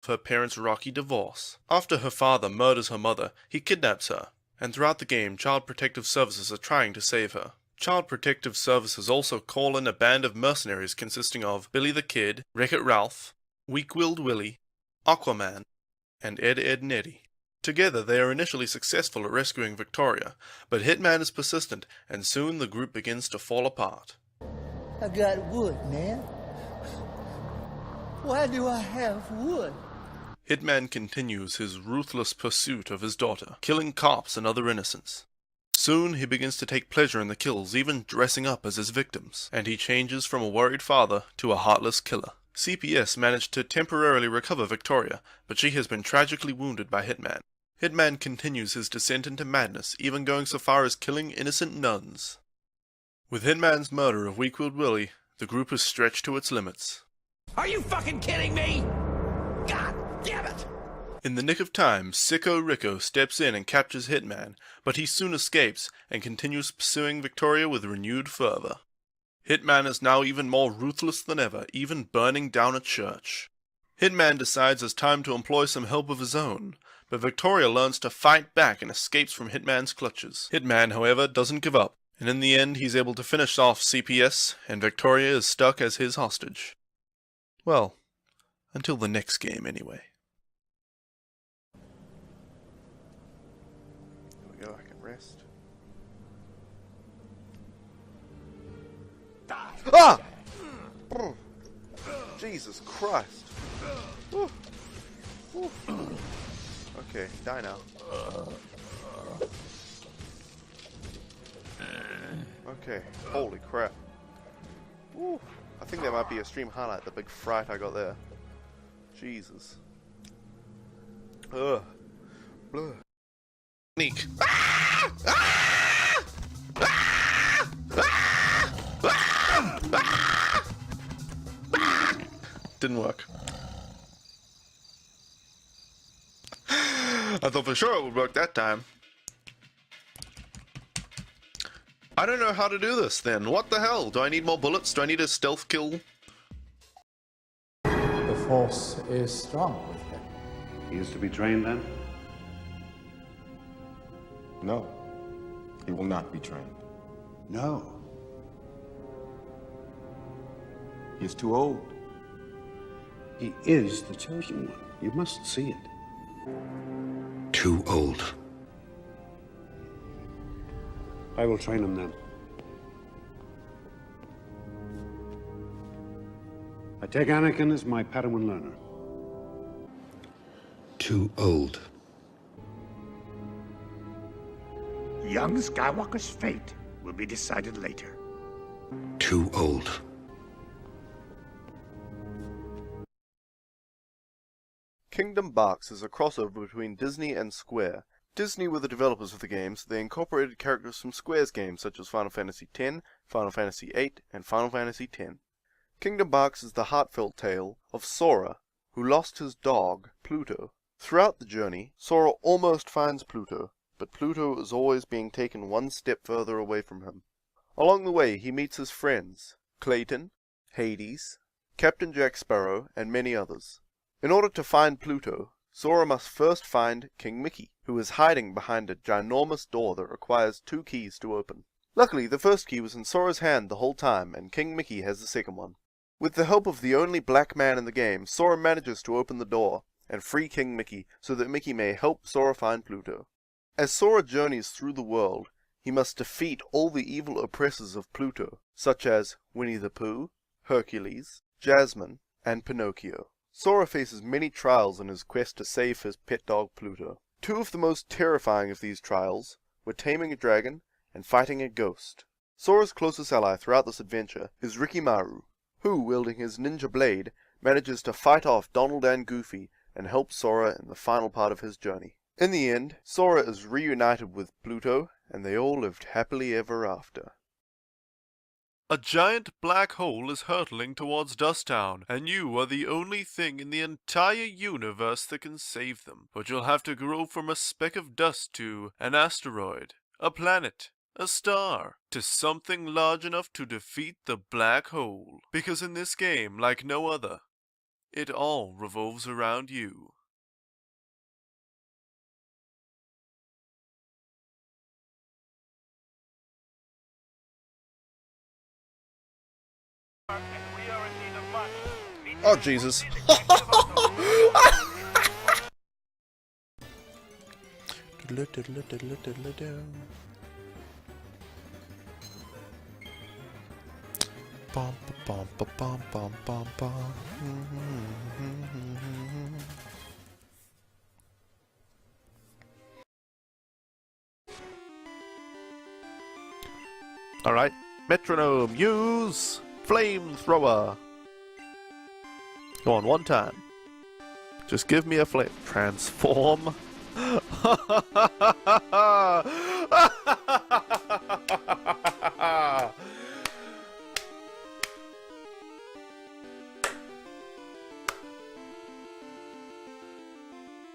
her parents' rocky divorce. After her father murders her mother, he kidnaps her, and throughout the game, Child Protective Services are trying to save her. Child Protective Services also call in a band of mercenaries consisting of Billy the Kid, Wreck-It Ralph, Weak-Willed Willie, Aquaman, and Ed, Edd n Eddy. Together, they are initially successful at rescuing Victoria, but Hitman is persistent, and soon the group begins to fall apart. I got wood, man. Why do I have wood? Hitman continues his ruthless pursuit of his daughter, killing cops and other innocents. Soon he begins to take pleasure in the kills, even dressing up as his victims, and he changes from a worried father to a heartless killer. CPS managed to temporarily recover Victoria, but she has been tragically wounded by Hitman. Hitman continues his descent into madness, even going so far as killing innocent nuns. With Hitman's murder of Weak-Willed Willie, the group is stretched to its limits. Are you fucking kidding me? God damn it! In the nick of time, Sicko Rico steps in and captures Hitman, but he soon escapes and continues pursuing Victoria with renewed fervor. Hitman is now even more ruthless than ever, even burning down a church. Hitman decides it's time to employ some help of his own, but Victoria learns to fight back and escapes from Hitman's clutches. Hitman, however, doesn't give up, and in the end he's able to finish off CPS, and Victoria is stuck as his hostage. Well, until the next game anyway. There we go, I can rest. Ah! Jesus Christ. Woo. Woo. Okay, die now. Okay, holy crap. Woo. I think that might be a stream highlight, the big fright I got there. Jesus. Ugh. Blah. Sneak. Ah! Ah! Ah! Ah! Ah! Ah! Didn't work. I thought for sure it would work that time. I don't know how to do this then. What the hell? Do I need more bullets? Do I need a stealth kill? The Force is strong with him. He is to be trained then? No, he will not be trained. No. He is too old. He is the chosen one. You must see it. Too old. I will train him then. I take Anakin as my Padawan learner. Too old. Young Skywalker's fate will be decided later. Too old. Kingdom Box is a crossover between Disney and Square. Disney were the developers of the games, so they incorporated characters from Square's games such as Final Fantasy X, Final Fantasy VIII, and Final Fantasy X. Kingdom Box is the heartfelt tale of Sora, who lost his dog, Pluto. Throughout the journey, Sora almost finds Pluto, but Pluto is always being taken one step further away from him. Along the way, he meets his friends, Clayton, Hades, Captain Jack Sparrow, and many others. In order to find Pluto, Sora must first find King Mickey, who is hiding behind a ginormous door that requires 2 keys to open. Luckily, the first key was in Sora's hand the whole time, and King Mickey has the second one. With the help of the only black man in the game, Sora manages to open the door and free King Mickey so that Mickey may help Sora find Pluto. As Sora journeys through the world, he must defeat all the evil oppressors of Pluto, such as Winnie the Pooh, Hercules, Jasmine, and Pinocchio. Sora faces many trials in his quest to save his pet dog Pluto. 2 of the most terrifying of these trials were taming a dragon and fighting a ghost. Sora's closest ally throughout this adventure is Rikimaru, who, wielding his ninja blade, manages to fight off Donald and Goofy and help Sora in the final part of his journey. In the end, Sora is reunited with Pluto, and they all lived happily ever after. A giant black hole is hurtling towards Dusttown, and you are the only thing in the entire universe that can save them. But you'll have to grow from a speck of dust to an asteroid, a planet, a star, to something large enough to defeat the black hole. Because in this game, like no other, It all revolves around you. Oh, Jesus. Bum, bum, bum, bum, bum, bum, bum. All right, metronome, use flamethrower. Go on, one time. Just give me a flame. Transform.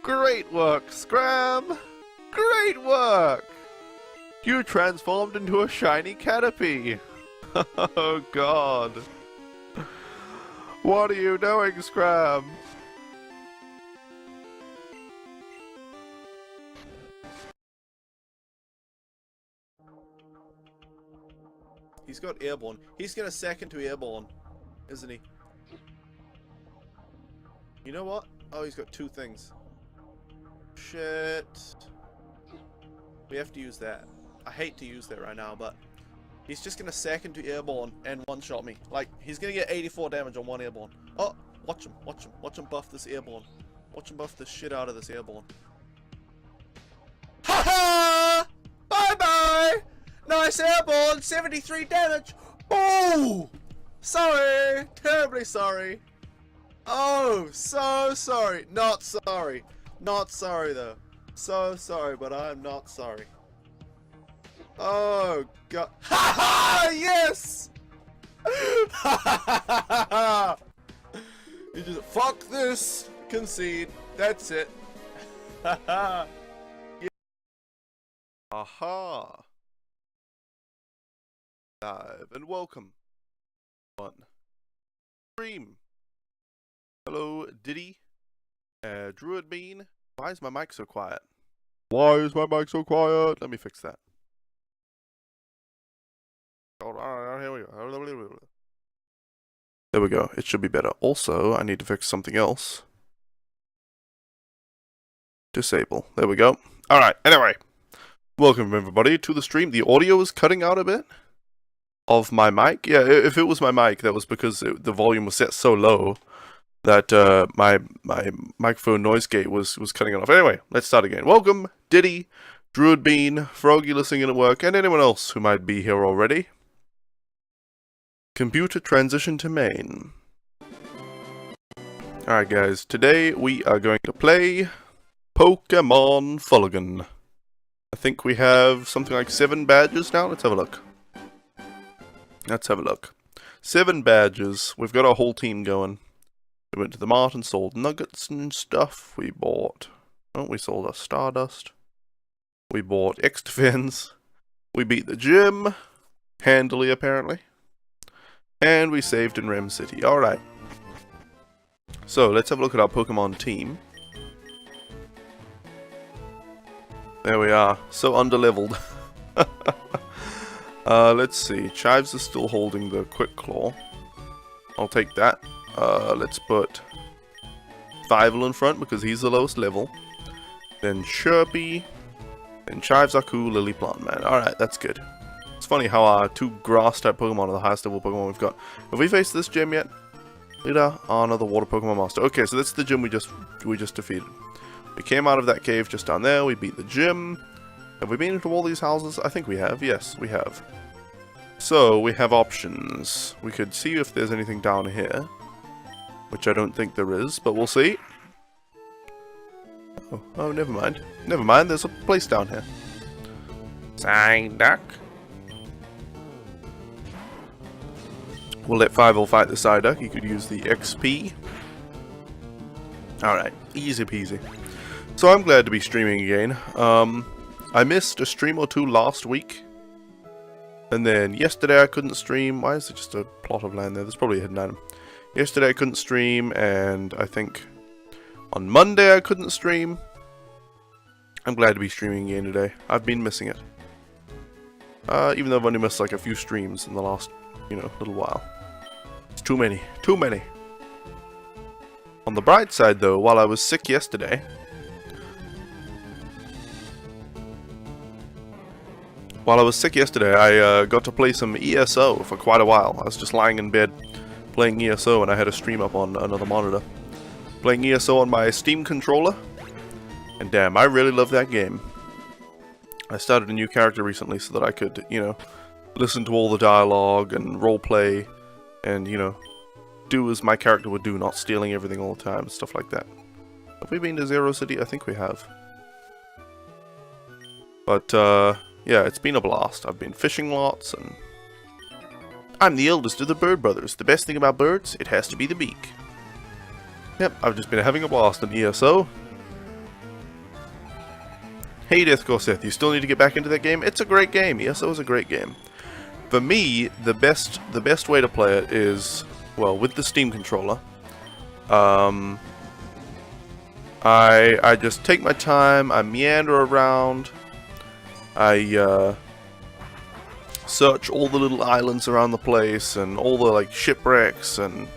Great work, Scram! Great work! You transformed into a shiny canopy! Oh god. What are you doing, Scram? He's got airborne. He's gonna second to airborne, isn't he? You know what? Oh, he's got two things. Shit. We have to use that. I hate to use that right now, but he's just gonna second to airborne and one-shot me. Like, he's gonna get 84 damage on one airborne. Oh, watch him, watch him. Watch him buff this airborne. Watch him buff the shit out of this airborne. Ha ha! Bye-bye! Nice airborne, 73 damage! Oh! Sorry! Terribly sorry. Oh, so sorry. Not sorry. Not sorry, though. So sorry, but I'm not sorry. Oh, God. Ha ha! Yes! Ha ha ha ha! You just, fuck this! Concede. That's it. Ha ha! Aha! Live and welcome on stream. Hello, Diddy, Druid Bean. Why is my mic so quiet? Why is my mic so quiet? Let me fix that. Alright, here we go. There we go. It should be better. Also, I need to fix something else. Disable. There we go. Alright, anyway. Welcome everybody to the stream. The audio is cutting out a bit of my mic. Yeah, if it was my mic, that was because the volume was set so low that my microphone noise gate was cutting it off. Anyway, let's start again. Welcome, Diddy, Druid Bean, Froggy listening in at work, and anyone else who might be here already. Computer transition to main. Alright guys, today we are going to play Pkmn Fuligin. I think we have something like 7 badges now. Let's have a look. Let's have a look. 7 badges. We've got our whole team going. We went to the mart and sold nuggets and stuff. We bought... Oh, we sold our Stardust. We bought X-Defense. We beat the gym. Handily, apparently. And we saved in Rem City. Alright. So, let's have a look at our Pokemon team. There we are. So underleveled. Let's see. Chives is still holding the Quick Claw. I'll take that. Let's put Fivel in front because he's the lowest level. Then Chirpy. Then Chives are cool, Lily Plant Man. Alright, that's good. It's funny how our 2 grass type Pokemon are the highest level Pokemon we've got. Have we faced this gym yet? Leader, Anna, the Water Pokemon Master. Okay, so that's the gym we just defeated. We came out of that cave just down there, we beat the gym. Have we been into all these houses? I think we have, yes, we have. So, we have options. We could see if there's anything down here. Which I don't think there is, but we'll see. Oh, never mind. Never mind, there's a place down here. Psyduck. We'll let Fivel fight the Psyduck, he could use the XP. Alright, easy peasy. So I'm glad to be streaming again. I missed a stream or 2 last week. And then yesterday I couldn't stream. Why is there just a plot of land there? There's probably a hidden item. Yesterday I couldn't stream, and I think on Monday I couldn't stream. I'm glad to be streaming again today. I've been missing it. Even though I've only missed like a few streams in the last, little while. It's too many. Too many. On the bright side though, while I was sick yesterday, I got to play some ESO for quite a while. I was just lying in bed playing ESO, and I had a stream up on another monitor. Playing ESO on my Steam controller, and damn, I really love that game. I started a new character recently so that I could, listen to all the dialogue and roleplay, and, do as my character would do, not stealing everything all the time, stuff like that. Have we been to Zero City? I think we have. But, yeah, it's been a blast. I've been fishing lots, and I'm the eldest of the Bird Brothers. The best thing about birds, it has to be the beak. Yep, I've just been having a blast in ESO. Hey Death Gorseth, you still need to get back into that game? It's a great game. ESO is a great game. For me, the best way to play it is, well, with the Steam controller. I just take my time, I meander around, I search all the little islands around the place and all the like shipwrecks and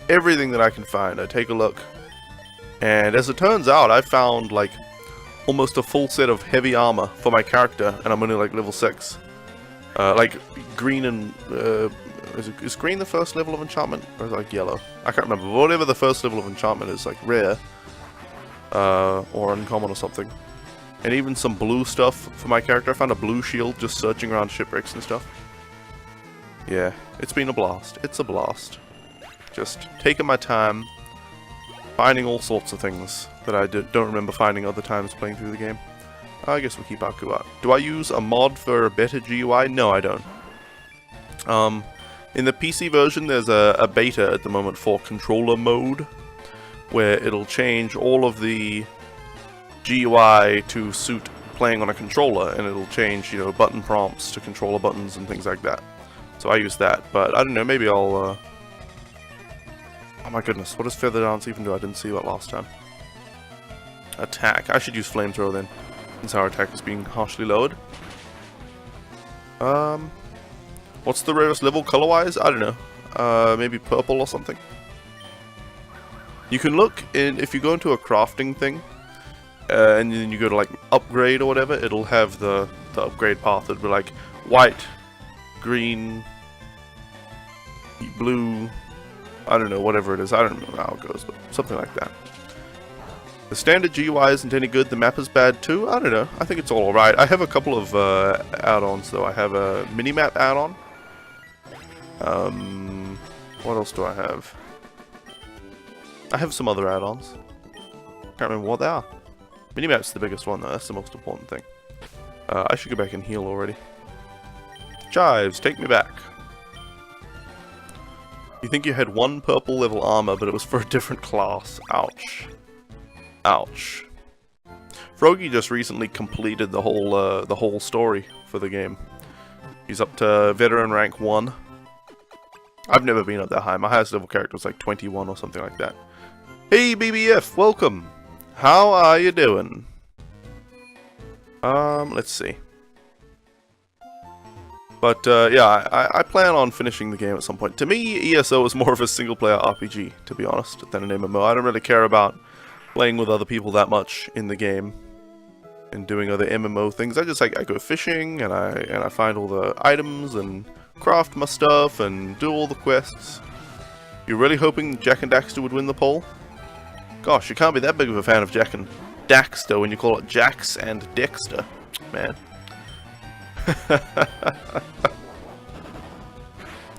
everything that I can find. I take a look, and as it turns out, I found like almost a full set of heavy armor for my character, and I'm only like level 6. Like green and is green the first level of enchantment, or is it like yellow? I can't remember. But whatever the first level of enchantment is, like rare or uncommon or something. And even some blue stuff for my character. I found a blue shield just searching around shipwrecks and stuff. Yeah, it's been a blast. It's a blast. Just taking my time, finding all sorts of things that I don't remember finding other times playing through the game. I guess we'll keep Aku out. Do I use a mod for a better GUI? No, I don't. In the PC version, there's a beta at the moment for controller mode, where it'll change all of the GUI to suit playing on a controller, and it'll change, button prompts to controller buttons and things like that. So I use that, but I don't know, maybe I'll, oh my goodness, what does Feather Dance even do? I didn't see that last time. Attack. I should use Flamethrower then, since our attack is being harshly lowered. What's the rarest level color-wise? I don't know. Maybe purple or something. You can look in, if you go into a crafting thing, and then you go to like upgrade or whatever, it'll have the upgrade path. It'll be like white, green, blue, I don't know, whatever it is. I don't know how it goes, but something like that. The standard GUI isn't any good, the map is bad too? I don't know, I think it's all alright. I have a couple of add-ons though. I have a minimap add-on. What else do I have? I have some other add-ons. Can't remember what they are. Minimap's the biggest one though, that's the most important thing. I should go back and heal already. Chives, take me back. You think you had one purple level armor, but it was for a different class. Ouch. Ouch. Froggy just recently completed the whole story for the game. He's up to veteran rank 1. I've never been up that high. My highest level character was like 21 or something like that. Hey BBF, welcome! How are you doing? Let's see. But yeah, I plan on finishing the game at some point. To me, ESO is more of a single-player RPG, to be honest, than an MMO. I don't really care about playing with other people that much in the game and doing other MMO things. I just like I go fishing and I find all the items and craft my stuff and do all the quests. You're really hoping Jack and Daxter would win the poll? Gosh, you can't be that big of a fan of Jack and Daxter when you call it Jax and Dexter, man.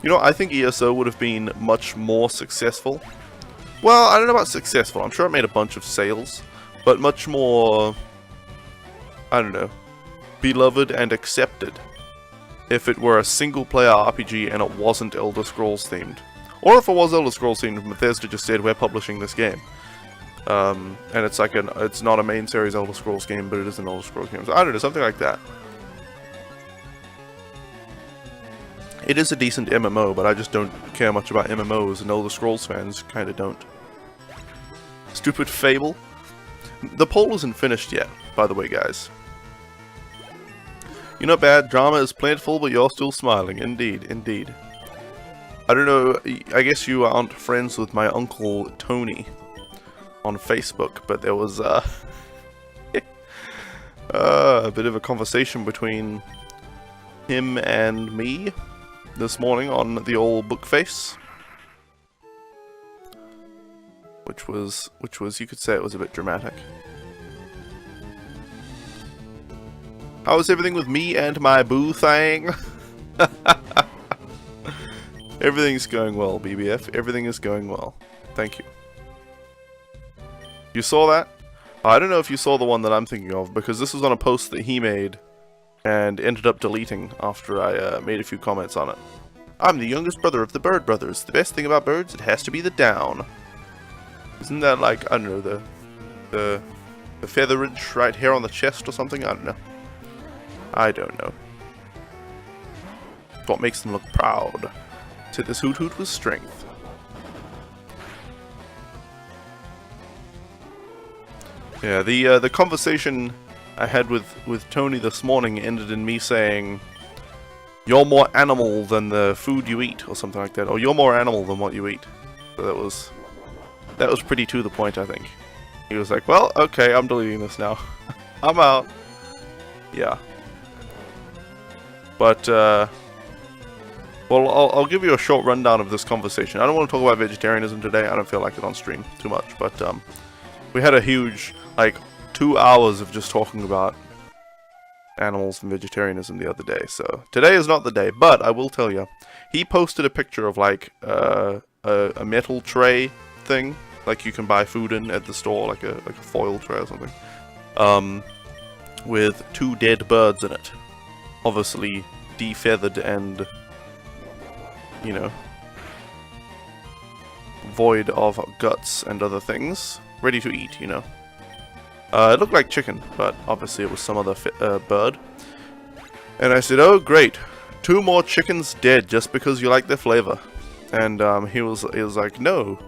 You know, I think ESO would have been much more successful. Well, I don't know about successful. I'm sure it made a bunch of sales, but much more, I don't know, beloved and accepted if it were a single-player RPG and it wasn't Elder Scrolls themed. Or if it was Elder Scrolls themed and Bethesda just said, we're publishing this game. And it's like it's not a main series Elder Scrolls game, but it is an Elder Scrolls game. So I don't know, something like that. It is a decent MMO, but I just don't care much about MMOs, and Elder Scrolls fans kinda don't. Stupid Fable. The poll isn't finished yet, by the way, guys. You're not bad, drama is plentiful, but you're still smiling. Indeed, indeed. I don't know, I guess you aren't friends with my uncle Tony on Facebook, but there was a bit of a conversation between him and me this morning on the old Bookface. Which was, you could say it was a bit dramatic. How is everything with me and my boo thing? Everything's going well, BBF. Everything is going well. Thank you. You saw that? I don't know if you saw the one that I'm thinking of, because this was on a post that he made and ended up deleting after I made a few comments on it. I'm the youngest brother of the Bird Brothers. The best thing about birds, it has to be the down. Isn't that like, I don't know, the featherage right here on the chest or something? I don't know. I don't know. What makes them look proud. Said this hoot hoot with strength. Yeah, the conversation I had with Tony this morning ended in me saying, "You're more animal than the food you eat," or something like that. Or "You're more animal than what you eat." So that was pretty to the point, I think. He was like, "Well, okay, I'm deleting this now. I'm out." Yeah. But, well, I'll give you a short rundown of this conversation. I don't want to talk about vegetarianism today. I don't feel like it on stream too much. But, we had a huge, like, 2 hours of just talking about animals and vegetarianism the other day. So, today is not the day. But, I will tell you, he posted a picture of, like, a metal tray thing. Like you can buy food in at the store, like a foil tray or something, with 2 dead birds in it, obviously defeathered and, you know, void of guts and other things, ready to eat, you know. It looked like chicken, but obviously it was some other bird. And I said, "Oh great, 2 more chickens dead just because you like their flavor." And he was like, "No.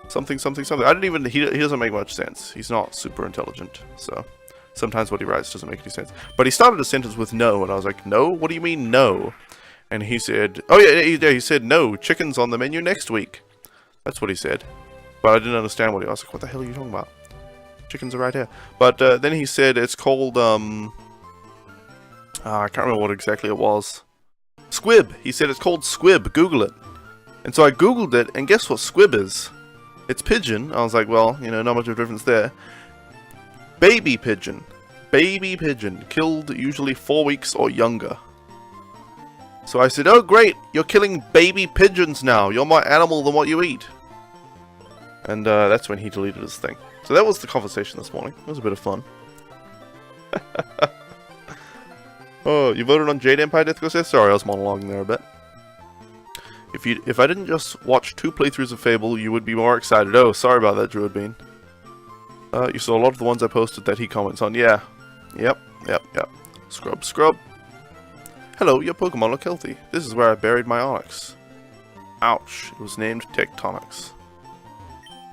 Something, something, something." I didn't even, he doesn't make much sense. He's not super intelligent, so sometimes what he writes doesn't make any sense. But he started a sentence with "no," and I was like, "No? What do you mean, no?" And he said, oh yeah, he said, "No, chicken's on the menu next week." That's what he said. But I didn't understand what he was like, "What the hell are you talking about? Chickens are right here." But then he said it's called, I can't remember what exactly it was. Squib! He said it's called squib, Google it. And so I Googled it, and guess what squib is? It's pigeon. I was like, well, you know, not much of a difference there. Baby pigeon. Baby pigeon. Killed usually 4 weeks or younger. So I said, "Oh great, you're killing baby pigeons now. You're more animal than what you eat." And that's when he deleted his thing. So that was the conversation this morning. It was a bit of fun. Oh, you voted on Jade Empire Death Goes? Sorry, I was monologuing there a bit. If I didn't just watch 2 playthroughs of Fable, you would be more excited. Oh, sorry about that, Druid Bean. You saw a lot of the ones I posted that he comments on. Yeah. Yep. Scrub, scrub. Hello, your Pokemon look healthy. This is where I buried my Onyx. Ouch. It was named Tectonics.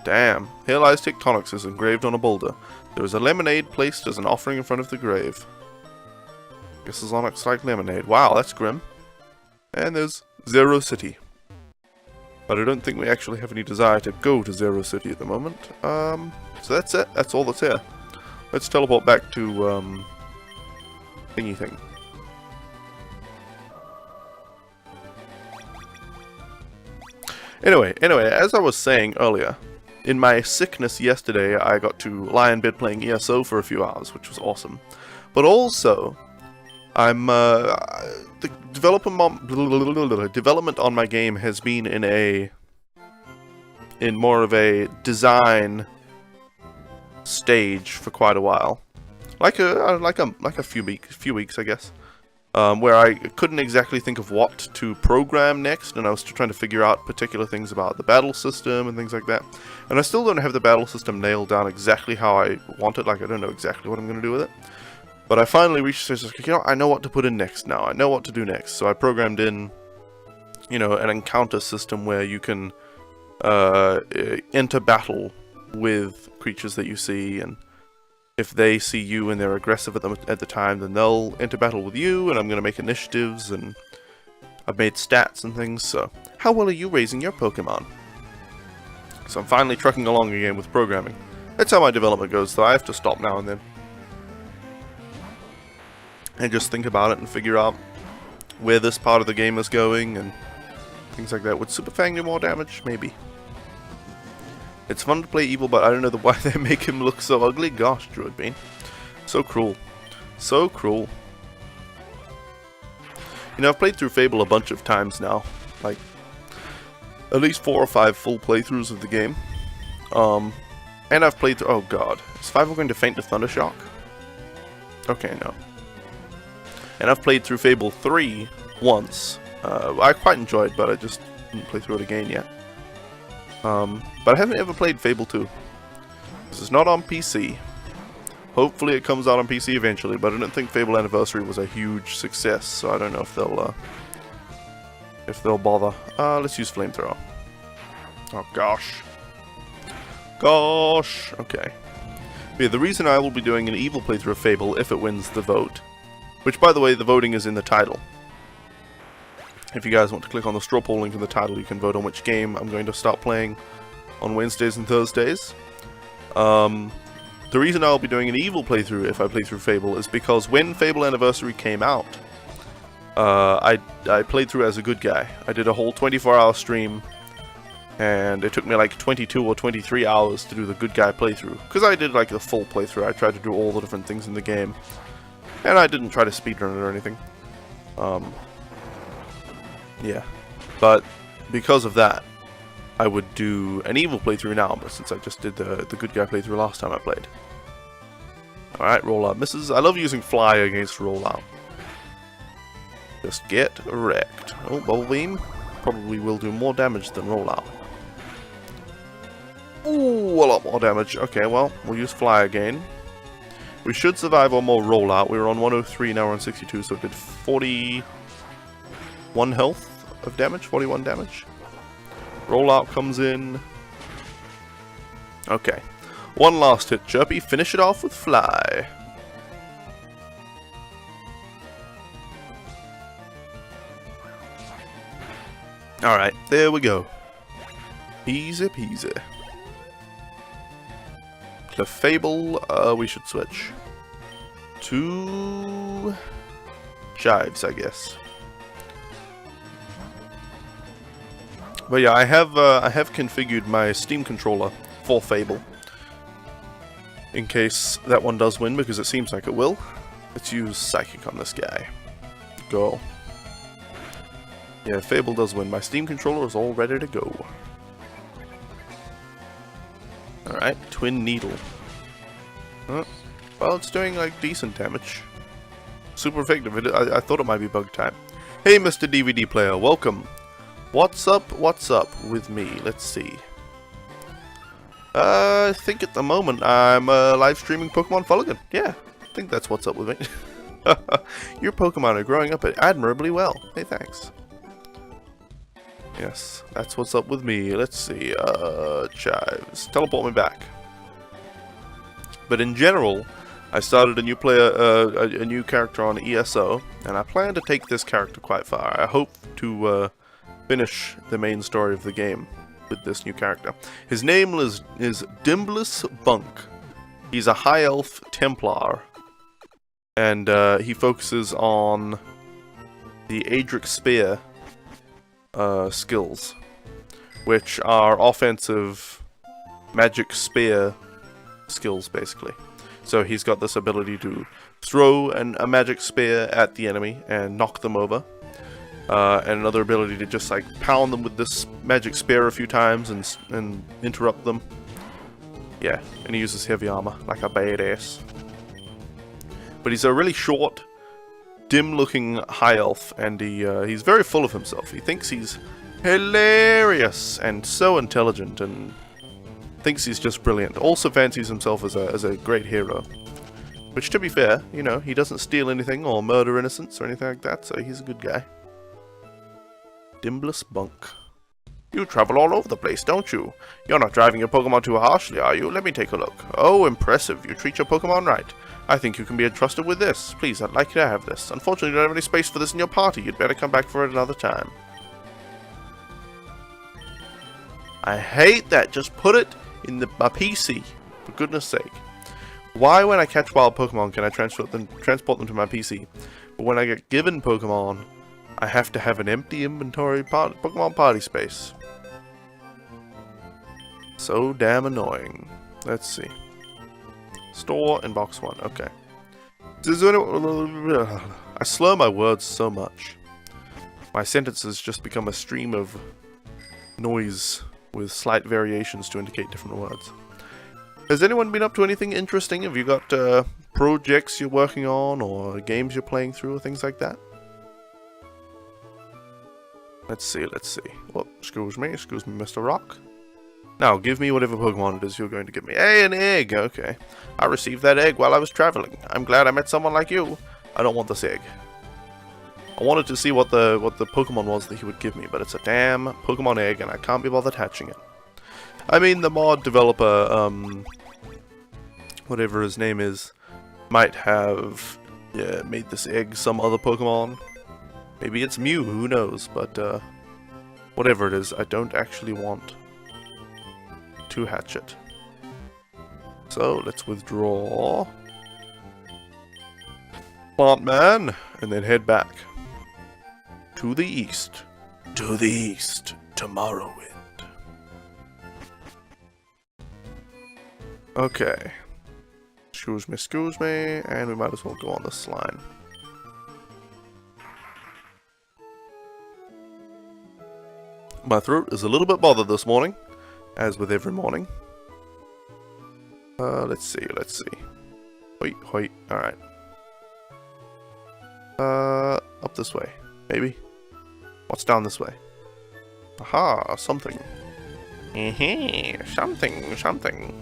Damn. Here lies Tectonics is engraved on a boulder. There is a lemonade placed as an offering in front of the grave. Guess his Onyx like lemonade. Wow, that's grim. And there's Zero City. But I don't think we actually have any desire to go to Zero City at the moment. So that's it. That's all that's here. Let's teleport back to, thingy thing. Anyway, as I was saying earlier, in my sickness yesterday, I got to lie in bed playing ESO for a few hours, which was awesome. But also, I'm, the development on my game has been in more of a design stage for quite a while, like a few weeks, I guess, where I couldn't exactly think of what to program next, and I was trying to figure out particular things about the battle system and things like that. And I still don't have the battle system nailed down exactly how I want it. Like, I don't know exactly what I'm going to do with it. But I finally reached a stage, like, you know, I know what to put in next now. I know what to do next. So I programmed in you know, an encounter system where you can enter battle with creatures that you see, and if they see you and they're aggressive at the time, then they'll enter battle with you, and I'm going to make initiatives, and I've made stats and things. So how well are you raising your Pokemon? So I'm finally trucking along again with programming. That's how my development goes, though I have to stop now and then and just think about it and figure out where this part of the game is going and things like that. Would Super Fang do more damage? Maybe. It's fun to play evil, but I don't know why they make him look so ugly. Gosh, Druid Bean. So cruel. So cruel. You know, I've played through Fable a bunch of times now. Like, at least 4 or 5 full playthroughs of the game. And I've played through... Oh god. Is Five going to faint to Thundershock? Okay, no. And I've played through Fable 3 once. I quite enjoyed, but I just didn't play through it again yet. But I haven't ever played Fable 2. This is not on PC. Hopefully it comes out on PC eventually, but I don't think Fable Anniversary was a huge success, so I don't know if they'll bother. Let's use Flamethrower. Oh gosh. Gosh. Okay. But yeah, the reason I will be doing an evil playthrough of Fable if it wins the vote, which by the way, the voting is in the title. If you guys want to click on the straw poll link in the title, you can vote on which game I'm going to start playing on Wednesdays and Thursdays. The reason I'll be doing an evil playthrough if I play through Fable is because when Fable Anniversary came out, I played through as a good guy. I did a whole 24-hour stream, and it took me like 22 or 23 hours to do the good guy playthrough. Because I did like the full playthrough. I tried to do all the different things in the game. And I didn't try to speedrun it or anything. Yeah. But because of that, I would do an evil playthrough now, but since I just did the good guy playthrough last time I played. Alright, rollout misses. I love using fly against rollout. Just get wrecked. Oh, Bubble Beam probably will do more damage than rollout. Ooh, a lot more damage. Okay, well, we'll use fly again. We should survive on more rollout. We were on 103, now we're on 62, so it did 41 health of damage, 41 damage. Rollout comes in. Okay. One last hit, Chirpy. Finish it off with fly. Alright, there we go. Easy peasy. Clefable, we should switch to Chives, I guess. But yeah, I have configured my Steam controller for Fable in case that one does win, because it seems like it will. Let's use Psychic on this guy. Go. Yeah, Fable does win. My Steam controller is all ready to go. Alright, Twin Needle. Well, it's doing like decent damage. Super effective. I thought it might be bug time. Hey, Mr. DVD player, welcome. What's up with me? Let's see. I think at the moment I'm live streaming Pkmn Fuligin. Yeah, I think that's what's up with me. Your Pokemon are growing up admirably well. Hey, thanks. Yes, that's what's up with me. Let's see. Chives. Teleport me back. But in general, I started a new a new character on ESO, and I plan to take this character quite far. I hope to finish the main story of the game with this new character. His name is Dimbless Bunk. He's a High Elf Templar, and he focuses on the Adric Spear skills, which are offensive magic spear skills, basically. So he's got this ability to throw a magic spear at the enemy and knock them over. And another ability to just like pound them with this magic spear a few times and interrupt them. Yeah, and he uses heavy armor like a badass. But he's a really short, dim-looking high elf, and he's very full of himself. He thinks he's hilarious and so intelligent, and thinks he's just brilliant. Also fancies himself as a great hero. Which, to be fair, you know, he doesn't steal anything or murder innocents or anything like that, so he's a good guy. Dimbless Bunk. You travel all over the place, don't you? You're not driving your Pokemon too harshly, are you? Let me take a look. Oh, impressive. You treat your Pokemon right. I think you can be entrusted with this. Please, I'd like you to have this. Unfortunately, you don't have any space for this in your party. You'd better come back for it another time. I hate that. Just put it in my PC. For goodness sake. Why, when I catch wild Pokemon, can I transport them to my PC? But when I get given Pokemon, I have to have an empty inventory Pokemon party space. So damn annoying. Let's see. Store in box 1. Okay. I slur my words so much. My sentences just become a stream of noise with slight variations to indicate different words. Has anyone been up to anything interesting? Have you got projects you're working on, or games you're playing through, or things like that? Let's see. Well, excuse me, Mr. Rock. Now, give me whatever Pokemon it is you're going to give me. Hey, an egg! Okay. I received that egg while I was traveling. I'm glad I met someone like you. I don't want this egg. I wanted to see what the Pokemon was that he would give me, but it's a damn Pokemon egg, and I can't be bothered hatching it. I mean, the mod developer, whatever his name is, might have made this egg some other Pokemon. Maybe it's Mew, who knows, but whatever it is, I don't actually want to hatch it. So, let's withdraw Plant Man, and then head back. To the east. To the east. To Morrowind. Okay. Excuse me, and we might as well go on this line. My throat is a little bit bothered this morning, as with every morning. Let's see. Wait, alright. Up this way, maybe? What's down this way? Aha, something. Something.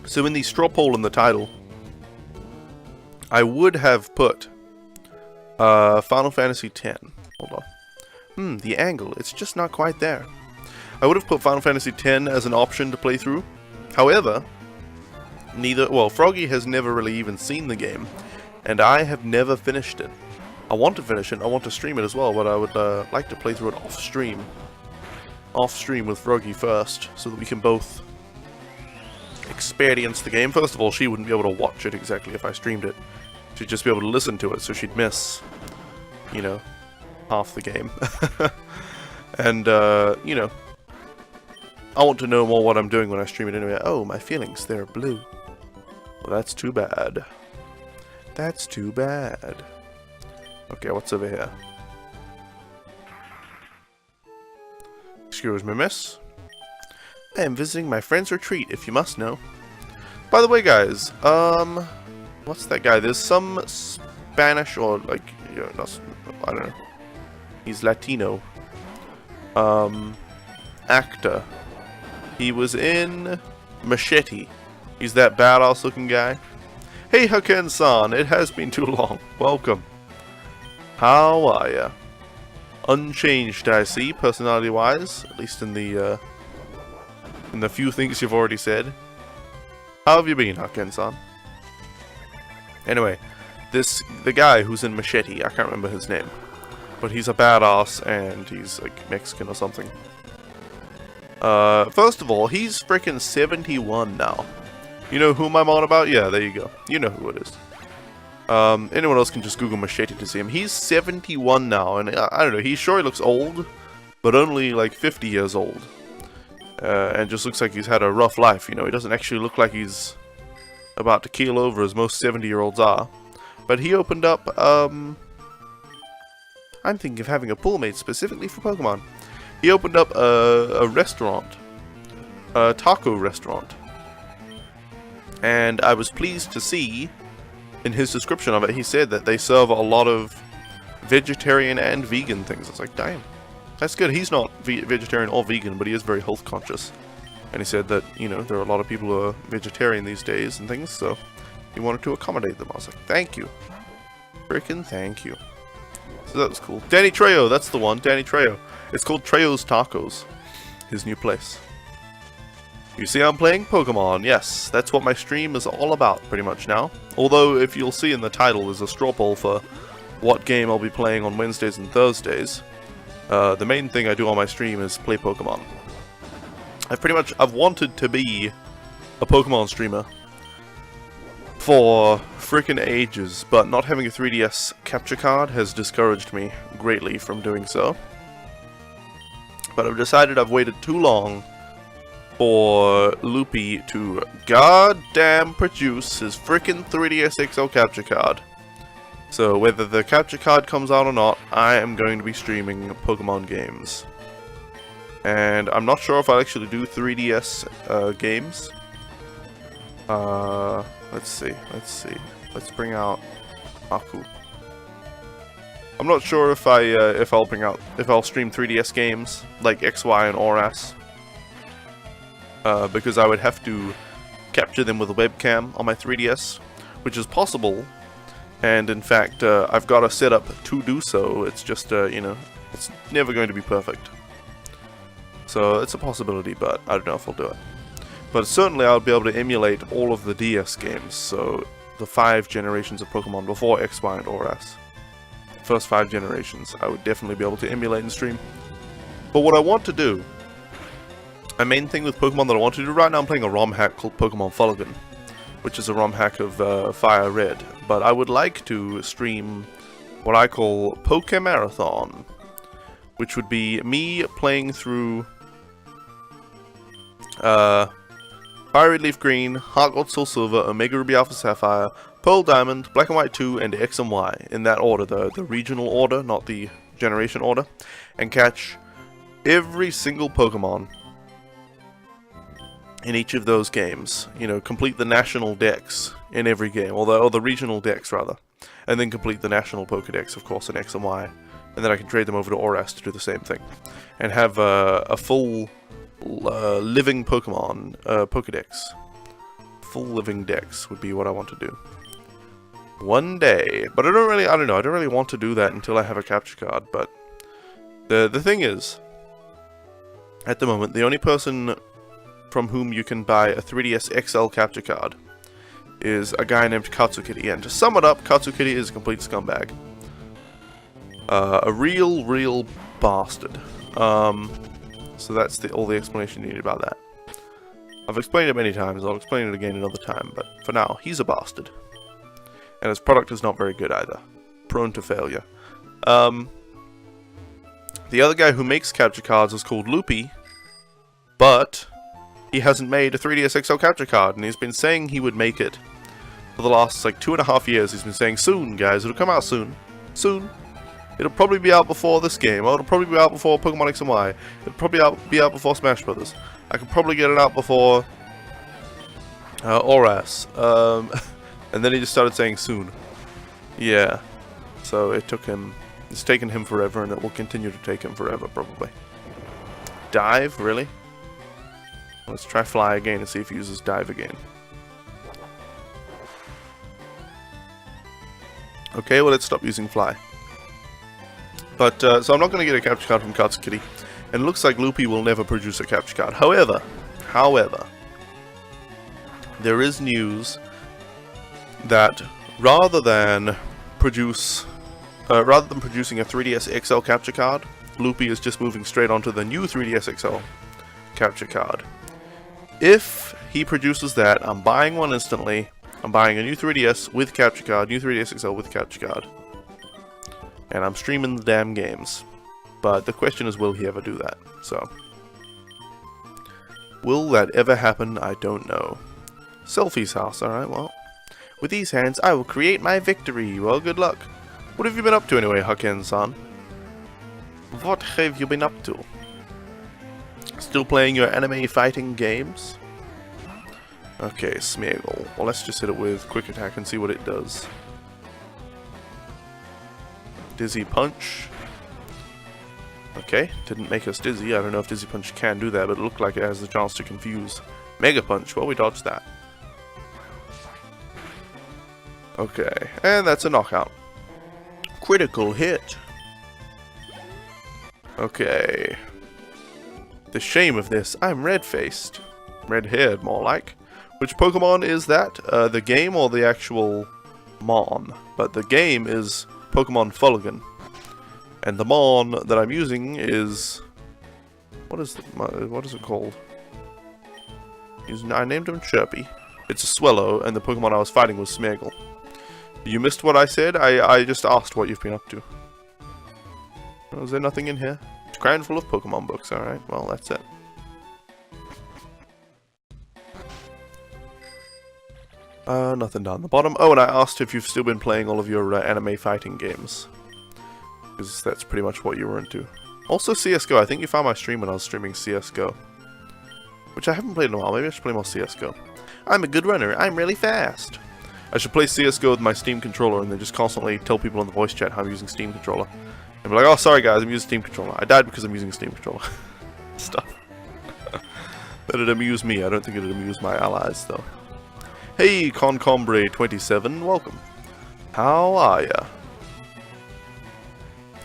So in the straw poll in the title, I would have put Final Fantasy X. Hold on. The angle. It's just not quite there. I would have put Final Fantasy X as an option to play through. However, Froggy has never really even seen the game, and I have never finished it. I want to finish it, I want to stream it as well, but I would like to play through it off-stream. Off-stream with Froggy first, so that we can both experience the game. First of all, she wouldn't be able to watch it exactly if I streamed it. She'd just be able to listen to it, so she'd miss, you know, half the game. And, you know, I want to know more what I'm doing when I stream it anyway. Oh, my feelings, they're blue. Well, that's too bad. That's too bad. Okay, what's over here? Excuse me, miss. I am visiting my friend's retreat, if you must know. By the way, guys, what's that guy? There's some Spanish, or, like, you know, I don't know. He's Latino. Actor. He was in Machete. He's that badass looking guy. Hey, Haken-san, it has been too long. Welcome. How are ya? Unchanged, I see, personality-wise. At least in the few things you've already said. How have you been, Haken-san? Anyway, the guy who's in Machete, I can't remember his name. But he's a badass, and he's, like, Mexican or something. First of all, he's frickin' 71 now. You know whom I'm on about? Yeah, there you go. You know who it is. Anyone else can just Google Machete to see him. He's 71 now, and I don't know, he sure looks old, but only like 50 years old. And just looks like he's had a rough life, you know. He doesn't actually look like he's about to keel over as most 70-year-olds are. But he opened up, I'm thinking of having a pool made specifically for Pokemon. He opened up a restaurant, a taco restaurant, and I was pleased to see, in his description of it, he said that they serve a lot of vegetarian and vegan things. I was like, damn, that's good. He's not vegetarian or vegan, but he is very health conscious, and he said that, you know, there are a lot of people who are vegetarian these days and things, so he wanted to accommodate them. I was like, thank you. Freaking thank you. So that was cool. Danny Trejo, that's the one. Danny Trejo. It's called Trejo's Tacos. His new place. You see I'm playing Pokemon. Yes, that's what my stream is all about pretty much now. Although, if you'll see in the title, there's a straw poll for what game I'll be playing on Wednesdays and Thursdays. The main thing I do on my stream is play Pokemon. I've wanted to be a Pokemon streamer for frickin' ages, but not having a 3DS capture card has discouraged me greatly from doing so. But I've decided I've waited too long for Loopy to goddamn produce his frickin' 3DS XL capture card. So whether the capture card comes out or not, I am going to be streaming Pokemon games. And I'm not sure if I'll actually do 3DS games. Let's see. Let's bring out Aku. I'm not sure if I'll stream 3DS games like XY and ORAS. Because I would have to capture them with a webcam on my 3DS, which is possible. And in fact, I've got a setup to do so. It's just, you know, it's never going to be perfect. So it's a possibility, but I don't know if I'll do it. But certainly I'll be able to emulate all of the DS games, so the 5 generations of Pokemon before X, Y, and ORAS. First 5 generations, I would definitely be able to emulate and stream. But what I want to do, my main thing with Pokemon that I want to do right now, I'm playing a ROM hack called Pkmn Fuligin, which is a ROM hack of FireRed. But I would like to stream what I call Pokemarathon, which would be me playing through FireRed Leaf Green, Heart Gold Soul Silver, Omega Ruby Alpha Sapphire, Pearl Diamond, Black and White 2, and X and Y, in that order, the regional order, not the generation order, and catch every single Pokemon in each of those games. You know, complete the national dex in every game, or the regional dex rather, and then complete the national Pokedex, of course, in X and Y, and then I can trade them over to ORAS to do the same thing, and have a full living Pokemon Pokedex. Full living dex would be what I want to do one day, but I don't really want to do that until I have a capture card. But the thing is, at the moment, the only person from whom you can buy a 3DS XL capture card is a guy named Katsukitty, and to sum it up, Katsukitty is a complete scumbag. A real bastard. So that's all the explanation needed about that. I've explained it many times, I'll explain it again another time, but for now, he's a bastard. And his product is not very good either. Prone to failure. The other guy who makes capture cards is called Loopy, but he hasn't made a 3DS XL capture card, and he's been saying he would make it for the last, like, 2.5 years. He's been saying, soon, guys, it'll come out soon. Soon. It'll probably be out before this game, or it'll probably be out before Pokemon X and Y. It'll probably be out before Smash Brothers. I could probably get it out before ORAS. And then he just started saying soon. Yeah. So it's taken him forever, and it will continue to take him forever, probably. Dive? Really? Let's try Fly again and see if he uses Dive again. Okay, well, let's stop using Fly. But, so I'm not going to get a capture card from Katsukitty, and it looks like Loopy will never produce a capture card. However, there is news that rather than producing a 3DS XL capture card, Loopy is just moving straight onto the new 3DS XL capture card. If he produces that, I'm buying one instantly. I'm buying a new 3DS with capture card, new 3DS XL with capture card. And I'm streaming the damn games. But the question is, will he ever do that? So, will that ever happen? I don't know. Selfie's house, alright, well. With these hands, I will create my victory. Well, good luck. What have you been up to anyway, Haken-san? What have you been up to? Still playing your anime fighting games? Okay, Smeagol. Well, let's just hit it with Quick Attack and see what it does. Dizzy Punch. Okay, didn't make us dizzy. I don't know if Dizzy Punch can do that, but it looked like it has the chance to confuse. Mega Punch. Well, we dodged that. Okay, and that's a knockout. Critical hit. Okay. The shame of this, I'm red-faced. Red-haired, more like. Which Pokemon is that? The game or the actual Mon? But the game is Pkmn Fuligin. And the Mon that I'm using is... What is it called? I named him Chirpy. It's a Swellow, and the Pokemon I was fighting was Smeargle. You missed what I said? I just asked what you've been up to. Oh, is there nothing in here? It's crammed full of Pokemon books, alright. Well, that's it. Nothing down the bottom. Oh, and I asked if you've still been playing all of your anime fighting games. Because that's pretty much what you were into. Also CSGO. I think you found my stream when I was streaming CSGO. Which I haven't played in a while. Maybe I should play more CSGO. I'm a good runner. I'm really fast. I should play CSGO with my Steam controller and then just constantly tell people in the voice chat how I'm using Steam controller. And be like, oh, sorry guys, I'm using Steam controller. I died because I'm using Steam controller. Stuff. That'd amuse me. I don't think it'd amuse my allies, though. Hey, Concombre27, welcome. How are ya?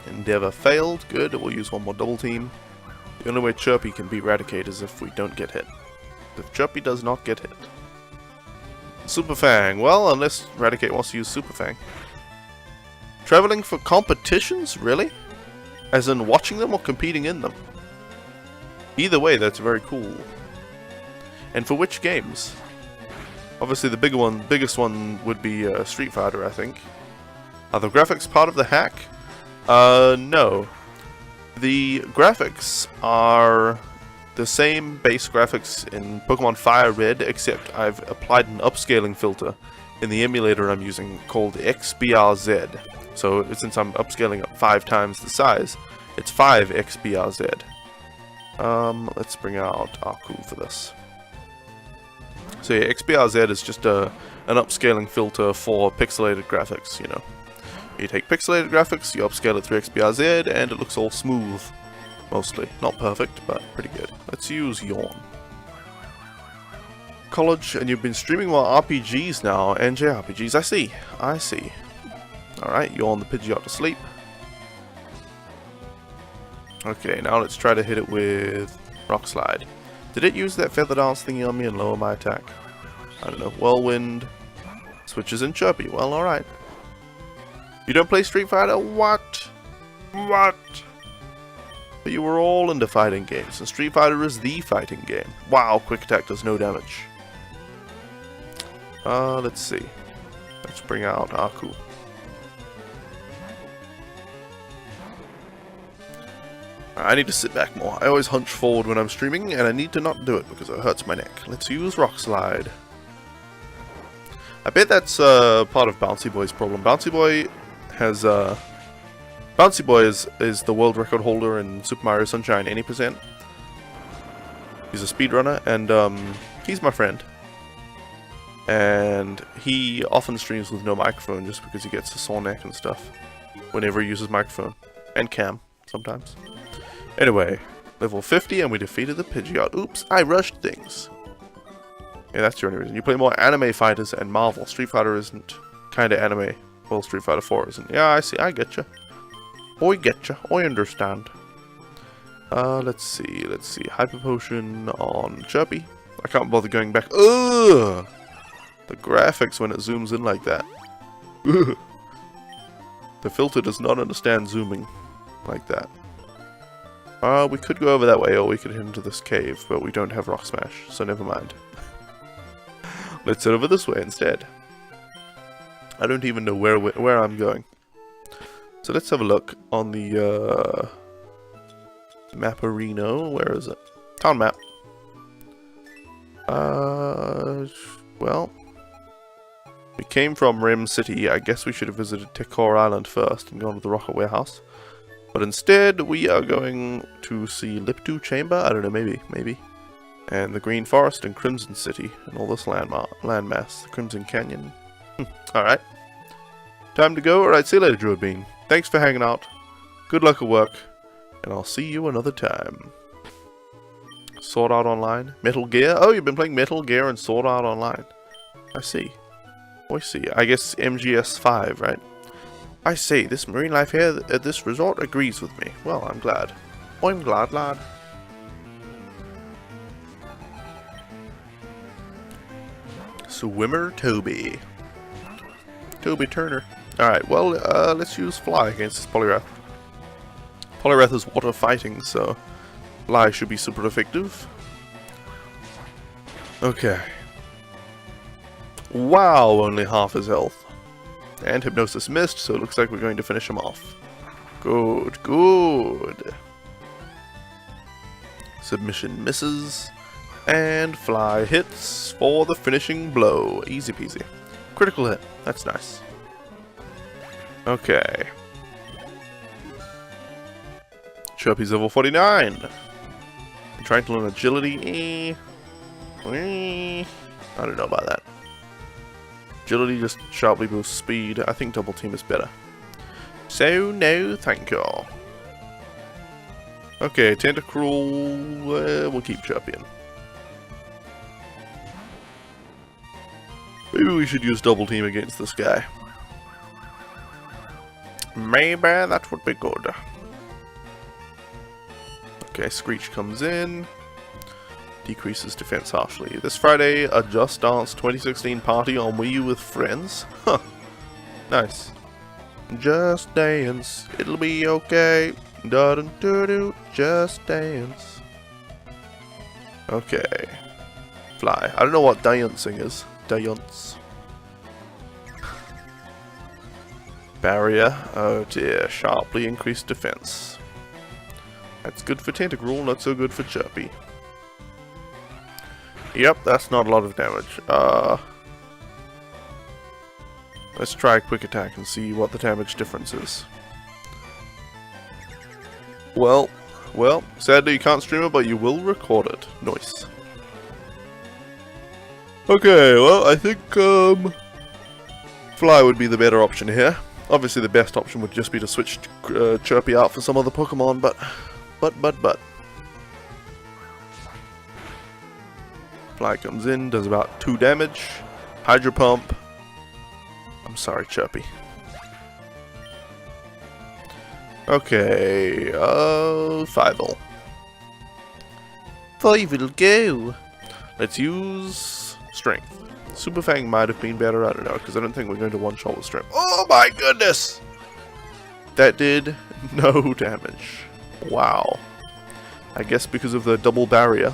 Endeavor failed. Good. We'll use one more double team. The only way Chirpy can beat Raticate is if we don't get hit. If Chirpy does not get hit. Super Fang. Well, unless Raticate wants to use Super Fang. Traveling for competitions? Really? As in watching them or competing in them? Either way, that's very cool. And for which games? Obviously the biggest one would be Street Fighter, I think. Are the graphics part of the hack? No. The graphics are the same base graphics in Pokemon FireRed, except I've applied an upscaling filter in the emulator I'm using called XBRZ. So since I'm upscaling up 5 times the size, it's 5 XBRZ. Let's bring out Aku for this. So yeah, XBRZ is just an upscaling filter for pixelated graphics, you know. You take pixelated graphics, you upscale it through XBRZ, and it looks all smooth. Mostly. Not perfect, but pretty good. Let's use Yawn. College, and you've been streaming more RPGs now, and JRPGs. I see. Alright, Yawn the Pidgeot to sleep. Okay, now let's try to hit it with Rock Slide. Did it use that Feather Dance thingy on me and lower my attack? I don't know. Whirlwind. Switches in Chirpy. Well, alright. You don't play Street Fighter? What? What? But you were all into fighting games, and Street Fighter is the fighting game. Wow, Quick Attack does no damage. Let's see. Let's bring out Aku. I need to sit back more. I always hunch forward when I'm streaming, and I need to not do it because it hurts my neck. Let's use Rock Slide. I bet that's part of Bouncy Boy's problem. Bouncy Boy has Bouncy Boy is the world record holder in Super Mario Sunshine 80%. He's a speedrunner, and he's my friend. And he often streams with no microphone just because he gets a sore neck and stuff whenever he uses microphone. And cam, sometimes. Anyway, level 50 and we defeated the Pidgeot. Oops, I rushed things. Yeah, that's the only reason. You play more anime fighters and Marvel. Street Fighter isn't kind of anime. Well, Street Fighter 4 isn't. Yeah, I see. I getcha. I getcha. I understand. Let's see. Hyper Potion on Chirpy. I can't bother going back. Ugh! The graphics when it zooms in like that. Ugh. The filter does not understand zooming like that. We could go over that way, or we could head into this cave, but we don't have Rock Smash, so never mind. Let's head over this way instead. I don't even know where I'm going. So let's have a look on the Mapperino. Where is it? Town map. Well, we came from Rem City. I guess we should have visited Tekor Island first and gone to the Rocket Warehouse. But instead, we are going to see Liptu Chamber. I don't know, maybe. And the Green Forest and Crimson City and all this landmass. The Crimson Canyon. Alright. Time to go. Alright, see you later, Druid Bean. Thanks for hanging out. Good luck at work. And I'll see you another time. Sword Art Online. Metal Gear. Oh, you've been playing Metal Gear and Sword Art Online. I see. I guess MGS5, right? I say, this marine life here at this resort agrees with me. Well, I'm glad. I'm glad, lad. Swimmer Toby. Toby Turner. Alright, well, let's use Fly against this Poliwrath. Poliwrath is water fighting, so Fly should be super effective. Okay. Wow, only half his health. And Hypnosis missed, so it looks like we're going to finish him off. Good, good. Submission misses. And Fly hits for the finishing blow. Easy peasy. Critical hit. That's nice. Okay. Chirpy's level 49. I'm trying to learn agility. I don't know about that. Agility just sharply boosts speed. I think double team is better. So, no, thank you. Okay, Tentacruel, we'll keep Chirpy in. Maybe we should use double team against this guy. Maybe that would be good. Okay, Screech comes in. Decreases defense harshly. This Friday, a Just Dance 2016 party on Wii U with friends. Huh. Nice. Just dance. It'll be okay. Da-dun-doo-doo. Just dance. Okay. Fly. I don't know what dancing is. Dance. Barrier. Oh dear. Sharply increased defense. That's good for Tentacruel, not so good for Chirpy. Yep, that's not a lot of damage. Let's try a quick attack and see what the damage difference is. Well, sadly you can't stream it, but you will record it. Nice. Okay, well, I think, Fly would be the better option here. Obviously the best option would just be to switch Chirpy out for some other Pokemon, but. Fly comes in, does about 2 damage. Hydro Pump. I'm sorry, Chirpy. Okay, 5-0. 5-0 go. Let's use Strength. Super Fang might have been better, I don't know, because I don't think we're going to one-shot with Strength. Oh my goodness! That did no damage. Wow. I guess because of the double barrier.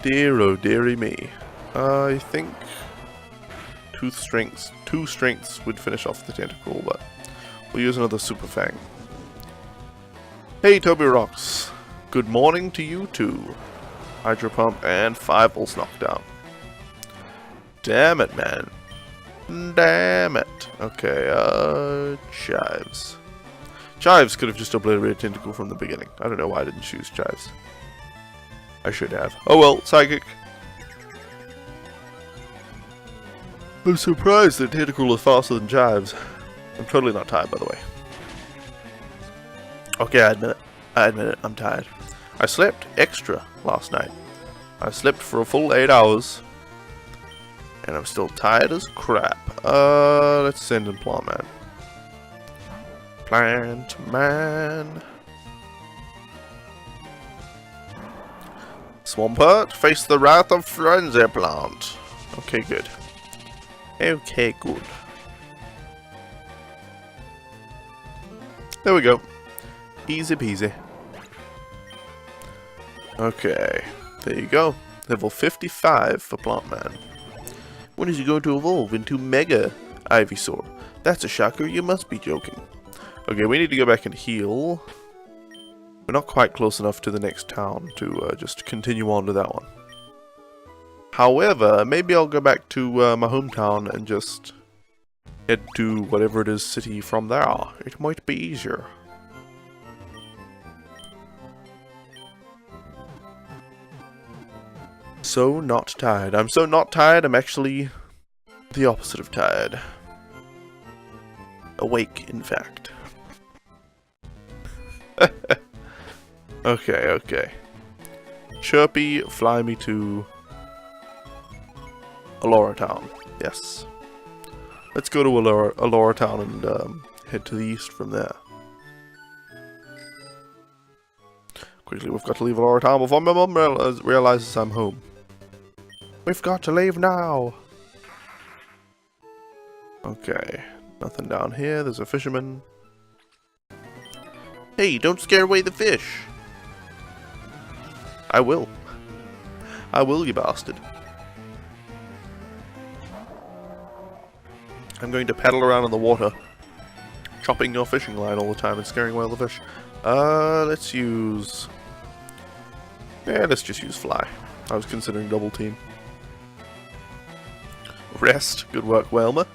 Dear oh dearie me. I think two strengths would finish off the Tentacruel, but we'll use another Super Fang. Hey Toby Rocks. Good morning to you too. Hydro Pump and 5-volts knockdown. Damn it, man. Damn it. Okay, Chives. Chives could have just obliterated Tentacle from the beginning. I don't know why I didn't choose Chives. I should have. Oh well, Psychic. I'm surprised that Tentacle is faster than Chives. I'm totally not tired, by the way. Okay, I admit it, I'm tired. I slept extra last night. I slept for a full 8 hours. And I'm still tired as crap. Let's send in Plant Man. Plant Man. Swampert, face the wrath of Frenzy Plant. Okay, good. Okay, good. There we go. Easy peasy. Okay, there you go. Level 55 for Plant Man. When is he going to evolve into Mega Ivysaur? That's a shocker, you must be joking. Okay, we need to go back and heal. We're not quite close enough to the next town to just continue on to that one. However, maybe I'll go back to my hometown and just head to whatever it is city from there. It might be easier. So not tired. I'm so not tired, I'm actually the opposite of tired. Awake, in fact. Okay. Chirpy, fly me to Alora Town. Yes. Let's go to Allura Town and head to the east from there. Quickly, we've got to leave Allura Town before my mum realizes I'm home. We've got to leave now! Okay, nothing down here. There's a fisherman. Hey, don't scare away the fish! I will. I will, you bastard. I'm going to paddle around in the water, chopping your fishing line all the time and scaring away all the fish. Let's use... Yeah, let's just use fly. I was considering double team. Rest. Good work, Whalmer.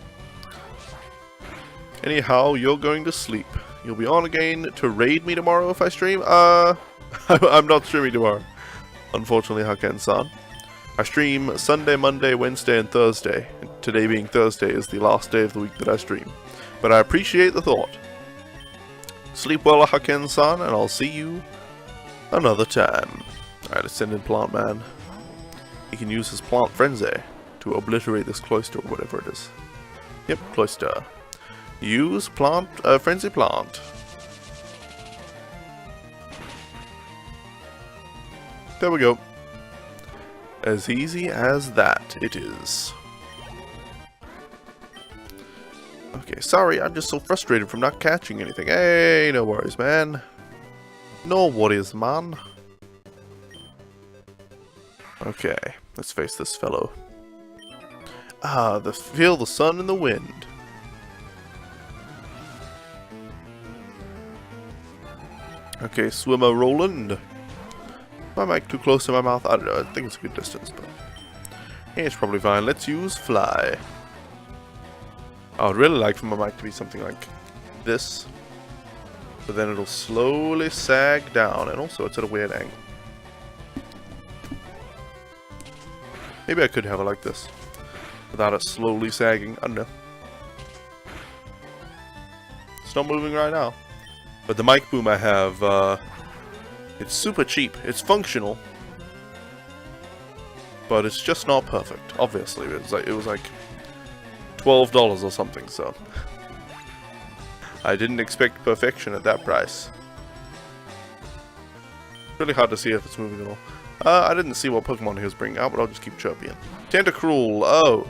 Anyhow, you're going to sleep. You'll be on again to raid me tomorrow if I stream? I'm not streaming tomorrow. Unfortunately, Haken-san. I stream Sunday, Monday, Wednesday, and Thursday. And today being Thursday is the last day of the week that I stream. But I appreciate the thought. Sleep well, Haken-san, and I'll see you another time. Alright, let's send in Plant Man. He can use his Plant Frenzy to obliterate this cloister or whatever it is. Yep, cloister. Use Plant, Frenzy Plant. There we go. As easy as that, it is. Okay, sorry, I'm just so frustrated from not catching anything. Hey, no worries, man. No worries, man. Okay, let's face this fellow. Ah, feel the sun and the wind. Okay, swimmer Roland. My mic too close to my mouth? I don't know, I think it's a good distance, but yeah, it's probably fine. Let's use fly. I would really like for my mic to be something like this, but then it'll slowly sag down, and also it's at a weird angle. Maybe I could have it like this, without it slowly sagging. I don't know. It's not moving right now. But the mic boom I have, it's super cheap. It's functional, but it's just not perfect. Obviously, it was like $12 or something. So I didn't expect perfection at that price. Really hard to see if it's moving at all. I didn't see what Pokemon he was bringing out, but I'll just keep chirping. Tentacruel. Oh,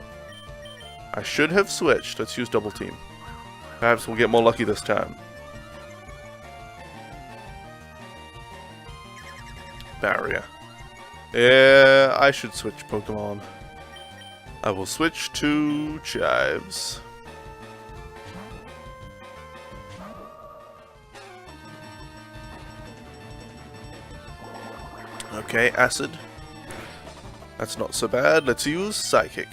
I should have switched. Let's use Double Team. Perhaps we'll get more lucky this time. Barrier. Yeah, I should switch Pokemon. I will switch to Chives. Okay, Acid. That's not so bad. Let's use Psychic.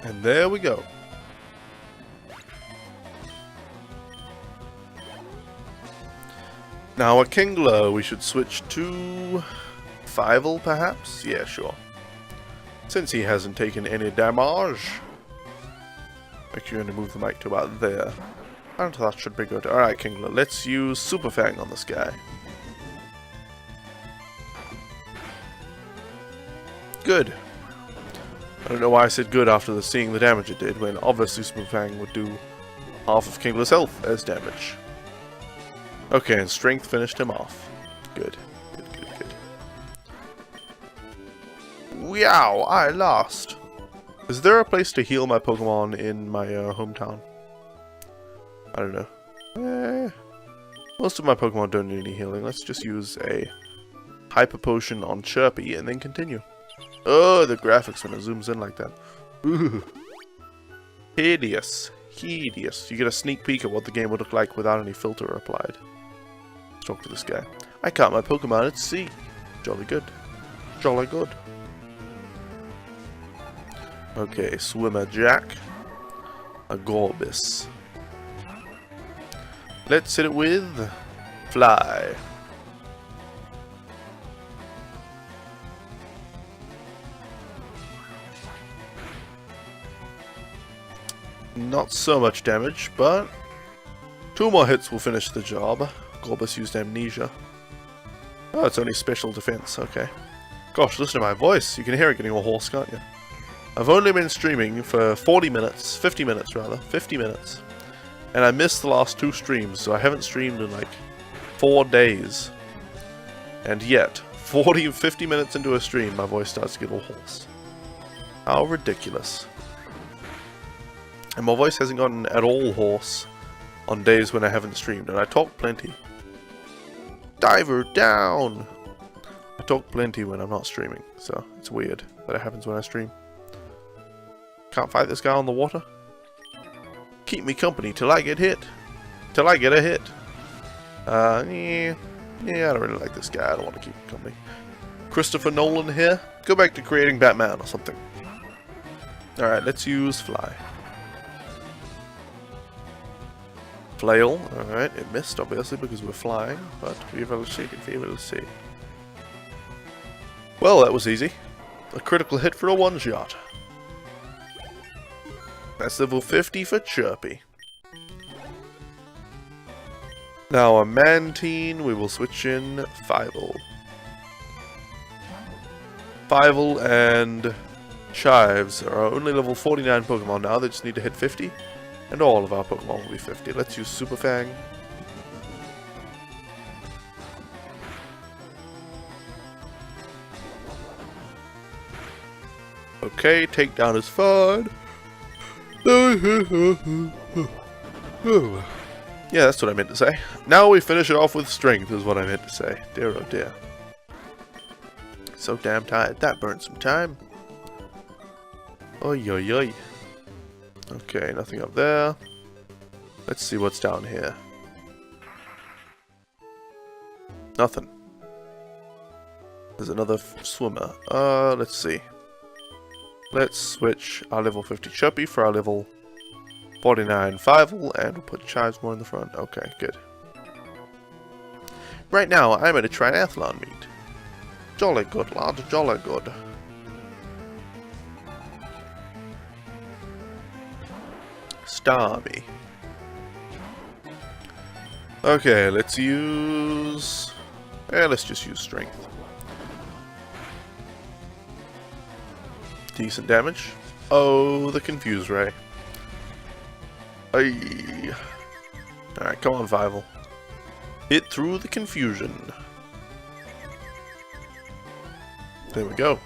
And there we go. Now a Kingler, we should switch to Fievel, perhaps? Yeah, sure. Since he hasn't taken any damage. Actually, I'm going to move the mic to about there. And that should be good. Alright, Kingler, let's use Super Fang on this guy. Good. I don't know why I said good after seeing the damage it did, when obviously Super Fang would do half of Kingler's health as damage. Okay, and Strength finished him off. Good. Good, good, good. Wow, I lost. Is there a place to heal my Pokemon in my hometown? I don't know. Most of my Pokemon don't need any healing. Let's just use a Hyper Potion on Chirpy and then continue. Oh, the graphics when it zooms in like that. Ooh. Hideous. Hideous. You get a sneak peek at what the game would look like without any filter applied. Let's talk to this guy. I caught my Pokemon at sea. Jolly good. Jolly good. Okay, Swimmer Jack. A Gorbis. Let's hit it with Fly. Not so much damage, but 2 more hits will finish the job. Gorbis used Amnesia. Oh, it's only special defense, okay. Gosh, listen to my voice. You can hear it getting all hoarse, can't you? I've only been streaming for 50 minutes, and I missed the last 2 streams, so I haven't streamed in like 4 days. And yet, 50 minutes into a stream, my voice starts to get all hoarse. How ridiculous. And my voice hasn't gotten at all hoarse on days when I haven't streamed, and I talk plenty. Diver down! I talk plenty when I'm not streaming, so it's weird that it happens when I stream. Can't fight this guy on the water? Keep me company till I get hit. Till I get a hit. Yeah, I don't really like this guy. I don't want to keep him company. Christopher Nolan here. Go back to creating Batman or something. Alright, let's use fly. Flail. Alright, it missed obviously because we're flying, but we will see. We will see. Well, that was easy. A critical hit for a one-shot. That's level 50 for Chirpy. Now a Mantine, we will switch in Fievel. Fievel and Chives are only level 49 Pokemon now, they just need to hit 50. And all of our Pokemon will be 50. Let's use Super Fang. Okay, takedown is fine. Yeah, that's what I meant to say. Now we finish it off with strength is what I meant to say. Dear oh dear. So damn tired. That burned some time. Oi oi oi. Okay, nothing up there. Let's see what's down here. Nothing. There's another swimmer. Let's see. Let's switch our level 50 Chirpy for our level 49 Fievel, and we'll put Chives more in the front. Okay, good. Right now, I'm at a triathlon meet. Jolly good, lad, jolly good. Starmie. Okay, let's use... let's just use Strength. Decent damage. Oh, the Confuse Ray. Aye. Alright, come on, Fievel. Hit through the confusion. There we go.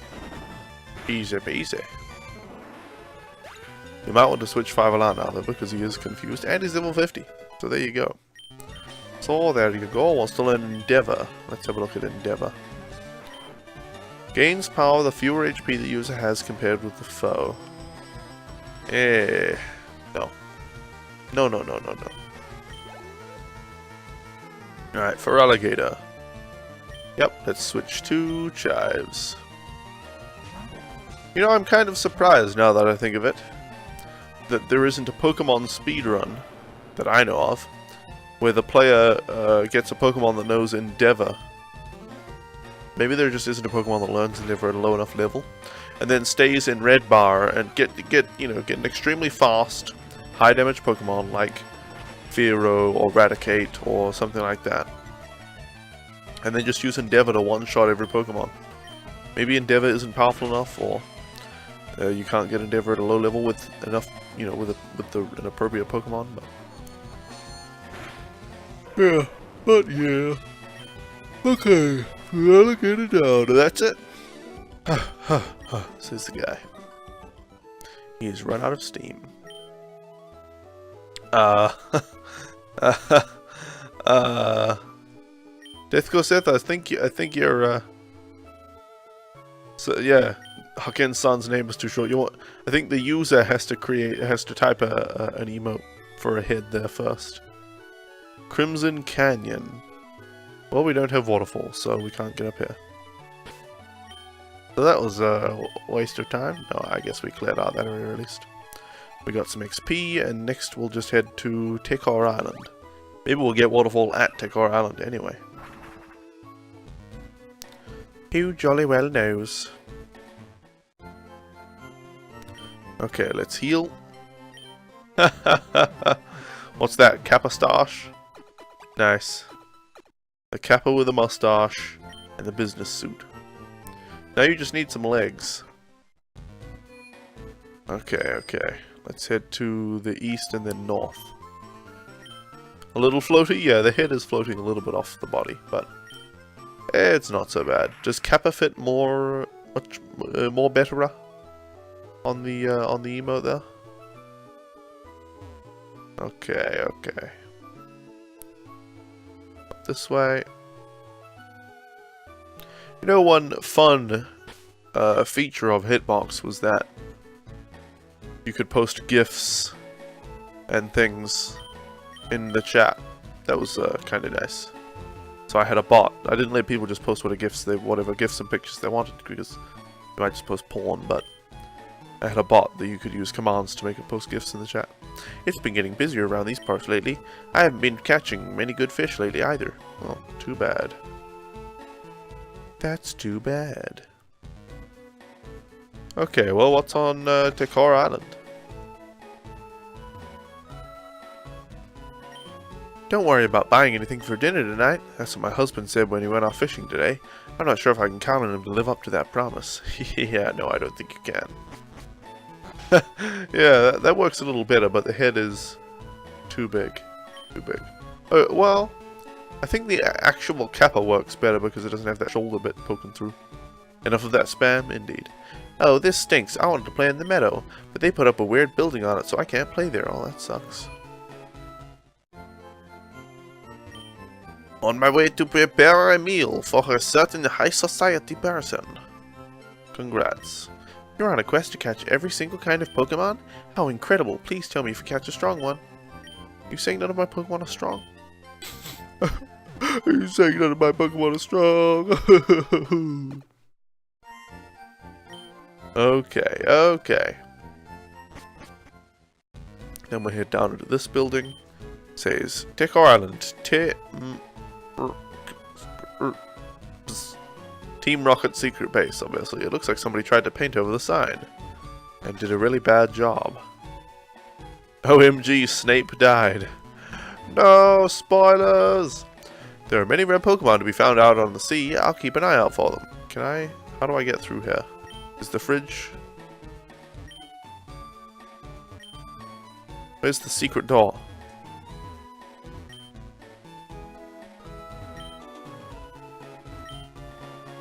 Easy peasy. You might want to switch Fievel out now, though, because he is confused, and he's level 50. So there you go. So there you go. Wants to learn Endeavor. Let's have a look at Endeavor. Gains power the fewer HP the user has compared with the foe. No. No, no, no, no, no. Alright, for Alligator. Yep, let's switch to Chives. You know, I'm kind of surprised now that I think of it, that there isn't a Pokemon speedrun that I know of, where the player gets a Pokemon that knows Endeavor. Maybe there just isn't a Pokemon that learns Endeavor at a low enough level, and then stays in Red Bar and get an extremely fast, high damage Pokemon like Fearow or Raticate or something like that, and then just use Endeavor to one-shot every Pokemon. Maybe Endeavor isn't powerful enough, or you can't get Endeavor at a low level with enough, with an appropriate Pokemon. But yeah. Okay. Alligator down. That's it. Says the guy. He's run out of steam. Deathco Seth, I think you're so yeah, Haken-san's name is too short. I think the user has to type an emote for a head there first. Crimson Canyon. Well, we don't have waterfall, so we can't get up here. So that was a waste of time. No, I guess we cleared out that area at least. We got some XP, and next we'll just head to Tekor Island. Maybe we'll get waterfall at Tekor Island anyway. Who jolly well knows. Okay, let's heal. What's that? Kappa-stash? Nice. The Kappa with a mustache and the business suit. Now you just need some legs. Okay, okay. Let's head to the east and then north. A little floaty? Yeah, the head is floating a little bit off the body, but it's not so bad. Does Kappa fit more better on the emote there? Okay, okay. Up this way. You know, one fun feature of Hitbox was that you could post GIFs and things in the chat. That was kind of nice. So I had a bot. I didn't let people just post whatever GIFs and pictures they wanted, because they might just post porn, but I had a bot that you could use commands to make it post GIFs in the chat. It's been getting busier around these parts lately. I haven't been catching many good fish lately either. Oh, too bad. That's too bad. Okay, well, what's on Tekor Island? Don't worry about buying anything for dinner tonight. That's what my husband said when he went off fishing today. I'm not sure if I can count on him to live up to that promise. Yeah, no, I don't think you can. Yeah, that works a little better, but the head is too big. Too big. Well, I think the actual Kappa works better because it doesn't have that shoulder bit poking through. Enough of that spam? Indeed. Oh, this stinks. I wanted to play in the meadow, but they put up a weird building on it, so I can't play there. Oh, that sucks. On my way to prepare a meal for a certain high society person. Congrats. You're on a quest to catch every single kind of Pokemon? How incredible. Please tell me if you catch a strong one. You saying none of my Pokemon are strong? Are you saying none of my Pokemon are strong? Okay, okay. Then we'll head down into this building. It says, Tekor Island. Team Rocket secret base, obviously. It looks like somebody tried to paint over the sign. And did a really bad job. OMG, Snape died. No, spoilers! There are many rare Pokemon to be found out on the sea. I'll keep an eye out for them. Can I? How do I get through here? Is the fridge? Where's the secret door?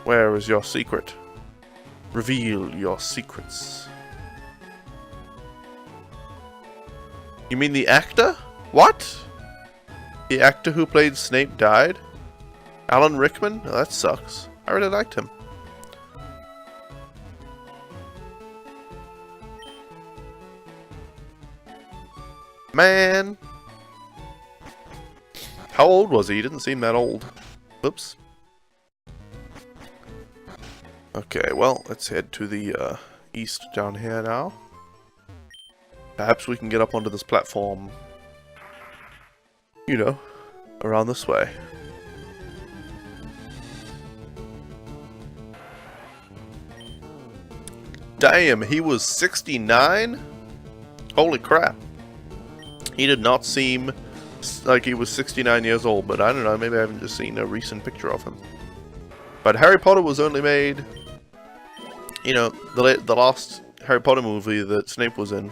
Where is your secret? Reveal your secrets. You mean the actor? What? The actor who played Snape died? Alan Rickman? Oh, that sucks. I really liked him. Man! How old was he? He didn't seem that old. Oops. Okay, well, let's head to the east down here now. Perhaps we can get up onto this platform, you know, around this way. Damn, he was 69? Holy crap. He did not seem like he was 69 years old, but I don't know, maybe I haven't just seen a recent picture of him. But Harry Potter was only made, you know, the last Harry Potter movie that Snape was in,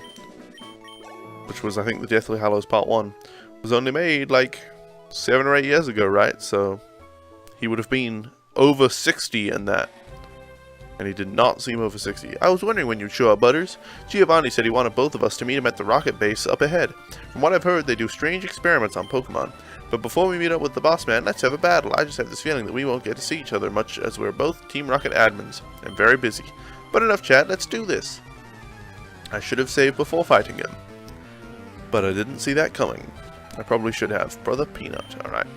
which was, I think, The Deathly Hallows Part 1, was only made like 7 or 8 years ago, right? So he would have been over 60 in that. And he did not seem over 60. I was wondering when you'd show up, Butters. Giovanni said he wanted both of us to meet him at the rocket base up ahead. From what I've heard, they do strange experiments on Pokemon. But before we meet up with the boss man, let's have a battle. I just have this feeling that we won't get to see each other much, as we're both Team Rocket admins and very busy. But enough chat, let's do this. I should have saved before fighting him. But I didn't see that coming. I probably should have. Brother Peanut. Alright.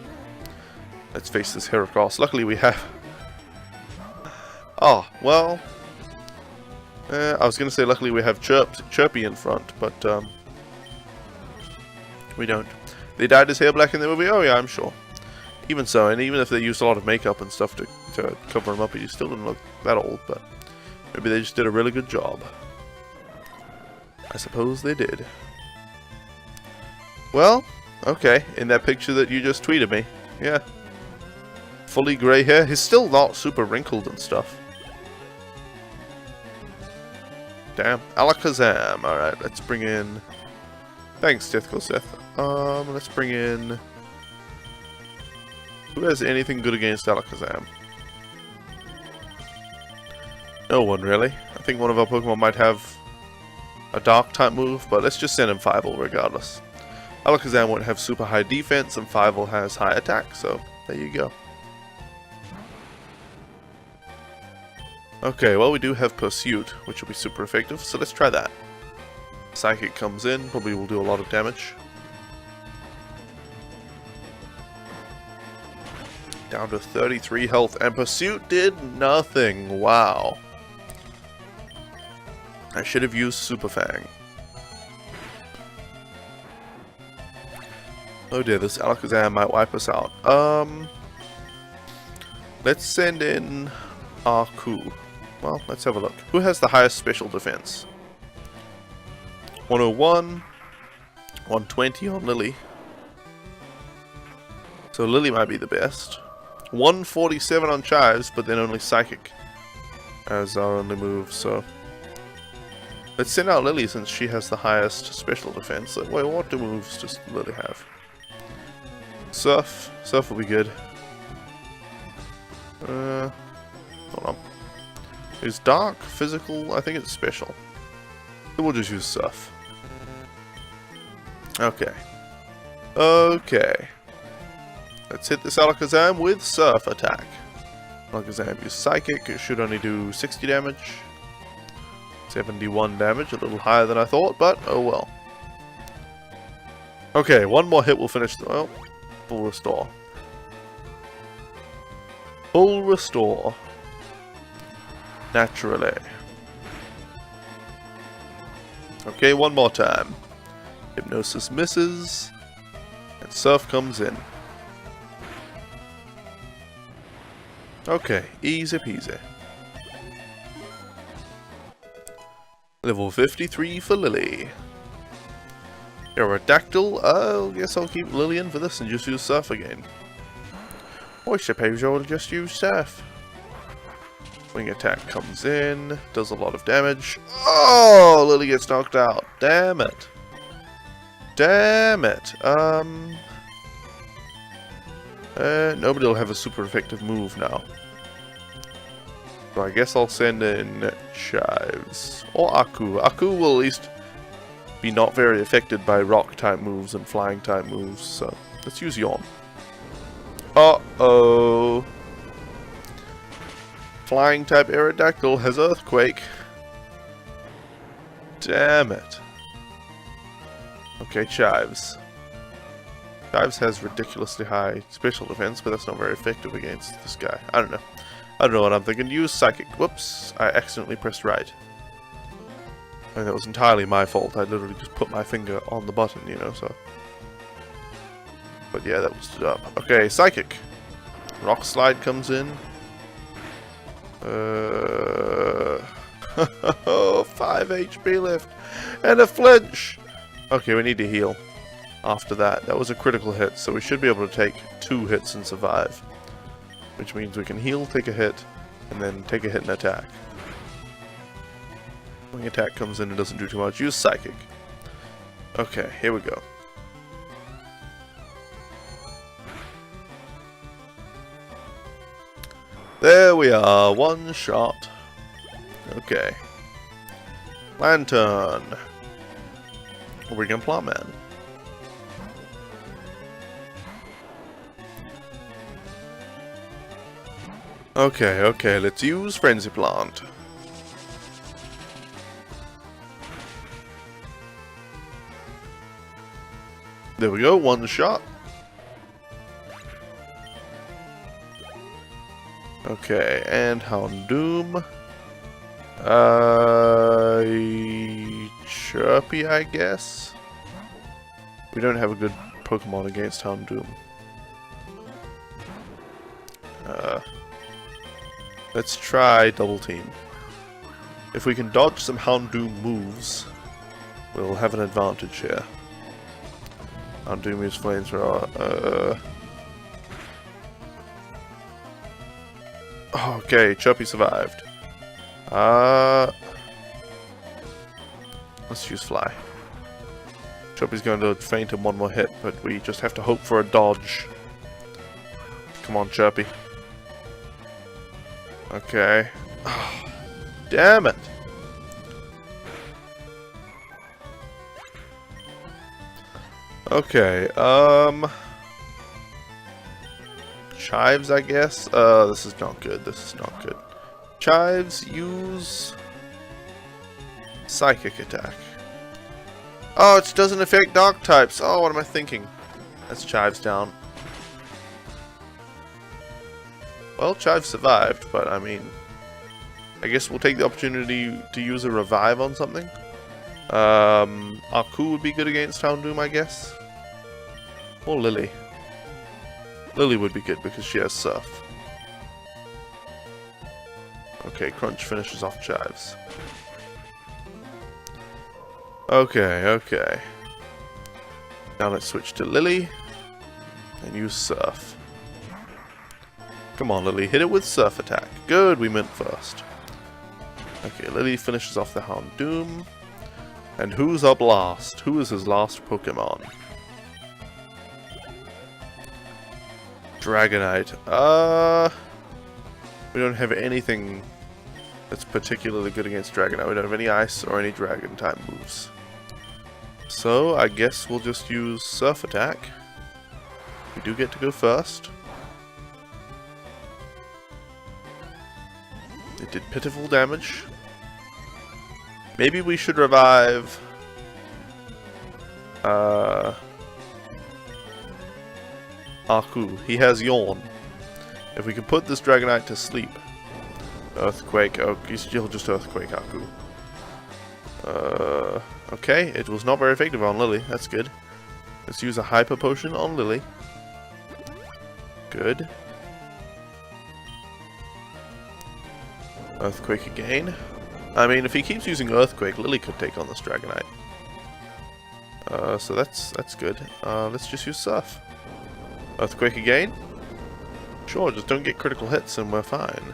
Let's face this Heracross. Luckily we have... Oh, well... I was going to say luckily we have Chirpy in front, but we don't. They dyed his hair black in the movie? Oh yeah, I'm sure. Even so, and even if they used a lot of makeup and stuff to cover him up, he still didn't look that old, but maybe they just did a really good job. I suppose they did. Well, okay, in that picture that you just tweeted me, yeah. Fully grey hair. He's still not super wrinkled and stuff. Damn. Alakazam. Alright, let's bring in... Thanks, Deathcore Seth. Let's bring in... Who has anything good against Alakazam? No one, really. I think one of our Pokemon might have a Dark type move, but let's just send him Fireball regardless. Alakazam won't have super high defense, and Fireball has high attack, so there you go. Okay, well we do have Pursuit, which will be super effective, so let's try that. Psychic comes in, probably will do a lot of damage. Down to 33 health, and Pursuit did nothing. Wow. I should have used Super Fang. Oh dear, this Alakazam might wipe us out. Let's send in Aku. Well, let's have a look. Who has the highest special defense? 101, 120 on Lily. So Lily might be the best. 147 on Chives, but then only Psychic as our only move, so... Let's send out Lily since she has the highest special defense. Wait, what do moves does Lily have? Surf. Surf will be good. Hold on. Is Dark physical? I think it's special. So we'll just use Surf. Okay. Okay. Let's hit this Alakazam with Surf attack. Alakazam use Psychic. It should only do 60 damage. 71 damage, a little higher than I thought, but oh well. Okay, one more hit will finish the... Well, full restore. Full restore. Naturally. Okay, one more time. Hypnosis misses. And Surf comes in. Okay, easy peasy. Level 53 for Lily. Aerodactyl. I guess I'll keep Lillian for this and just use Surf again. I suppose I'll just use Surf. Wing attack comes in, does a lot of damage. Oh, Lily gets knocked out. Damn it. Damn it. Nobody will have a super effective move now. So I guess I'll send in Chives. Or Aku. Aku will at least be not very affected by rock type moves and flying type moves, so let's use Yawn. Uh-oh. Flying type Aerodactyl has Earthquake. Damn it. Okay, Chives. Chives has ridiculously high special defense, but that's not very effective against this guy. I don't know. I don't know what I'm thinking. Use Psychic. Whoops. I accidentally pressed right. I mean, that was entirely my fault. I literally just put my finger on the button, you know, so... But yeah, that was up. Okay, Psychic. Rock Slide comes in. 5 HP left. And a flinch! Okay, we need to heal. After that. That was a critical hit, so we should be able to take 2 hits and survive. Which means we can heal, take a hit, and then take a hit and attack. Wing attack comes in and doesn't do too much. Use Psychic. Okay, here we go. There we are, one shot. Okay. Lantern. Oregon Plotman. Okay, okay, let's use Frenzy Plant. There we go, one shot. Okay, and Houndoom. Chirpy, I guess? We don't have a good Pokemon against Houndoom. Let's try Double Team. If we can dodge some Houndoom moves, we'll have an advantage here. Houndoom use Flamethrower. Okay, Chirpy survived. Let's use fly. Chubby's going to faint in one more hit, but we just have to hope for a dodge. Come on, Chirpy. Okay. Oh, damn it! Okay, Chives, I guess? This is not good, this is not good. Chives, use... Psychic attack. Oh, it doesn't affect dark types. Oh, what am I thinking? That's Chives down. Well, Chives survived, but I mean... I guess we'll take the opportunity to use a revive on something. Aku would be good against Houndoom, I guess. Or Lily. Lily would be good because she has Surf. Okay, Crunch finishes off Chives. Okay, okay. Now let's switch to Lily. And use Surf. Come on, Lily, hit it with Surf attack. Good, we went first. Okay, Lily finishes off the Houndoom. And who's up last? Who is his last Pokemon? Dragonite. We don't have anything that's particularly good against Dragonite. We don't have any Ice or any Dragon type moves. So, I guess we'll just use Surf Attack. We do get to go first. It did pitiful damage. Maybe we should revive... Aku. He has Yawn. If we can put this Dragonite to sleep. Earthquake. Oh, he'll just Earthquake Aku. Okay, it was not very effective on Lily. That's good. Let's use a Hyper Potion on Lily. Good. Earthquake again. I mean, if he keeps using Earthquake, Lily could take on this Dragonite. So that's good. Let's just use Surf. Earthquake again? Sure, just don't get critical hits and we're fine.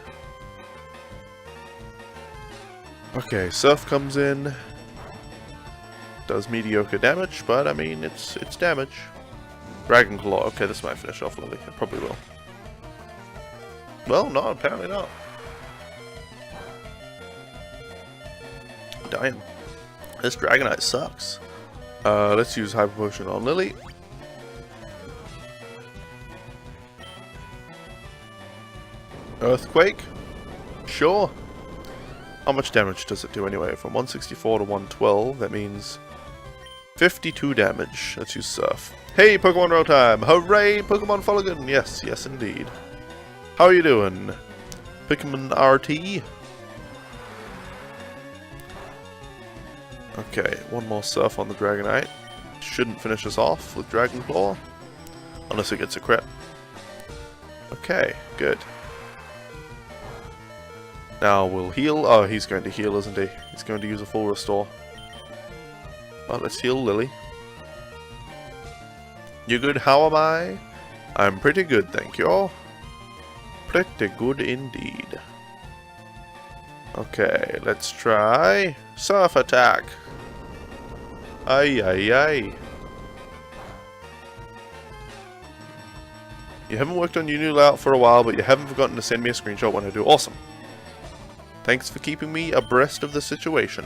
Okay, Surf comes in. Does mediocre damage, but I mean, it's damage. Dragon Claw. Okay, this might finish off Lily. It probably will. Well, no, apparently not. Damn. This Dragonite sucks. Let's use Hyper Potion on Lily. Earthquake? Sure. How much damage does it do anyway? From 164 to 112, that means 52 damage. Let's use Surf. Hey, Pokemon Roll Time! Hooray, Pokemon Fuligin! Yes, yes indeed. How are you doing? Pkmn RT? Okay, one more Surf on the Dragonite. Shouldn't finish us off with Dragon Claw. Unless it gets a crit. Okay, good. Now we'll heal. Oh, he's going to heal, isn't he? He's going to use a full restore. Well, let's heal Lily. You good? How am I? I'm pretty good, thank you. Pretty good indeed. Okay, let's try Surf Attack. Ay, ay, ay. You haven't worked on your new layout for a while, but you haven't forgotten to send me a screenshot when I do. Awesome. Thanks for keeping me abreast of the situation.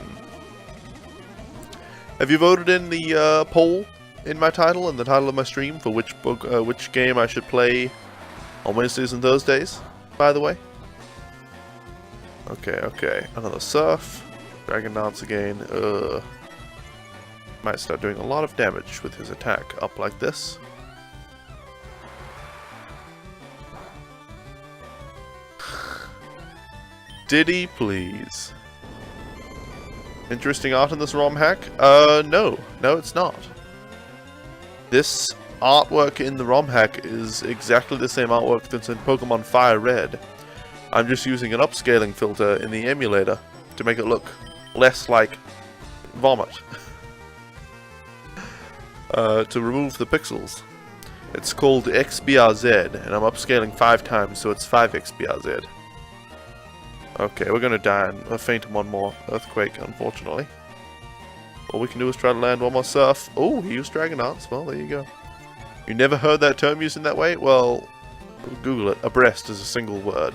Have you voted in the poll in my title and the title of my stream for which game I should play on Wednesdays and Thursdays, by the way? Okay, okay. Another Surf. Dragon Dance again. Might start doing a lot of damage with his attack up like this. Did he please? Interesting art in this ROM hack? No. No, it's not. This artwork in the ROM hack is exactly the same artwork that's in Pokemon FireRed. I'm just using an upscaling filter in the emulator to make it look less like vomit. To remove the pixels. It's called XBRZ, and I'm upscaling 5 times, so it's 5XBRZ. Okay, we're gonna die and faint in one more Earthquake, unfortunately. All we can do is try to land one more surf. Oh, he used Dragonauts. Well, there you go. You never heard that term used in that way? Well, Google it. Abreast is a single word.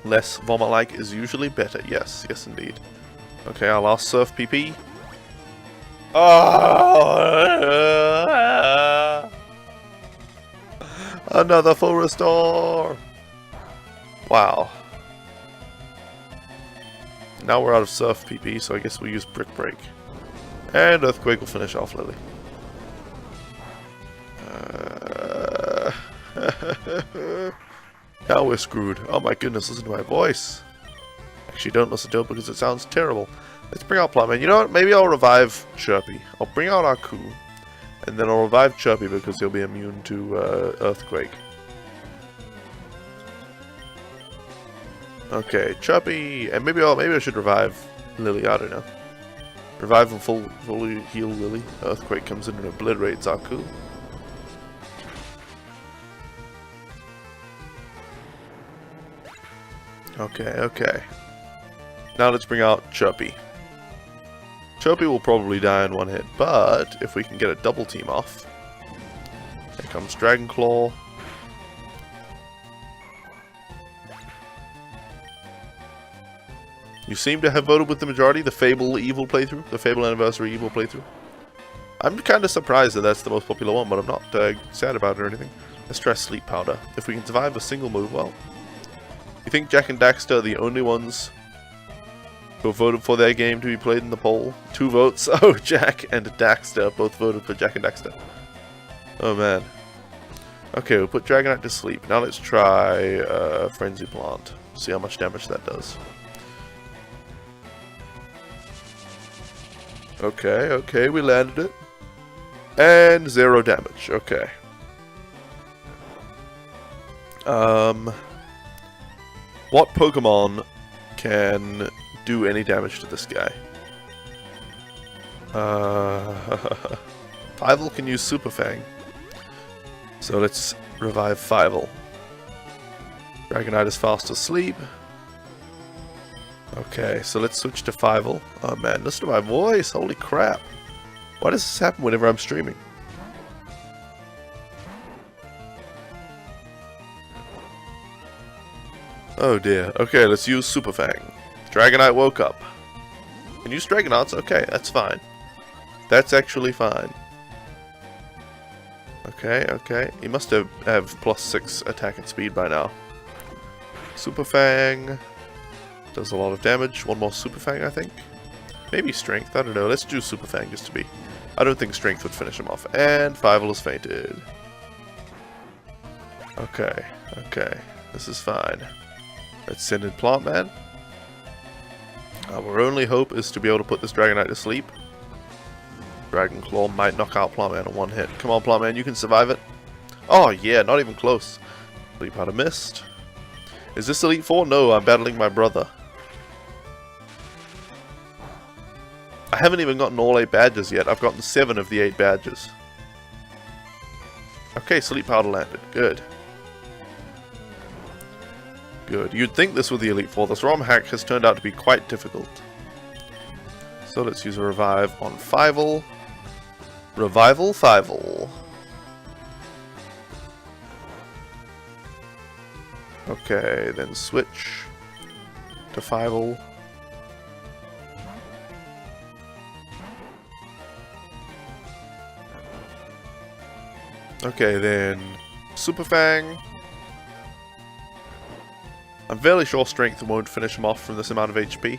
Less vomit-like is usually better. Yes, yes indeed. Okay, our last surf PP. Oh! Another full restore! Wow. Now we're out of surf PP, so I guess we'll use Brick Break. And Earthquake will finish off Lily. Now we're screwed. Oh my goodness, listen to my voice. Actually, don't listen to it because it sounds terrible. Let's bring out Plumman. You know what? Maybe I'll revive Chirpy. I'll bring out Aku. And then I'll revive Chirpy because he'll be immune to Earthquake. Okay, Chirpy. And maybe I should revive Lily. I don't know. Revive and fully heal Lily. Earthquake comes in and obliterates Aku. Okay, okay. Now let's bring out Chirpy. Chirpy will probably die in one hit, but if we can get a double team off. Here comes Dragon Claw. You seem to have voted with the majority, the Fable Evil playthrough, the Fable Anniversary Evil playthrough. I'm kind of surprised that that's the most popular one, but I'm not sad about it or anything. Let's try Sleep Powder. If we can survive a single move, well. You think Jack and Daxter are the only ones who voted for their game to be played in the poll? 2 votes. Oh, Jack and Daxter both voted for Jack and Daxter. Oh, man. Okay, we'll put Dragonite to sleep. Now let's try Frenzy Plant. See how much damage that does. Okay, okay, we landed it. And 0 damage. Okay. What Pokemon can do any damage to this guy? Fivel can use Super Fang. So let's revive Fivel. Dragonite is fast asleep. Okay, so let's switch to Fivel. Oh man, listen to my voice. Holy crap. Why does this happen whenever I'm streaming? Oh dear. Okay, let's use Super Fang. Dragonite woke up. Can use Dragonauts? Okay, that's fine. That's actually fine. Okay, okay. He must have +6 attack and speed by now. Super Fang does a lot of damage. One more Super Fang, I think. Maybe Strength. I don't know. Let's do Super Fang just to be. I don't think Strength would finish him off. And Fivel has fainted. Okay, okay. This is fine. Let's send in Plant Man. Our only hope is to be able to put this Dragonite to sleep. Dragon Claw might knock out Plant Man in one hit. Come on, Plant Man, you can survive it. Oh yeah, not even close. Sleep Powder missed. Is this Elite Four? No, I'm battling my brother. I haven't even gotten all 8 badges yet. I've gotten 7 of the 8 badges. Okay, Sleep Powder landed. Good. Good. You'd think this with the Elite Four. This ROM hack has turned out to be quite difficult. So let's use a revive on Fivel. Revival Fivel. Okay, then switch to Fivel. Okay, then Super Fang. I'm fairly sure Strength won't finish him off from this amount of HP.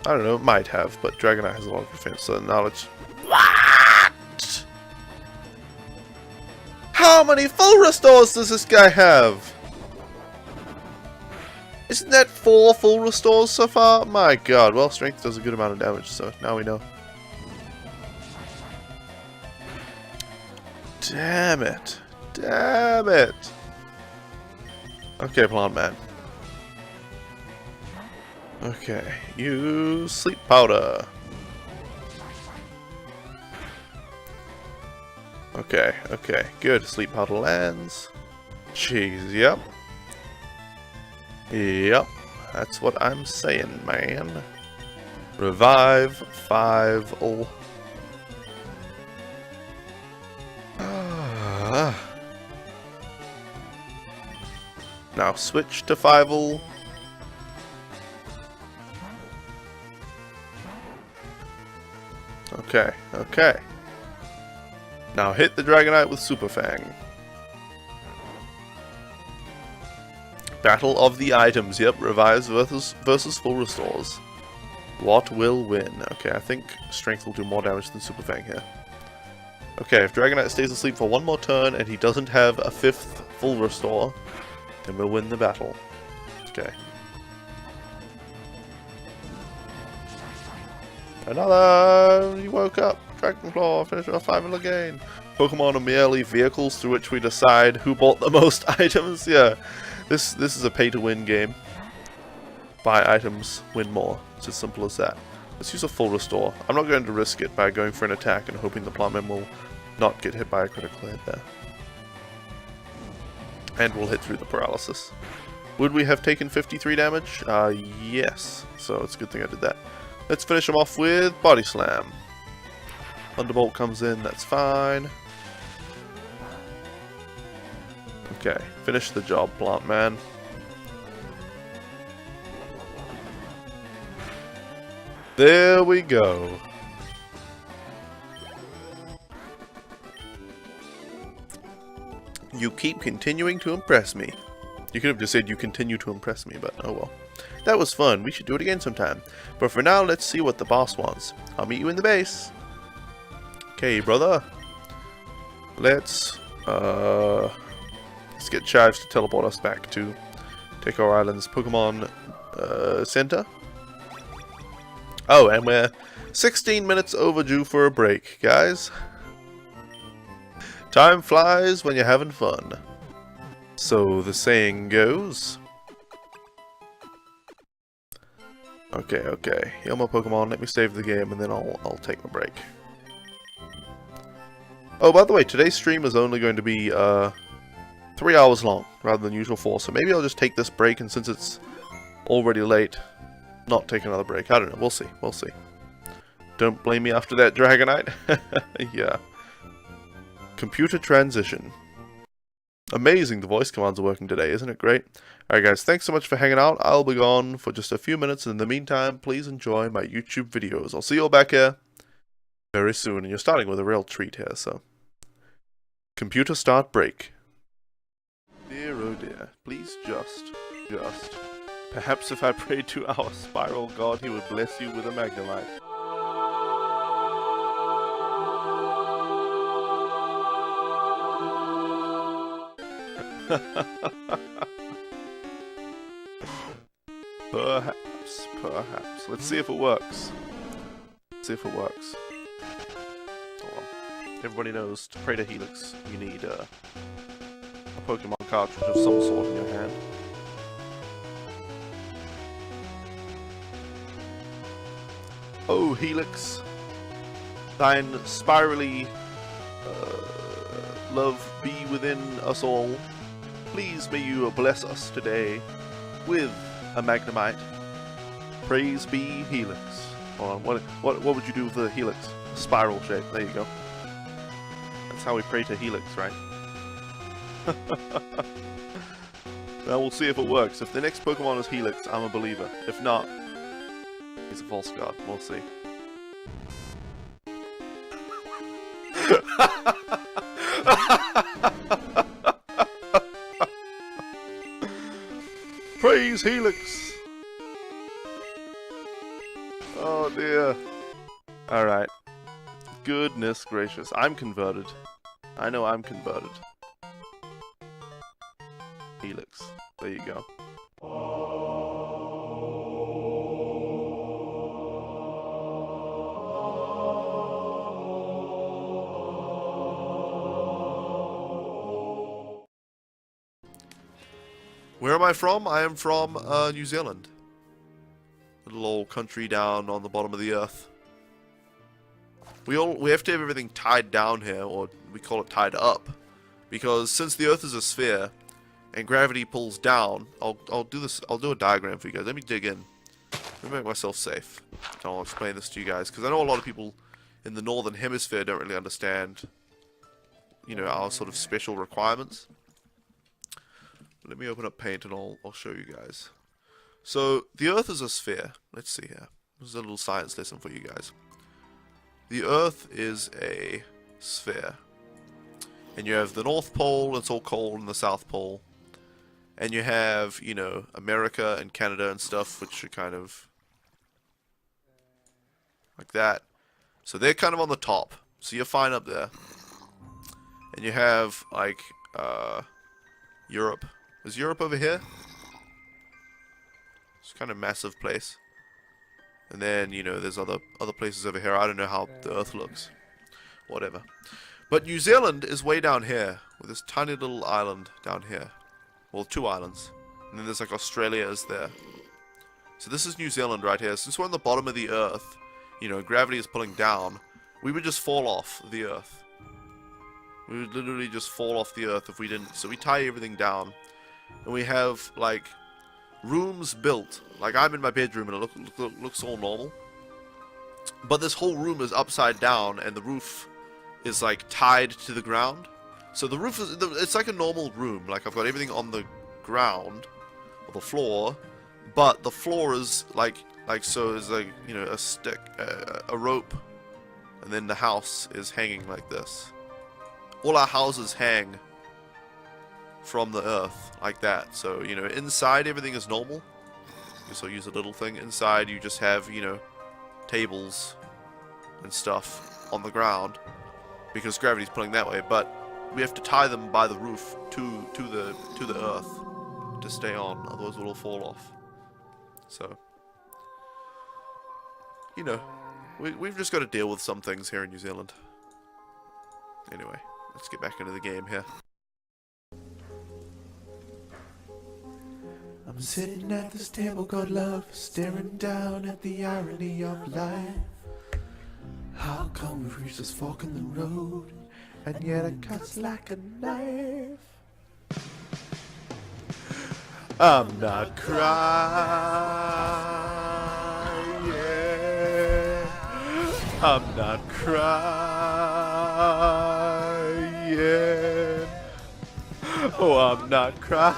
I don't know, it might have, but Dragonite has a lot of defense, so now let's... What? How many full restores does this guy have? Isn't that 4 full restores so far? My god, well, Strength does a good amount of damage, so now we know. Damn it. Damn it. Okay, Plant Man. Okay, use Sleep Powder. Okay, okay, good. Sleep Powder lands. Jeez, yep. Yep. That's what I'm saying, man. Revive 5 all. Now switch to 5 all. Okay, okay. Now hit the Dragonite with Super Fang. Battle of the items. Yep, revives versus full restores. What will win? Okay, I think strength will do more damage than Super Fang here. Okay, if Dragonite stays asleep for one more turn and he doesn't have a 5th full restore, then we'll win the battle. Okay. Another! He woke up! Dragon Claw, finish our 5 again. Pokemon are merely vehicles through which we decide who bought the most items. Yeah, this is a pay-to-win game. Buy items, win more. It's as simple as that. Let's use a full restore. I'm not going to risk it by going for an attack and hoping the Pkmn will not get hit by a critical hit there. And we'll hit through the paralysis. Would we have taken 53 damage? Yes. So it's a good thing I did that. Let's finish him off with Body Slam. Thunderbolt comes in, that's fine. Okay, finish the job, Pkmn. There we go. You keep continuing to impress me. You could have just said you continue to impress me, but oh well. That was fun. We should do it again sometime. But for now, let's see what the boss wants. I'll meet you in the base. Okay, brother. Let's get Chives to teleport us back to Take Our Island's Pokemon Center. Oh, and we're 16 minutes overdue for a break, guys. Time flies when you're having fun. So the saying goes. Okay, okay. Heal my Pokemon, let me save the game, and then I'll take my break. Oh, by the way, today's stream is only going to be 3 hours long, rather than usual 4, so maybe I'll just take this break, and since it's already late, not take another break. I don't know, we'll see, we'll see. Don't blame me after that, Dragonite. Yeah. Computer transition. Amazing the voice commands are working today, isn't it great? Alright guys, thanks so much for hanging out. I'll be gone for just a few minutes, and in the meantime, please enjoy my YouTube videos. I'll see you all back here very soon, and you're starting with a real treat here, so. Computer start break. Dear oh dear, please just. Perhaps if I prayed to our spiral god, he would bless you with a Magnemite. Perhaps. Let's see if it works. Let's see if it works. Hold on. Everybody knows to pray to Helix, you need a Pokemon cartridge of some sort in your hand. Oh, Helix, thine spirally love be within us all. Please may you bless us today with a Magnemite. Praise be Helix. Hold on, what would you do with the Helix? A spiral shape. There you go. That's how we pray to Helix, right? Well, we'll see if it works. If the next Pokemon is Helix, I'm a believer. If not, he's a false god. We'll see. Praise Helix! Oh dear. Alright. Goodness gracious. I'm converted. I know I'm converted. Helix. There you go. Where am I from? I am from New Zealand. Little old country down on the bottom of the earth. We have to have everything tied down here, or we call it tied up, because since the earth is a sphere, and gravity pulls down, I'll do this. I'll do a diagram for you guys. Let me dig in. Let me make myself safe. I'll explain this to you guys, because I know a lot of people in the northern hemisphere don't really understand, you know, our sort of special requirements. Let me open up Paint and I'll show you guys. So the Earth is a sphere. Let's see here. This is a little science lesson for you guys. The Earth is a sphere, and you have the North Pole. It's all cold, and the South Pole, and you have, you know, America and Canada and stuff, which are kind of like that. So they're kind of on the top. So you're fine up there. And you have like Europe. Is Europe over here? It's kind of massive place. And then, you know, there's other places over here. I don't know how the Earth looks. Whatever. But New Zealand is way down here, with this tiny little island down here. Well, 2 islands. And then there's like Australia is there. So this is New Zealand right here. Since we're on the bottom of the Earth, you know, gravity is pulling down, we would just fall off the Earth. We would literally just fall off the Earth if we didn't. So we tie everything down. And we have, like, rooms built. Like, I'm in my bedroom and it looks all normal. But this whole room is upside down and the roof is, like, tied to the ground. So the roof is, it's like a normal room. Like, I've got everything on the ground, or the floor. But the floor is, like so is, like, you know, a stick, a rope. And then the house is hanging like this. All our houses hang from the Earth like that. So, you know, inside everything is normal. So I'll use a little thing. Inside you just have, you know, tables and stuff on the ground because gravity's pulling that way. But we have to tie them by the roof to the Earth to stay on. Otherwise we'll all fall off. So, you know, we've just got to deal with some things here in New Zealand. Anyway, let's get back into the game here. I'm sitting at this table called love, staring down at the irony of life. How come we've reached this fork in the road, and yet it cuts like a knife? I'm not crying. I'm not crying. Oh, I'm not crying.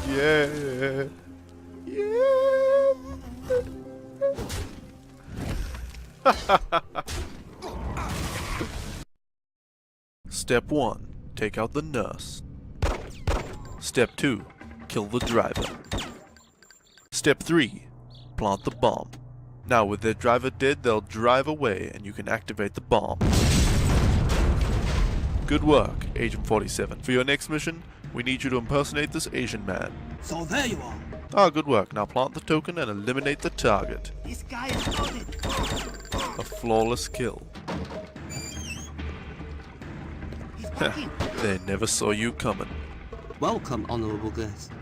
Yeah. Step 1. Take out the nurse. Step 2. Kill the driver. Step 3. Plant the bomb. Now with their driver dead, they'll drive away and you can activate the bomb. Good work, Agent 47. For your next mission, we need you to impersonate this Asian man. So there you are. Ah, good work. Now plant the token and eliminate the target. This guy is loaded. A flawless kill. They never saw you coming. Welcome, honorable guest.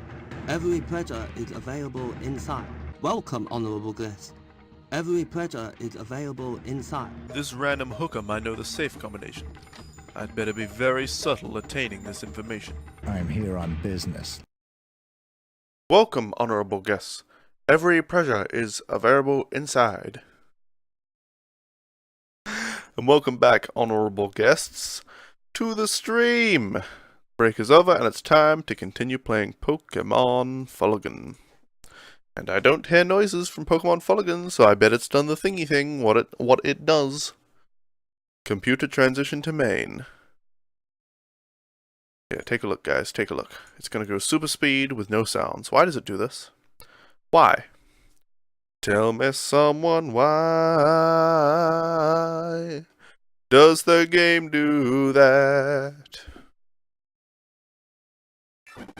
Every pleasure is available inside. Welcome, honorable guest. Every pleasure is available inside. This random hooker might know the safe combination. I'd better be very subtle attaining this information. I'm here on business. Welcome, honorable guests. Every pleasure is available inside. And welcome back, honorable guests, to the stream. Break is over and it's time to continue playing Pkmn Fuligin. And I don't hear noises from Pkmn Fuligin, so I bet it's done the thingy thing, what it does. Computer transition to main. Yeah, take a look, guys, take a look. It's gonna go super speed with no sounds. Why does it do this? Why? Tell me someone why does the game do that?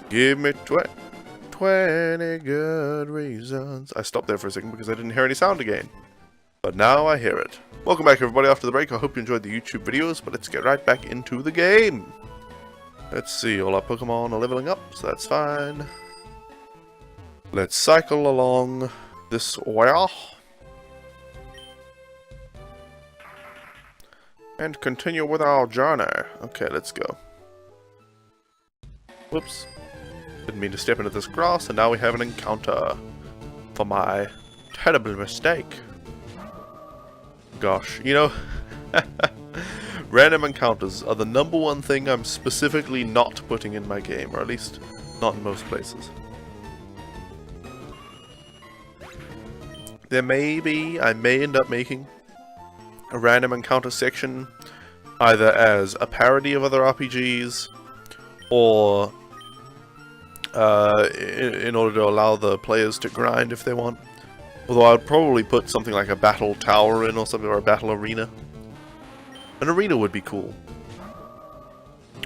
Give me 20 good reasons. I stopped there for a second because I didn't hear any sound again. But now I hear it. Welcome back, everybody, after the break. I hope you enjoyed the YouTube videos, but let's get right back into the game. Let's see, all our Pokemon are leveling up, so that's fine. Let's cycle along this way. And continue with our journey. Okay, let's go. Whoops. Didn't mean to step into this grass, and now we have an encounter. For my terrible mistake. Gosh, you know, random encounters are the #1 thing I'm specifically not putting in my game, or at least not in most places. I may end up making a random encounter section either as a parody of other RPGs or in order to allow the players to grind if they want. Although I would probably put something like a battle tower in or something, or a battle arena. An arena would be cool,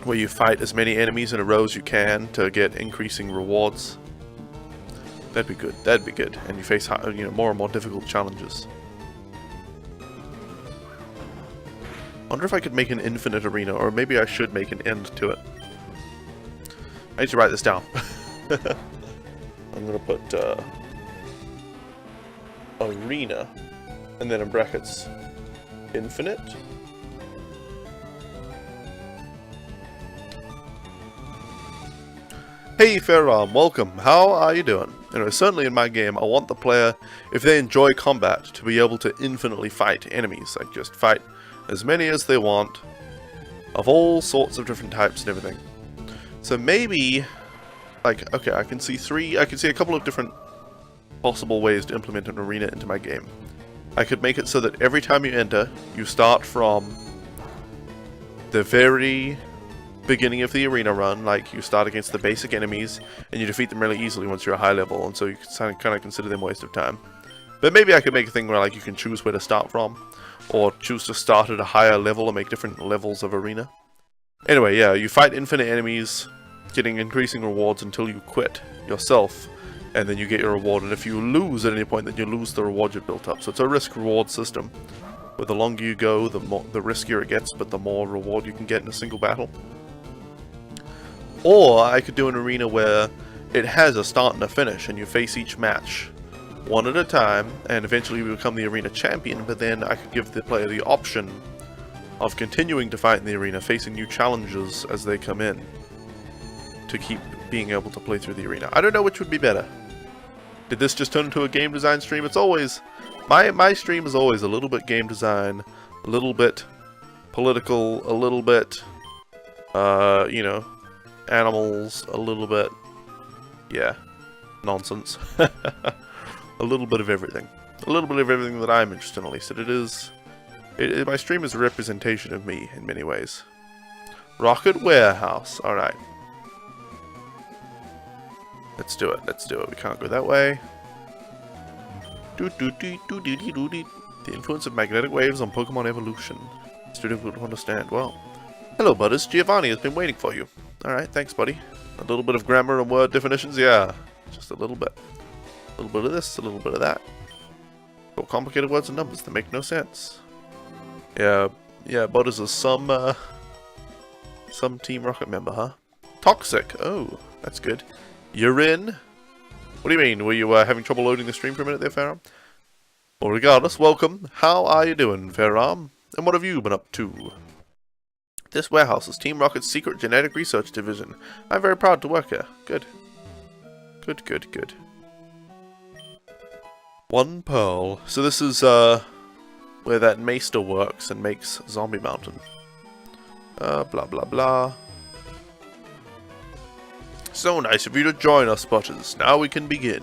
where you fight as many enemies in a row as you can to get increasing rewards. That'd be good. That'd be good. And you face, you know, more and more difficult challenges. Wonder if I could make an infinite arena, or maybe I should make an end to it. I need to write this down. I'm gonna put arena, and then in brackets, infinite. Hey FireRed, welcome. How are you doing? Anyway, certainly in my game, I want the player, if they enjoy combat, to be able to infinitely fight enemies. Like, just fight as many as they want, of all sorts of different types and everything. So maybe, like, okay, I can see a couple of different possible ways to implement an arena into my game. I could make it so that every time you enter, you start from the very beginning of the arena run, like you start against the basic enemies, and you defeat them really easily once you're a high level, and so you can kind of consider them a waste of time. But maybe I could make a thing where, like, you can choose where to start from, or choose to start at a higher level and make different levels of arena. Anyway, yeah, you fight infinite enemies, getting increasing rewards until you quit yourself, and then you get your reward, and if you lose at any point, then you lose the reward you built up. So it's a risk-reward system, where the longer you go, the riskier it gets, but the more reward you can get in a single battle. Or I could do an arena where it has a start and a finish, and you face each match one at a time, and eventually you become the arena champion, but then I could give the player the option of continuing to fight in the arena, facing new challenges as they come in, to keep being able to play through the arena. I don't know which would be better. Did this just turn into a game design stream? It's always... My stream is always a little bit game design, a little bit political, a little bit, you know, animals, a little bit, yeah, nonsense. A little bit of everything. A little bit of everything that I'm interested in, at least. My stream is a representation of me in many ways. Rocket Warehouse. Alright. Let's do it. Let's do it. We can't go that way. The influence of magnetic waves on Pokemon evolution. It's too difficult to understand. Well, hello, budders. Giovanni has been waiting for you. Alright, thanks, buddy. A little bit of grammar and word definitions? Yeah, just a little bit. A little bit of this, a little bit of that. Got complicated words and numbers that make no sense. Yeah, budders is some Team Rocket member, huh? Toxic. Oh, that's good. You're in? What do you mean? Were you having trouble loading the stream for a minute there, FireRed? Well, regardless, welcome. How are you doing, FireRed? And what have you been up to? This warehouse is Team Rocket's secret genetic research division. I'm very proud to work here. Good. Good, good, good. 1 pearl. So this is where that maester works and makes Zombie Mountain. Blah blah blah. So nice of you to join us, Butters. Now we can begin.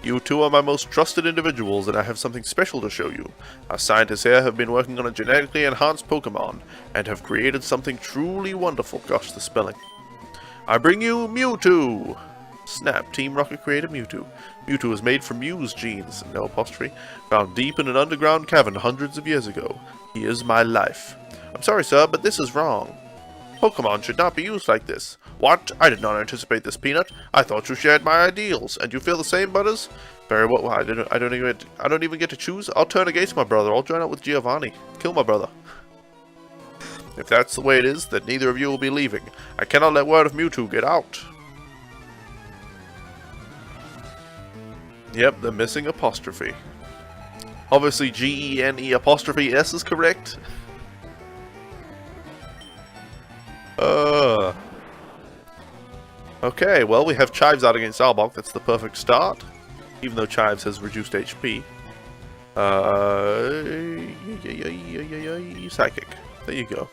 You two are my most trusted individuals, and I have something special to show you. Our scientists here have been working on a genetically enhanced Pokemon, and have created something truly wonderful. Gosh, the spelling. I bring you Mewtwo! Snap, Team Rocket created Mewtwo. Mewtwo is made from Mew's genes, no apostrophe, found deep in an underground cavern hundreds of years ago. He is my life. I'm sorry, sir, but this is wrong. Pokemon should not be used like this. What? I did not anticipate this, Peanut. I thought you shared my ideals. And you feel the same, Butters? Very well. I don't even get to choose. I'll turn against my brother. I'll join up with Giovanni. Kill my brother. If that's the way it is, then neither of you will be leaving. I cannot let word of Mewtwo get out. Yep, the missing apostrophe. Obviously, G-E-N-E apostrophe S is correct. Okay, well, we have Chives out against Arbok. That's the perfect start. Even though Chives has reduced HP. Psychic. There you go.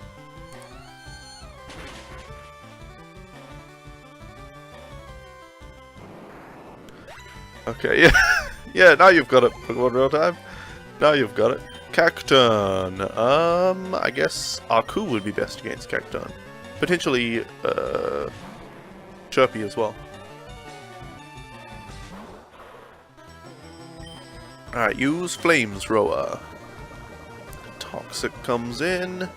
Okay, yeah. Yeah, now you've got it. Pokemon real time. Now you've got it. Cacturn. I guess Arku would be best against Cacturn. Potentially, Chirpy as well. Alright, use Flamethrower. Toxic comes in.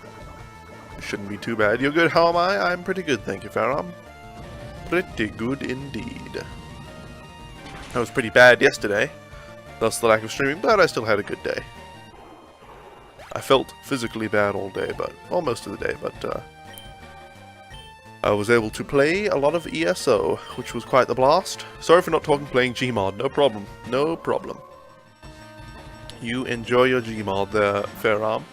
Shouldn't be too bad. You're good, how am I? I'm pretty good, thank you, Faram. Pretty good indeed. I was pretty bad yesterday, thus the lack of streaming, but I still had a good day. I felt physically bad all day, well, most of the day, but I was able to play a lot of ESO, which was quite the blast. Sorry for not playing Gmod, no problem, no problem. You enjoy your Gmod there, Fairarm.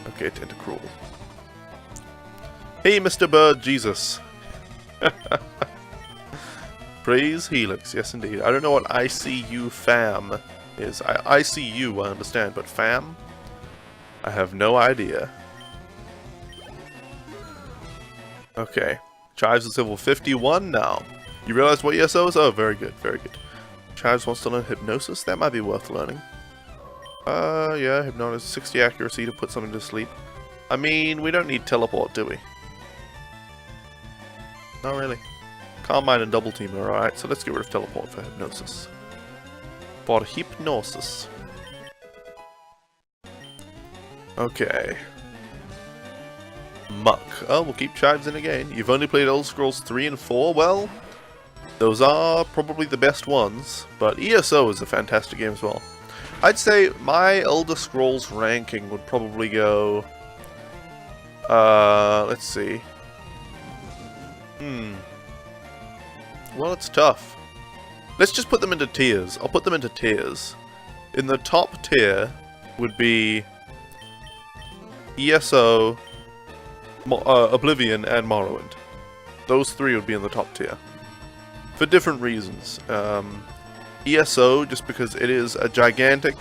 Okay, Tentacruel. Hey, Mr. Bird Jesus. Praise Helix, yes indeed. I don't know what ICU fam is. ICU, I understand, but fam? I have no idea. Okay. Chives is level 51 now. You realize what ESO is? Oh, very good, very good. Chives wants to learn Hypnosis? That might be worth learning. Yeah, Hypnosis, 60 accuracy to put something to sleep. I mean, we don't need Teleport, do we? Not really. Calm Mind and Double Team are alright, so let's get rid of Teleport for Hypnosis. For Hypnosis. Okay. Muck. Oh, we'll keep Chives in again. You've only played Elder Scrolls 3 and 4? Well, those are probably the best ones, but ESO is a fantastic game as well. I'd say my Elder Scrolls ranking would probably go... let's see. Well, it's tough. Let's just put them into tiers. I'll put them into tiers. In the top tier would be ESO, Oblivion, and Morrowind. Those three would be in the top tier. For different reasons. ESO, just because it is a gigantic,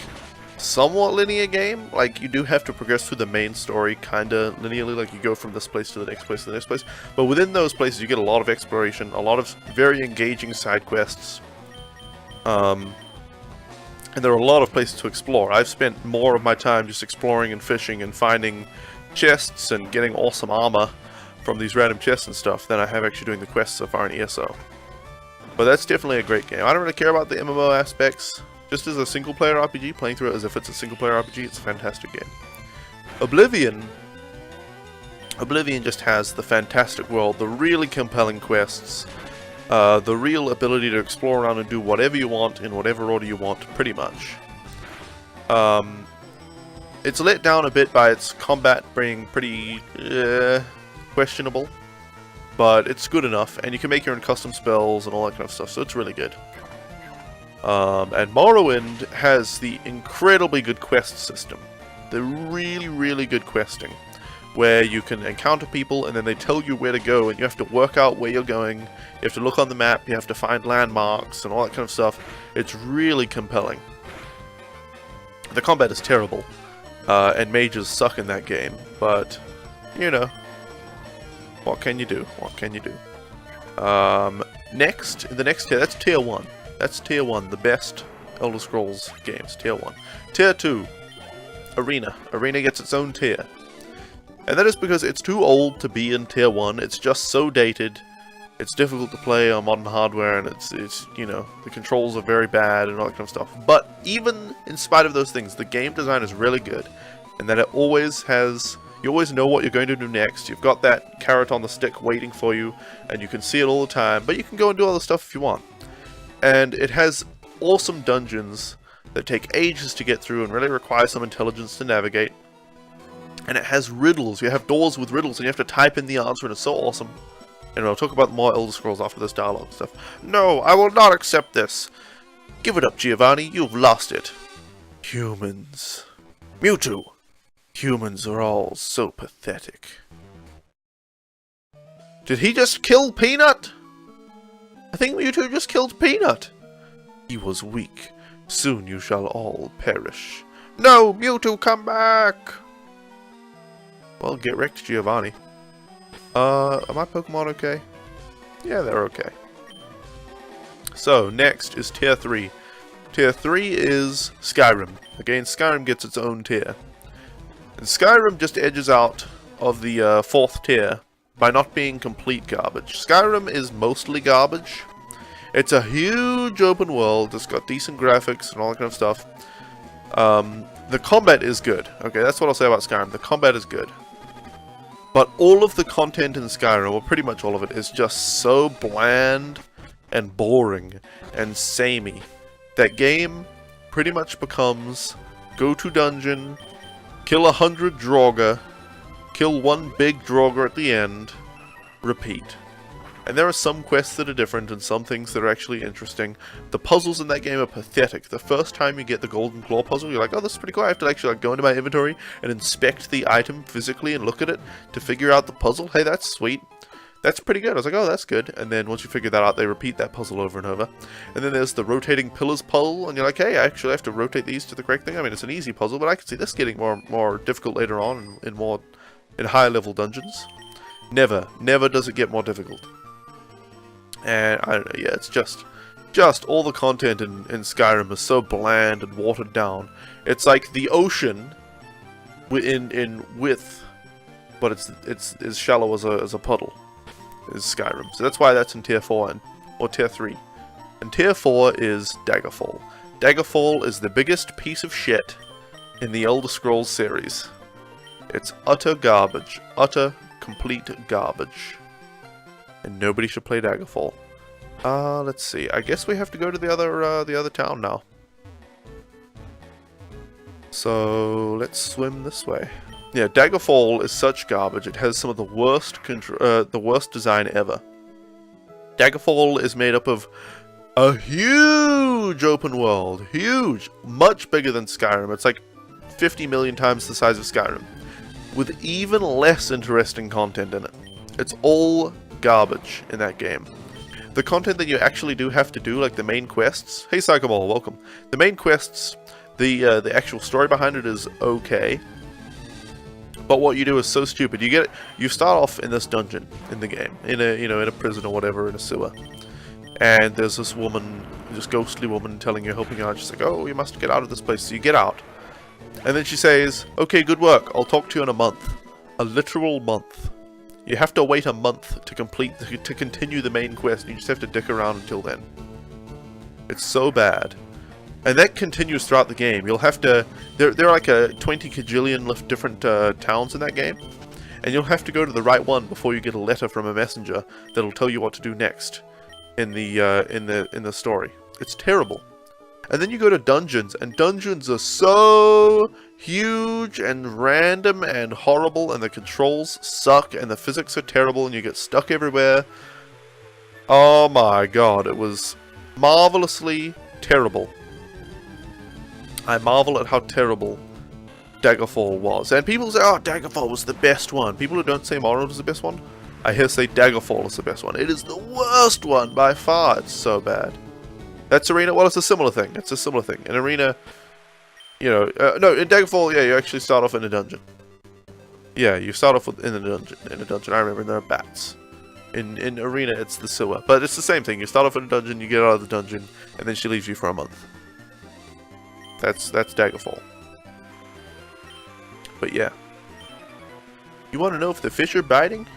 somewhat linear game. Like, you do have to progress through the main story kinda linearly, like you go from this place to the next place to the next place. But within those places you get a lot of exploration, a lot of very engaging side quests. And there are a lot of places to explore. I've spent more of my time just exploring and fishing and finding chests and getting awesome armor from these random chests and stuff than I have actually doing the quests so far in ESO. But that's definitely a great game. I don't really care about the MMO aspects. Just as a single-player RPG, playing through it as if it's a single-player RPG, it's a fantastic game. Oblivion just has the fantastic world, the really compelling quests, the real ability to explore around and do whatever you want in whatever order you want, pretty much. It's let down a bit by its combat being pretty questionable, but it's good enough, and you can make your own custom spells and all that kind of stuff, so it's really good. And Morrowind has the incredibly good quest system. The really, really good questing. Where you can encounter people and then they tell you where to go and you have to work out where you're going. You have to look on the map, you have to find landmarks and all that kind of stuff. It's really compelling. The combat is terrible. And mages suck in that game. But, you know. What can you do? What can you do? Next, in the next tier, that's tier 1. That's tier 1, the best Elder Scrolls games, tier 1. Tier 2, Arena. Arena gets its own tier. And that is because it's too old to be in tier 1, it's just so dated, it's difficult to play on modern hardware, and it's you know, the controls are very bad and all that kind of stuff. But even in spite of those things, the game design is really good, and that it always has... You always know what you're going to do next, you've got that carrot on the stick waiting for you, and you can see it all the time, but you can go and do other stuff if you want. And it has awesome dungeons that take ages to get through and really require some intelligence to navigate. And it has riddles. You have doors with riddles and you have to type in the answer, and it's so awesome. And I'll talk about more Elder Scrolls after this dialogue stuff. No, I will not accept this. Give it up, Giovanni. You've lost it. Humans. Mewtwo. Humans are all so pathetic. Did he just kill Peanut? I think Mewtwo just killed Peanut. He was weak. Soon you shall all perish. No, Mewtwo, come back! Well, get wrecked, Giovanni. Are my Pokemon okay? Yeah, they're okay. So, next is Tier 3. Tier 3 is Skyrim. Again, Skyrim gets its own tier. And Skyrim just edges out of the 4th tier by not being complete garbage. Skyrim is mostly garbage. It's a huge open world. It's got decent graphics and all that kind of stuff. The combat is good. Okay, that's what I'll say about Skyrim. The combat is good. But all of the content in Skyrim, or pretty much all of it, is just so bland and boring and samey. That game pretty much becomes go to dungeon, kill 100 Draugr, kill one big Draugr at the end, repeat. And there are some quests that are different and some things that are actually interesting. The puzzles in that game are pathetic. The first time you get the Golden Claw puzzle, you're like, oh, this is pretty cool. I have to actually go into my inventory and inspect the item physically and look at it to figure out the puzzle. Hey, that's sweet. That's pretty good. I was like, oh, that's good. And then once you figure that out, they repeat that puzzle over and over. And then there's the rotating pillars puzzle, and you're like, hey, I actually have to rotate these to the correct thing. I mean, it's an easy puzzle, but I can see this getting more difficult later on in higher level dungeons. Never does it get more difficult. And I don't know, yeah, it's just all the content in Skyrim is so bland and watered down. It's like the ocean in width, but it's as shallow as a puddle. Is Skyrim. So that's why that's in Tier 4 or Tier 3. And Tier 4 is Daggerfall. Daggerfall is the biggest piece of shit in the Elder Scrolls series. It's utter garbage. Utter, complete garbage. And nobody should play Daggerfall. Let's see. I guess we have to go to the other town now. So let's swim this way. Yeah, Daggerfall is such garbage. It has some of the worst design ever. Daggerfall is made up of a huge open world. Huge. Much bigger than Skyrim. It's like 50 million times the size of Skyrim. With even less interesting content in it. It's all garbage in that game. The content that you actually do have to do, like the main quests... Hey Psychoball, welcome. The main quests, the actual story behind it is okay. But what you do is so stupid. You start off in this dungeon in the game, in a prison or whatever, in a sewer. And there's this woman, this ghostly woman telling you, helping you out. She's like, oh, you must get out of this place. So you get out. And then she says, okay, good work. I'll talk to you in a month. A literal month. You have to wait a month to continue the main quest. You just have to dick around until then. It's so bad. And that continues throughout the game. You'll have to... There are like 20 kajillion different towns in that game. And you'll have to go to the right one before you get a letter from a messenger that'll tell you what to do next in the story. It's terrible. And then you go to dungeons, and dungeons are so huge and random and horrible, and the controls suck, and the physics are terrible, and you get stuck everywhere. Oh my god, it was marvelously terrible. I marvel at how terrible Daggerfall was. And people say, oh, Daggerfall was the best one. People who don't say Morrowind is the best one, I hear say Daggerfall is the best one. It is the worst one by far. It's so bad. That's Arena. Well, it's a similar thing. It's a similar thing. In Arena, no, in Daggerfall, yeah, you actually start off in a dungeon. Yeah, you start off in a dungeon. I remember, and there are bats. In Arena, it's the sewer. But it's the same thing. You start off in a dungeon, you get out of the dungeon, and then she leaves you for a month. That's Daggerfall. But yeah. You want to know if the fish are biting?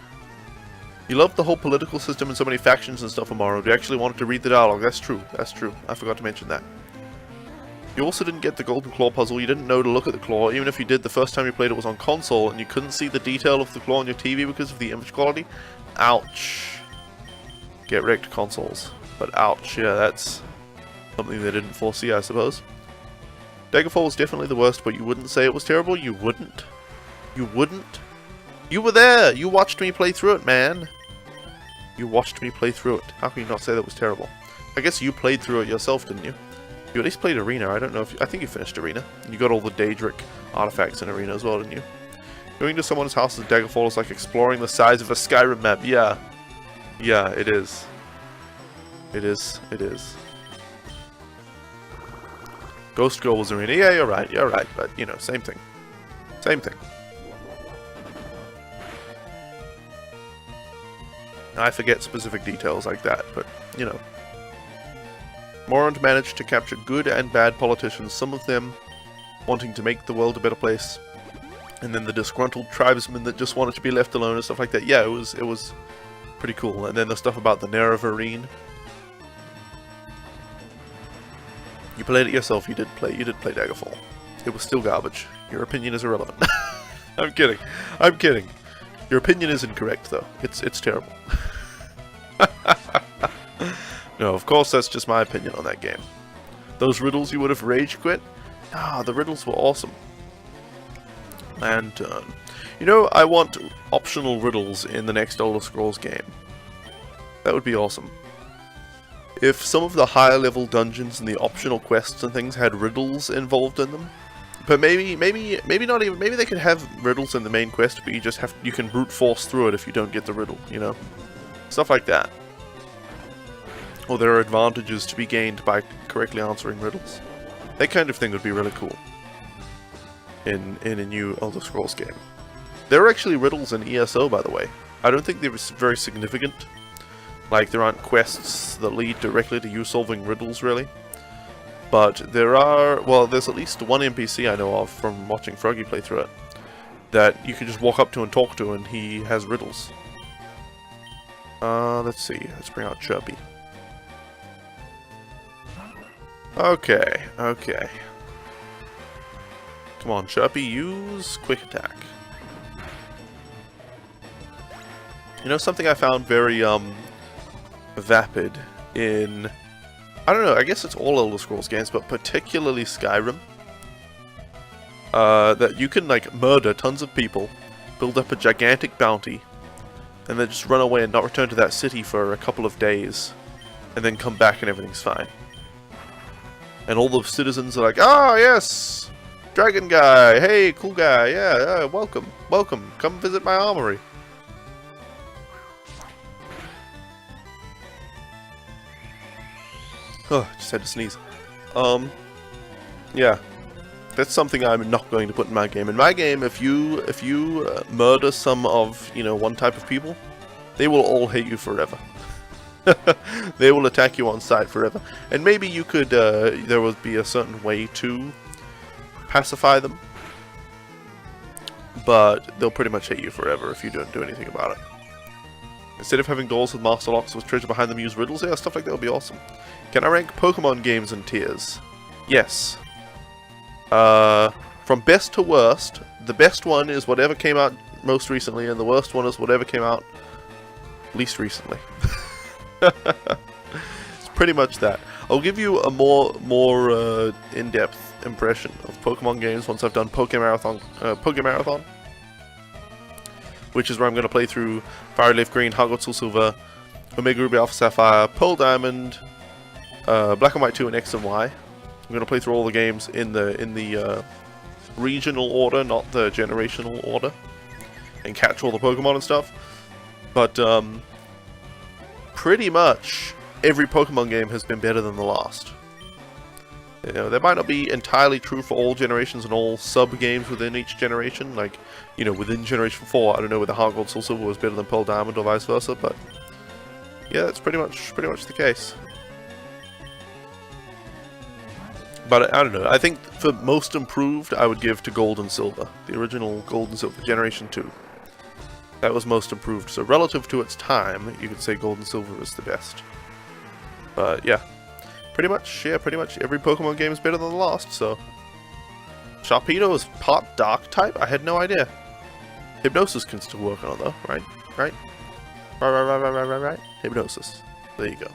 You love the whole political system and so many factions and stuff in Morrowind. You actually wanted to read the dialogue. That's true. That's true. I forgot to mention that. You also didn't get the Golden Claw puzzle. You didn't know to look at the claw. Even if you did, the first time you played it was on console, and you couldn't see the detail of the claw on your TV because of the image quality. Ouch. Get wrecked, consoles. But ouch. Yeah, that's something they didn't foresee, I suppose. Daggerfall was definitely the worst, but you wouldn't say it was terrible? You wouldn't? You wouldn't? You were there! You watched me play through it, man! You watched me play through it. How can you not say that was terrible? I guess you played through it yourself, didn't you? You at least played Arena. I don't know if... I think you finished Arena. And you got all the Daedric artifacts in Arena as well, didn't you? Going to someone's house in Daggerfall is like exploring the size of a Skyrim map. Yeah. Yeah, it is. It is. It is. Ghost Girl was Arena. Yeah, you're right. You're right. But, you know, same thing. Same thing. I forget specific details like that, but, you know. Morant managed to capture good and bad politicians, some of them wanting to make the world a better place, and then the disgruntled tribesmen that just wanted to be left alone and stuff like that. Yeah, it was pretty cool. And then the stuff about the Nerevarine. You played it yourself. You did play Daggerfall. It was still garbage. Your opinion is irrelevant. I'm kidding. I'm kidding. Your opinion is incorrect, though. It's terrible. No, of course that's just my opinion on that game. Those riddles you would have rage quit? Ah, the riddles were awesome. And, you know, I want optional riddles in the next Elder Scrolls game. That would be awesome. If some of the higher level dungeons and the optional quests and things had riddles involved in them, but maybe not even, maybe they could have riddles in the main quest, but you can brute force through it if you don't get the riddle, you know? Stuff like that. Or there are advantages to be gained by correctly answering riddles. That kind of thing would be really cool in a new Elder Scrolls game. There are actually riddles in ESO, by the way. I don't think they're very significant. Like, there aren't quests that lead directly to you solving riddles, really. But there are, well, there's at least one NPC I know of from watching Froggy play through it that you can just walk up to and talk to, and he has riddles. Let's see. Let's bring out Chirpy. Okay, okay. Come on, Chirpy, use Quick Attack. You know, something I found very, vapid in... I don't know, I guess it's all Elder Scrolls games, but particularly Skyrim. That you can, like, murder tons of people, build up a gigantic bounty, and then just run away and not return to that city for a couple of days, and then come back and everything's fine. And all the citizens are like, "Ah, yes! Dragon guy! Hey, cool guy! Yeah, welcome, welcome! Come visit my armory!" Oh, just had to sneeze. Yeah. That's something I'm not going to put in my game. In my game, if you murder some of, you know, one type of people, they will all hate you forever. They will attack you on sight forever. And maybe you could, there would be a certain way to pacify them. But they'll pretty much hate you forever if you don't do anything about it. Instead of having doors with master locks with treasure behind them, use riddles. Yeah, stuff like that would be awesome. Can I rank Pokemon games in tiers? Yes. From best to worst, the best one is whatever came out most recently, and the worst one is whatever came out least recently. It's pretty much that. I'll give you a more in-depth impression of Pokemon games once I've done Pokemarathon, which is where I'm going to play through Fire Leaf Green, Heart Soul Silver, Omega Ruby Alpha Sapphire, Pearl Diamond, Black and White 2, and X and Y. I'm going to play through all the games in the regional order, not the generational order, and catch all the Pokemon and stuff. But pretty much every Pokemon game has been better than the last. You know, that might not be entirely true for all generations and all sub-games within each generation. Like, you know, within Generation 4, I don't know whether Heart Gold Soul Silver was better than Pearl Diamond or vice versa, but yeah, that's pretty much the case. But I don't know, I think for most improved, I would give to Gold and Silver. The original Gold and Silver, Generation 2. That was most improved. So relative to its time, you could say Gold and Silver is the best. But yeah, pretty much every Pokemon game is better than the last, so... Sharpedo is part Dark type? I had no idea. Hypnosis can still work on it though, right? Right? Right. Hypnosis. There you go.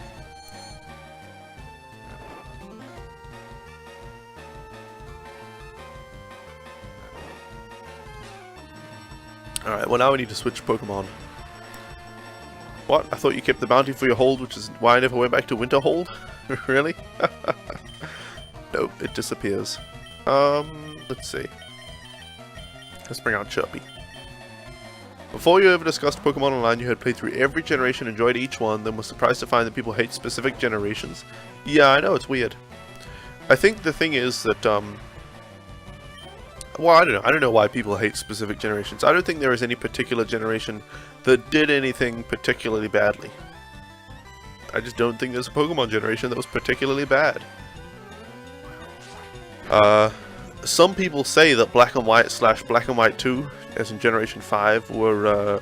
Alright, well now we need to switch Pokemon. What? I thought you kept the bounty for your hold, which is why I never went back to Winter Hold? Really? Nope, it disappears. Let's see. Let's bring out Chirpy. Before you ever discussed Pokemon Online, you had played through every generation, enjoyed each one, then was surprised to find that people hate specific generations. Yeah, I know, it's weird. I think the thing is that, well, I don't know. I don't know why people hate specific generations. I don't think there is any particular generation that did anything particularly badly. I just don't think there's a Pokemon generation that was particularly bad. Some people say that Black and White / Black and White 2, as in Generation 5, were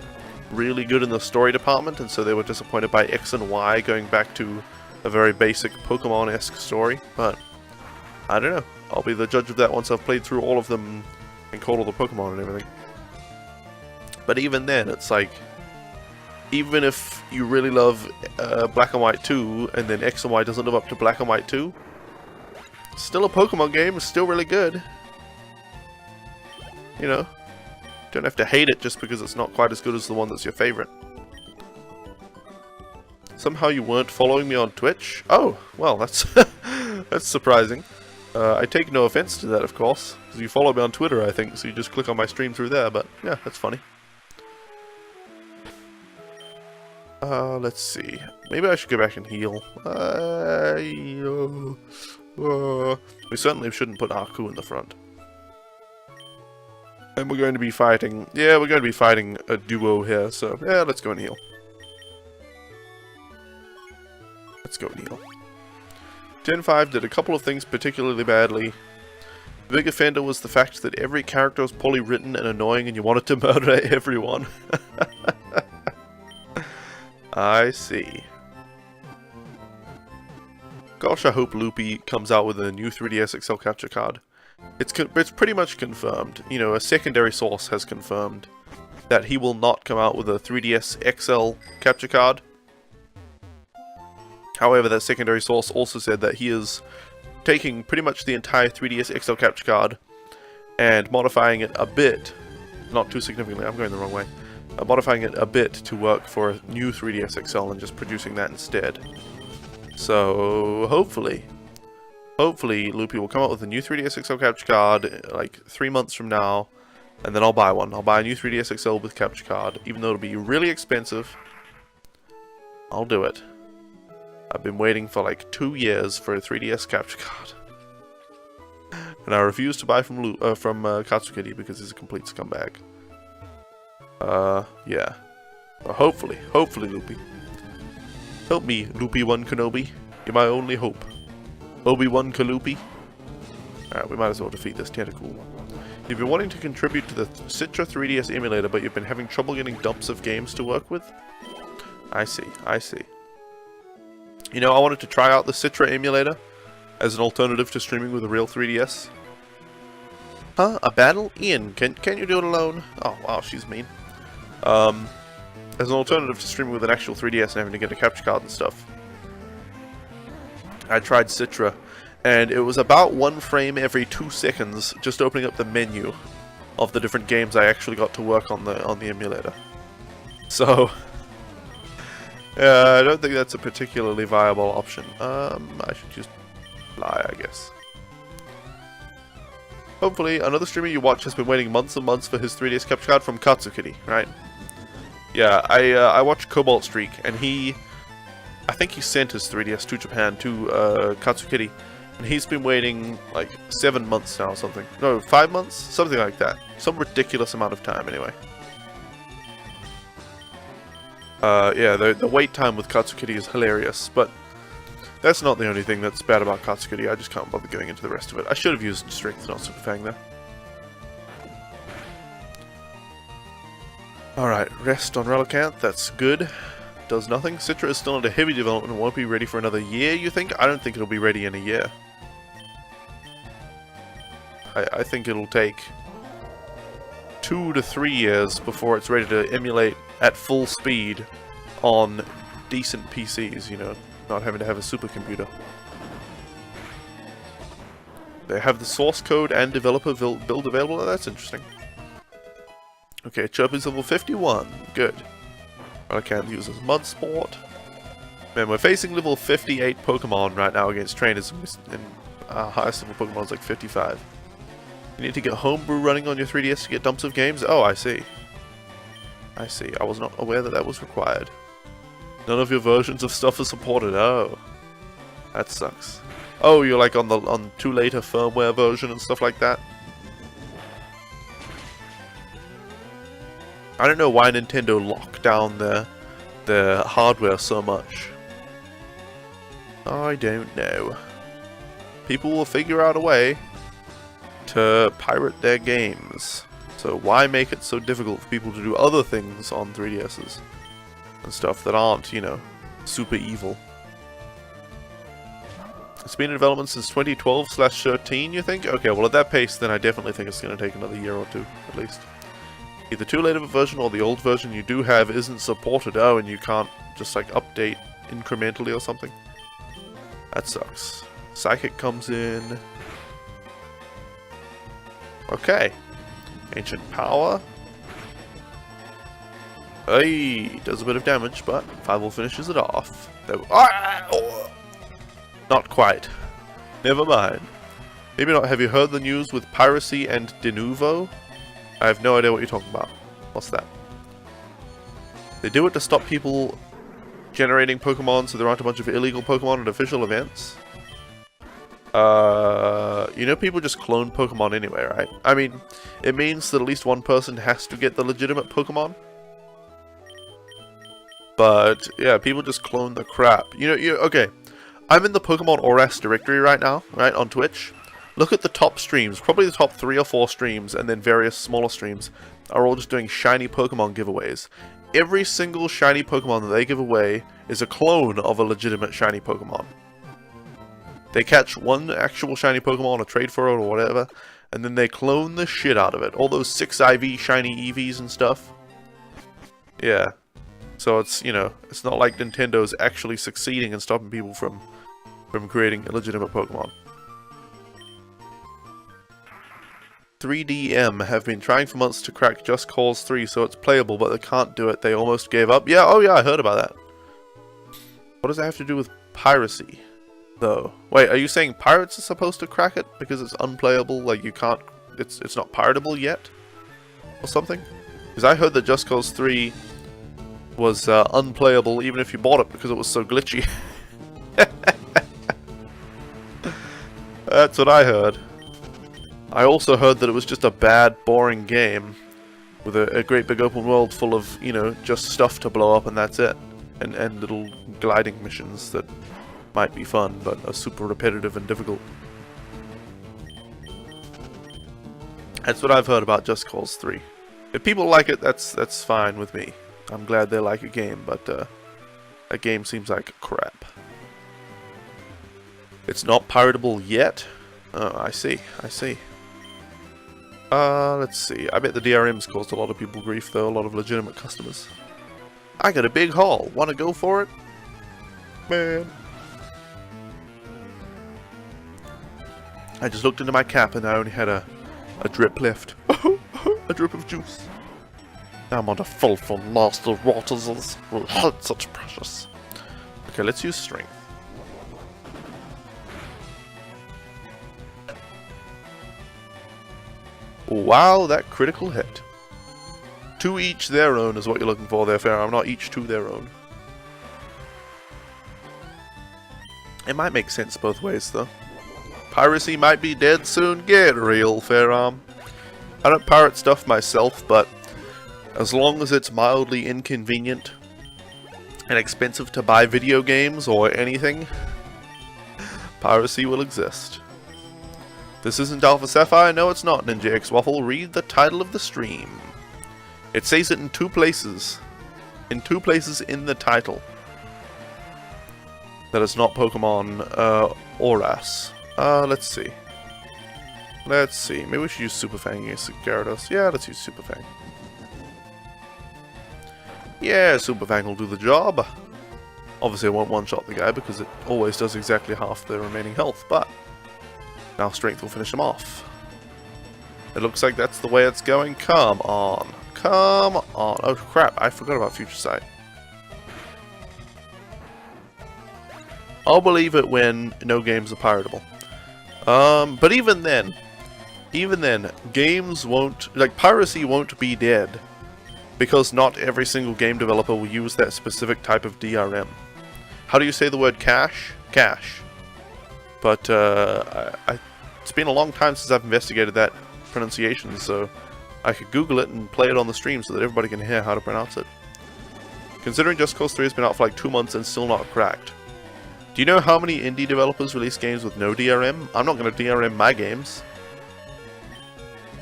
really good in the story department, and so they were disappointed by X and Y going back to a very basic Pokemon-esque story, but I don't know. I'll be the judge of that once I've played through all of them and caught all the Pokemon and everything. But even then, it's like, even if you really love Black and White 2, and then X and Y doesn't live up to Black and White 2, it's still a Pokemon game, it's still really good. You know, don't have to hate it just because it's not quite as good as the one that's your favorite. Somehow you weren't following me on Twitch? Oh, well, that's that's surprising. I take no offense to that, of course, because you follow me on Twitter, I think, so you just click on my stream through there, but yeah, that's funny. Let's see. Maybe I should go back and heal. We certainly shouldn't put Aku in the front. And we're going to be fighting... Yeah, we're going to be fighting a duo here, so yeah, let's go and heal. Let's go and heal. Gen 5 did a couple of things particularly badly. The big offender was the fact that every character was poorly written and annoying and you wanted to murder everyone. I see. Gosh, I hope Loopy comes out with a new 3DS XL capture card. It's pretty much confirmed. You know, a secondary source has confirmed that he will not come out with a 3DS XL capture card. However, that secondary source also said that he is taking pretty much the entire 3DS XL capture card and modifying it a bit, not too significantly, I'm going the wrong way, modifying it a bit to work for a new 3DS XL and just producing that instead. So, hopefully Loopy will come out with a new 3DS XL capture card like 3 months from now, and then I'll buy one. I'll buy a new 3DS XL with capture card, even though it'll be really expensive. I'll do it. I've been waiting for like 2 years for a 3DS capture card. And I refuse to buy from Katsukity because he's a complete scumbag. Yeah. Well, hopefully Loopy. Help me, Loopy-1 Kenobi. You're my only hope. Obi-Wan Kaloopy. Alright, we might as well defeat this tentacle. You've been wanting to contribute to the Citra 3DS emulator, but you've been having trouble getting dumps of games to work with? I see, I see. You know, I wanted to try out the Citra emulator as an alternative to streaming with a real 3DS. Huh? A battle? Ian, can you do it alone? Oh, wow, she's mean. As an alternative to streaming with an actual 3DS and having to get a capture card and stuff. I tried Citra, and it was about 1 frame every 2 seconds just opening up the menu of the different games I actually got to work on the emulator. So, I don't think that's a particularly viable option. I should just lie, I guess. Hopefully, another streamer you watch has been waiting months and months for his 3DS capture card from Katsukity, right? Yeah, I watched Cobalt Streak, and I think he sent his 3DS to Japan, to Katsukity, and he's been waiting like 7 months now or something. No, 5 months? Something like that. Some ridiculous amount of time, anyway. Yeah, the wait time with Katsukity is hilarious, but that's not the only thing that's bad about Katsukity. I just can't bother going into the rest of it. I should have used Strength, not Super Fang there. Alright, rest on Relicanth, that's good. Does nothing. Citra is still under heavy development and won't be ready for another year, you think? I don't think it'll be ready in a year. I think it'll take 2 to 3 years before it's ready to emulate at full speed on decent PCs, you know, not having to have a supercomputer. They have the source code and developer build available. Oh, that's interesting. Okay, Chirpy's level 51. Good. I can't use as Mud Sport. Man, we're facing level 58 Pokemon right now against trainers, and highest level Pokemon is like 55. You need to get Homebrew running on your 3DS to get dumps of games? Oh, I see. I see. I was not aware that that was required. None of your versions of stuff is supported. Oh. That sucks. Oh, you're like on too later firmware version and stuff like that? I don't know why Nintendo locked down their hardware so much. I don't know. People will figure out a way to pirate their games. So why make it so difficult for people to do other things on 3DSs? And stuff that aren't, you know, super evil. It's been in development since 2012/13, you think? Okay, well at that pace, then I definitely think it's going to take another year or two, at least. Either too late of a version or the old version you do have isn't supported. Oh, and you can't just like update incrementally or something. That sucks. Psychic comes in. Okay. Ancient Power. Hey, does a bit of damage, but Fireball finishes it off. Not quite. Never mind. Maybe not. Have you heard the news with piracy and de novo? I have no idea what you're talking about. What's that? They do it to stop people generating Pokemon so there aren't a bunch of illegal Pokemon at official events. You know people just clone Pokemon anyway, right? I mean, it means that at least one person has to get the legitimate Pokemon. But, yeah, people just clone the crap. Okay. I'm in the Pokemon ORAS directory right now, right, on Twitch. Look at the top streams, probably the top 3 or 4 streams, and then various smaller streams, are all just doing shiny Pokemon giveaways. Every single shiny Pokemon that they give away is a clone of a legitimate shiny Pokemon. They catch one actual shiny Pokemon or trade for it or whatever, and then they clone the shit out of it. All those 6 IV shiny EVs and stuff. Yeah. So it's, you know, it's not like Nintendo's actually succeeding in stopping people from creating a legitimate Pokemon. 3DM have been trying for months to crack Just Cause 3 so it's playable, but they can't do it. They almost gave up. Yeah, oh yeah, I heard about that. What does that have to do with piracy, though? Wait, are you saying pirates are supposed to crack it because it's unplayable? Like you can't, it's not piratable yet, or something? Because I heard that Just Cause 3 was unplayable even if you bought it because it was so glitchy. That's what I heard. I also heard that it was just a bad, boring game with a great big open world full of, you know, just stuff to blow up and that's it. And little gliding missions that might be fun, but are super repetitive and difficult. That's what I've heard about Just Cause 3. If people like it, that's fine with me. I'm glad they like a game, but a game seems like crap. It's not piratable yet? Oh, I see. Let's see. I bet the DRM's caused a lot of people grief, though. A lot of legitimate customers. I got a big haul. Want to go for it? Man. I just looked into my cap and I only had a drip left. A drip of juice. I'm on the full master waters. Such precious. Okay, let's use strength. Wow, that critical hit. To each their own is what you're looking for there, Fair. I'm not each to their own. It might make sense both ways, though. Piracy might be dead soon. Get real, Fairarm. I don't pirate stuff myself, but as long as it's mildly inconvenient and expensive to buy video games or anything, piracy will exist. This isn't Alpha Sapphire? No, it's not, Ninja X Waffle. Read the title of the stream. It says it in 2 places. In 2 places in the title. That it's not Pokemon ORAS. Let's see. Let's see. Maybe we should use Super Fang against Gyarados. Yeah, let's use Super Fang. Yeah, Super Fang will do the job. Obviously I won't one-shot the guy because it always does exactly half the remaining health, but now strength will finish him off. It looks like that's the way it's going. Come on. Come on. Oh crap, I forgot about Future Sight. I'll believe it when no games are piratable. But even then, games won't, like, piracy won't be dead because not every single game developer will use that specific type of DRM. How do you say the word cache? Cache. But it's been a long time since I've investigated that pronunciation, so I could Google it and play it on the stream so that everybody can hear how to pronounce it. Considering Just Cause 3 has been out for like 2 months and still not cracked. Do you know how many indie developers release games with no DRM? I'm not going to DRM my games.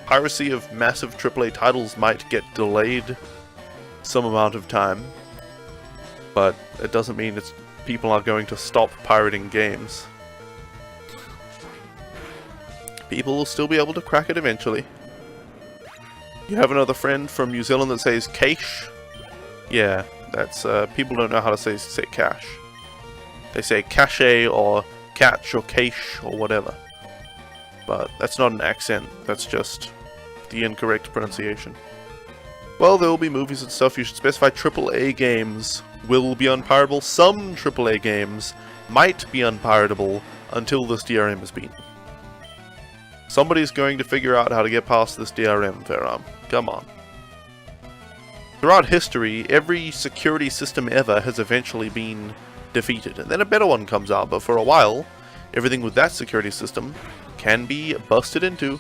Piracy of massive AAA titles might get delayed some amount of time, but it doesn't mean people are going to stop pirating games. People will still be able to crack it eventually. You have another friend from New Zealand that says cache? Yeah, that's people don't know how to say cache. They say cache or catch or cache or whatever. But that's not an accent, that's just the incorrect pronunciation. Well, there will be movies and stuff. You should specify AAA games will be unpiratable. Some AAA games might be unpiratable until this DRM is beaten. Somebody's going to figure out how to get past this DRM, Faram. Come on. Throughout history, every security system ever has eventually been defeated, and then a better one comes out, but for a while, everything with that security system can be busted into.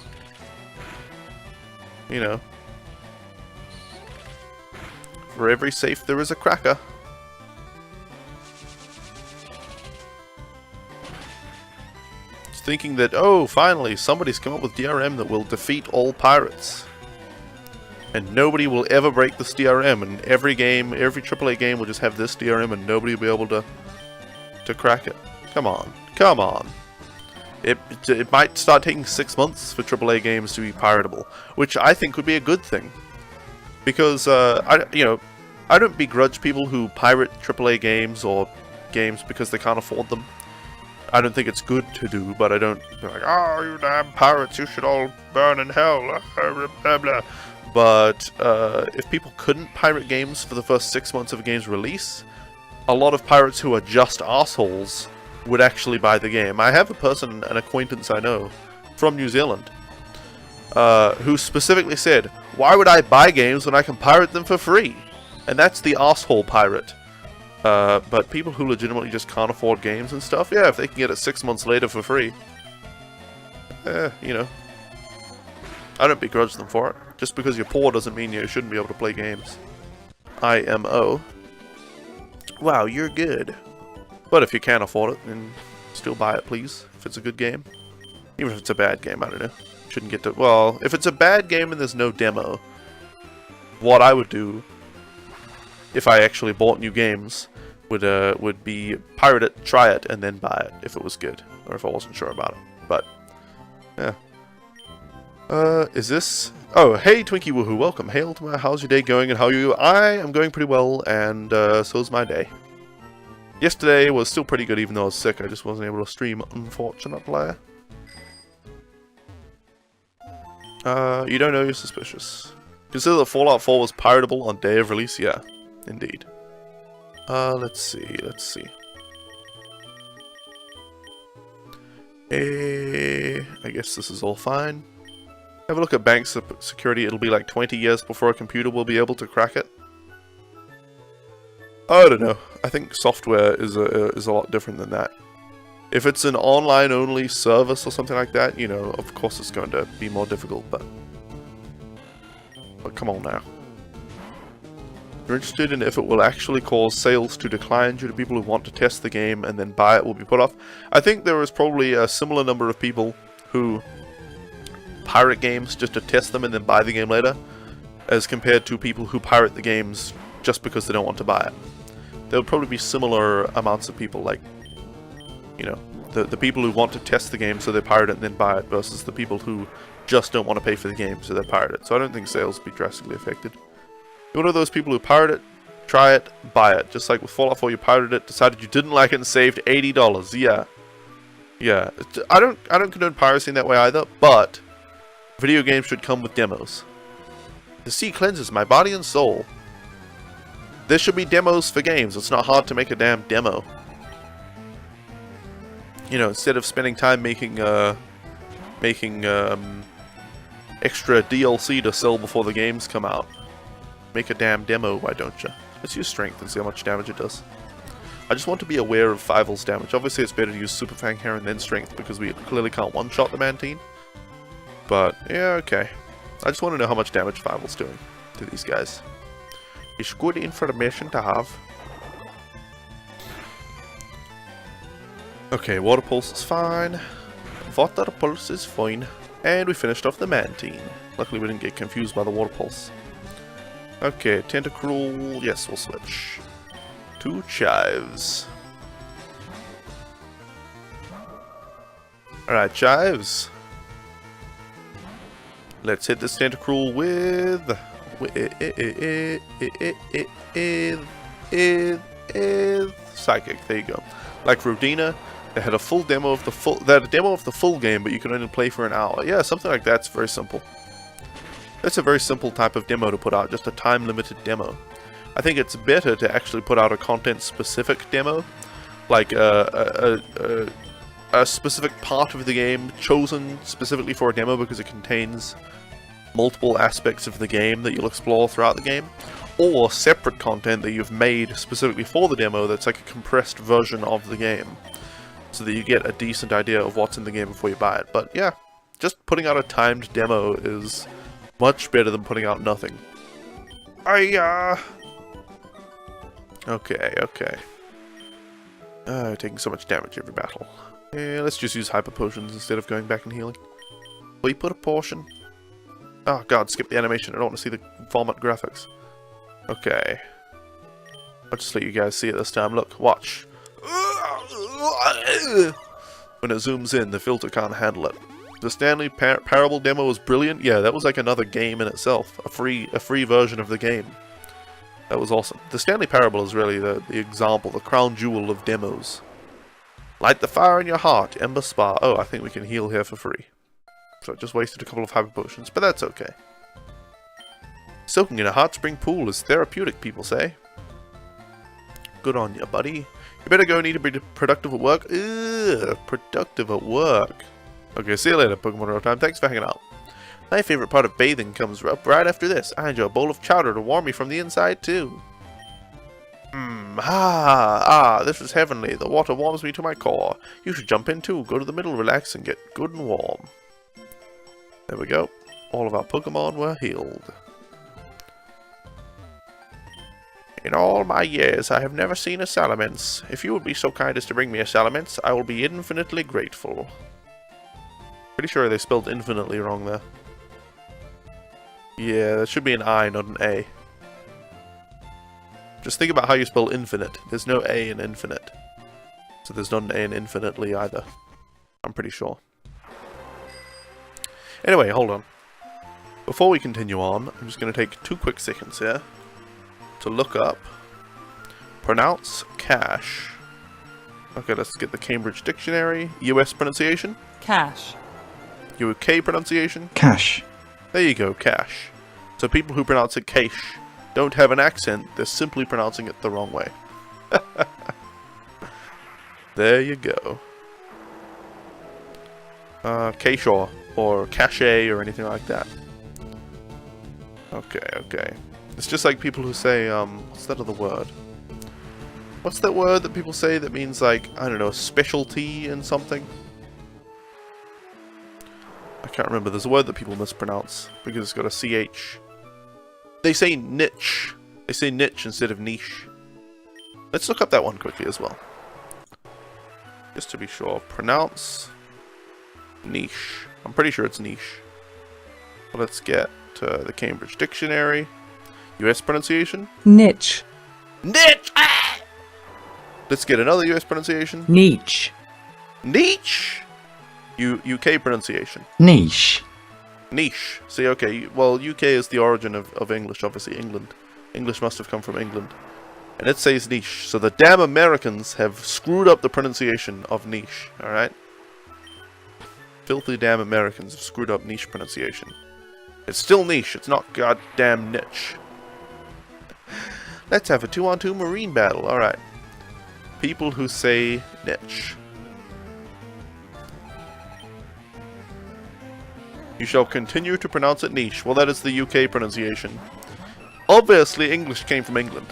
You know. For every safe there is a cracker. It's thinking that, oh, finally, somebody's come up with DRM that will defeat all pirates. And nobody will ever break this DRM, and every game, every AAA game will just have this DRM and nobody will be able to crack it. Come on. Come on. It might start taking 6 months for AAA games to be piratable, which I think would be a good thing. Because, I don't begrudge people who pirate AAA games or games because they can't afford them. I don't think it's good to do, but I don't be like, oh, you damn pirates, you should all burn in hell, blah blah. But if people couldn't pirate games for the first 6 months of a game's release, a lot of pirates who are just assholes would actually buy the game. I have a person, an acquaintance I know, from New Zealand, who specifically said, why would I buy games when I can pirate them for free? And that's the asshole pirate. But people who legitimately just can't afford games and stuff, yeah, if they can get it 6 months later for free, you know, I don't begrudge them for it. Just because you're poor doesn't mean you shouldn't be able to play games. IMO. Wow, you're good. But if you can't afford it, then still buy it, please. If it's a good game. Even if it's a bad game, I don't know. Shouldn't get to... Well, if it's a bad game and there's no demo, what I would do, if I actually bought new games, would be pirate it, try it, and then buy it if it was good. Or if I wasn't sure about it. But, yeah. Is this... Oh, hey Twinkie Woohoo, welcome. Hail to my... How's your day going and how are you? I am going pretty well, and so's my day. Yesterday was still pretty good even though I was sick. I just wasn't able to stream, unfortunately. You don't know you're suspicious. Consider that Fallout 4 was piratable on day of release? Yeah, indeed. Let's see. I guess this is all fine. Have a look at bank security. It'll be like 20 years before a computer will be able to crack it. I don't know. I think software is a lot different than that. If it's an online-only service or something like that, you know, of course it's going to be more difficult, but come on now. You're interested in if it will actually cause sales to decline due to people who want to test the game and then buy it will be put off. I think there is probably a similar number of people who pirate games just to test them and then buy the game later, as compared to people who pirate the games just because they don't want to buy it. There would probably be similar amounts of people, like, you know, the people who want to test the game so they pirate it and then buy it, versus the people who just don't want to pay for the game so they pirate it. So I don't think sales will be drastically affected. You're one of those people who pirate it, try it, buy it. Just like with Fallout 4, you pirated it, decided you didn't like it and saved $80. Yeah. Yeah. I don't condone piracy in that way either, but video games should come with demos. The sea cleanses my body and soul. There should be demos for games. It's not hard to make a damn demo. You know, instead of spending time making extra DLC to sell before the games come out. make a damn demo, why don't you? Let's use strength and see how much damage it does. I just want to be aware of Fievel's damage. Obviously it's better to use Super Fang here and then strength because we clearly can't one-shot the Mantine. But, yeah, okay. I just want to know how much damage Fievel's doing to these guys. It's good information to have. Okay, Water Pulse is fine. Water Pulse is fine. And we finished off the Mantine. Luckily we didn't get confused by the Water Pulse. Okay, Tentacruel, yes, we'll switch. 2 Chives. Alright, Chives. Let's hit this Tentacruel with Psychic. There you go. Like Rodina, they had a full demo of the full game, but you can only play for an hour. Yeah, something like that's very simple. That's a very simple type of demo to put out, just a time-limited demo. I think it's better to actually put out a content-specific demo, like a specific part of the game chosen specifically for a demo because it contains multiple aspects of the game that you'll explore throughout the game, or separate content that you've made specifically for the demo that's like a compressed version of the game, so that you get a decent idea of what's in the game before you buy it. But yeah, just putting out a timed demo is much better than putting out nothing. Okay. Taking so much damage every battle. Yeah, let's just use hyper potions instead of going back and healing. Will you put a potion? Oh god, skip the animation. I don't want to see the vomit graphics. Okay. I'll just let you guys see it this time. Look, watch. When it zooms in, the filter can't handle it. The Stanley Parable demo was brilliant. Yeah, that was like another game in itself. A free version of the game. That was awesome. The Stanley Parable is really the example, the crown jewel of demos. Light the fire in your heart, Ember Spa. Oh, I think we can heal here for free. So I just wasted a couple of hyper potions, but that's okay. Soaking in a hot spring pool is therapeutic, people say. Good on you, buddy. You better go, need to be productive at work. Ugh, productive at work. Okay, see you later, Pokemon Real Time. Thanks for hanging out. My favorite part of bathing comes up right after this. I enjoy a bowl of chowder to warm me from the inside, too. This is heavenly. The water warms me to my core. You should jump in, too. Go to the middle, relax, and get good and warm. There we go. All of our Pokemon were healed. In all my years, I have never seen a Salamence. If you would be so kind as to bring me a Salamence, I will be infinitely grateful. Pretty sure they spelled infinitely wrong there. Yeah, that should be an I, not an A. Just think about how you spell infinite. There's no A in infinite. So there's not an A in infinitely either. I'm pretty sure. Anyway, hold on. Before we continue on, I'm just going to take 2 quick seconds here to look up, pronounce cash. Okay, let's get the Cambridge Dictionary. US pronunciation? Cash. UK pronunciation? Cash. There you go, cash. So people who pronounce it cash don't have an accent, they're simply pronouncing it the wrong way. There you go. Cache or cache or anything like that. Okay. It's just like people who say, what's that other word? What's that word that people say that means like, I don't know, specialty in something? I can't remember. There's a word that people mispronounce because it's got a CH. They say niche. They say niche instead of niche. Let's look up that one quickly as well. Just to be sure. Pronounce niche. I'm pretty sure it's niche. Let's get the Cambridge Dictionary. US pronunciation? Niche. Niche! Ah! Let's get another US pronunciation. Niche. Niche! UK pronunciation. Niche. Niche. See, okay, well, UK is the origin of English, obviously, England. English must have come from England. And it says niche, so the damn Americans have screwed up the pronunciation of niche, alright? Filthy damn Americans have screwed up niche pronunciation. It's still niche, it's not goddamn niche. Let's have a 2-on-2 marine battle, alright. People who say niche. You shall continue to pronounce it niche. Well, that is the UK pronunciation. Obviously, English came from England.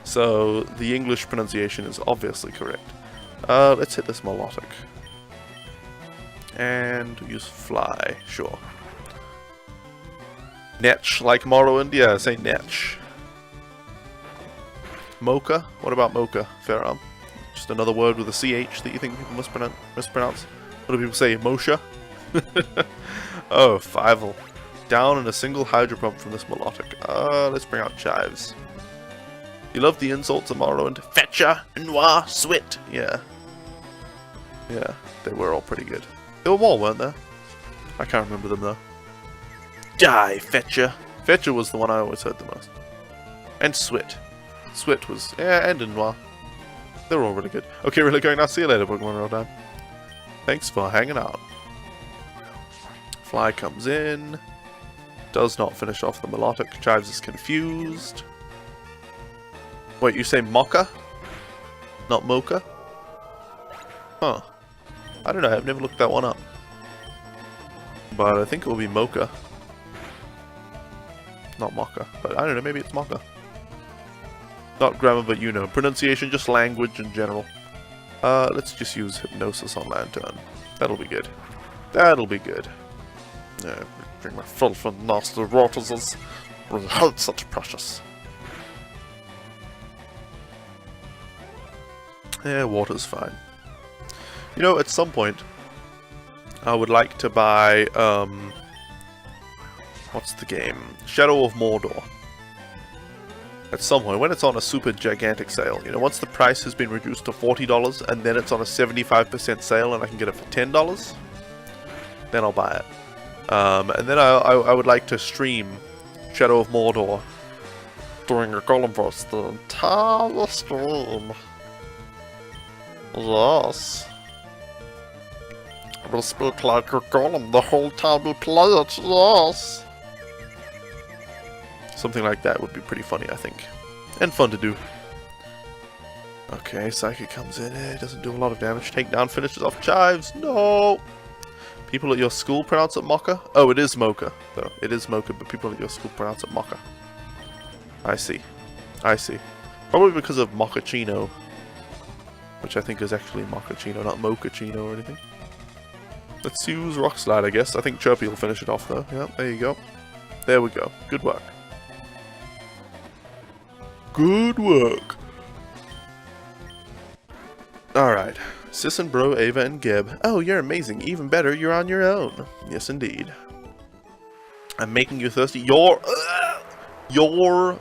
So, the English pronunciation is obviously correct. Let's hit this melodic. And use fly, sure. Netch, like Morrowind? Yeah, say Netch. Mocha? What about Mocha, Farron? Just another word with a CH that you think people mispronounce? What do people say? Mosha? Oh, Fievel. Down in a single hydro pump from this melodic. Let's bring out chives. You love the insults of Morrowind. Fetcher, Noir, Swit. Yeah. Yeah, they were all pretty good. There were more, weren't there? I can't remember them though. Die, Fetcher. Fetcher was the one I always heard the most. And Swit. Swit was, yeah, and Noir. They're all really good. Okay, really going now. See you later, Pokemon Roll Down. Thanks for hanging out. Fly comes in. Does not finish off the melodic. Chives is confused. Wait, you say Mocha? Not Mocha? Huh. I don't know, I've never looked that one up. But I think it will be Mocha. Not Mocha, but I don't know, maybe it's Mocha. Not grammar, but you know. Pronunciation, just language in general. Let's just use Hypnosis on Lantern. That'll be good. That'll be good. Yeah, drink my full from nasty waters. Held such precious. Yeah, water's fine. You know, at some point, I would like to buy, what's the game? Shadow of Mordor. At some point, when it's on a super gigantic sale, you know, once the price has been reduced to $40 and then it's on a 75% sale and I can get it for $10, then I'll buy it. And then I would like to stream Shadow of Mordor during a column verse the entire stream. Yes. Will speak like a golem the whole time we play it, yes. Something like that would be pretty funny, I think. And fun to do. Okay, Psychic comes in, it doesn't do a lot of damage. Takedown finishes off Chives, no! People at your school pronounce it Mocha? Oh, it is Mocha, though. It is Mocha, but people at your school pronounce it Mocha. I see. I see. Probably because of Mochaccino. Which I think is actually Mochaccino, not Mochaccino or anything. Let's use Rock Slide, I guess. I think Chirpy will finish it off, though. Yeah, there you go. There we go. Good work. Good work. Alright. Sis and Bro, Ava, and Geb. Oh, you're amazing. Even better, you're on your own. Yes, indeed. I'm making you thirsty. You're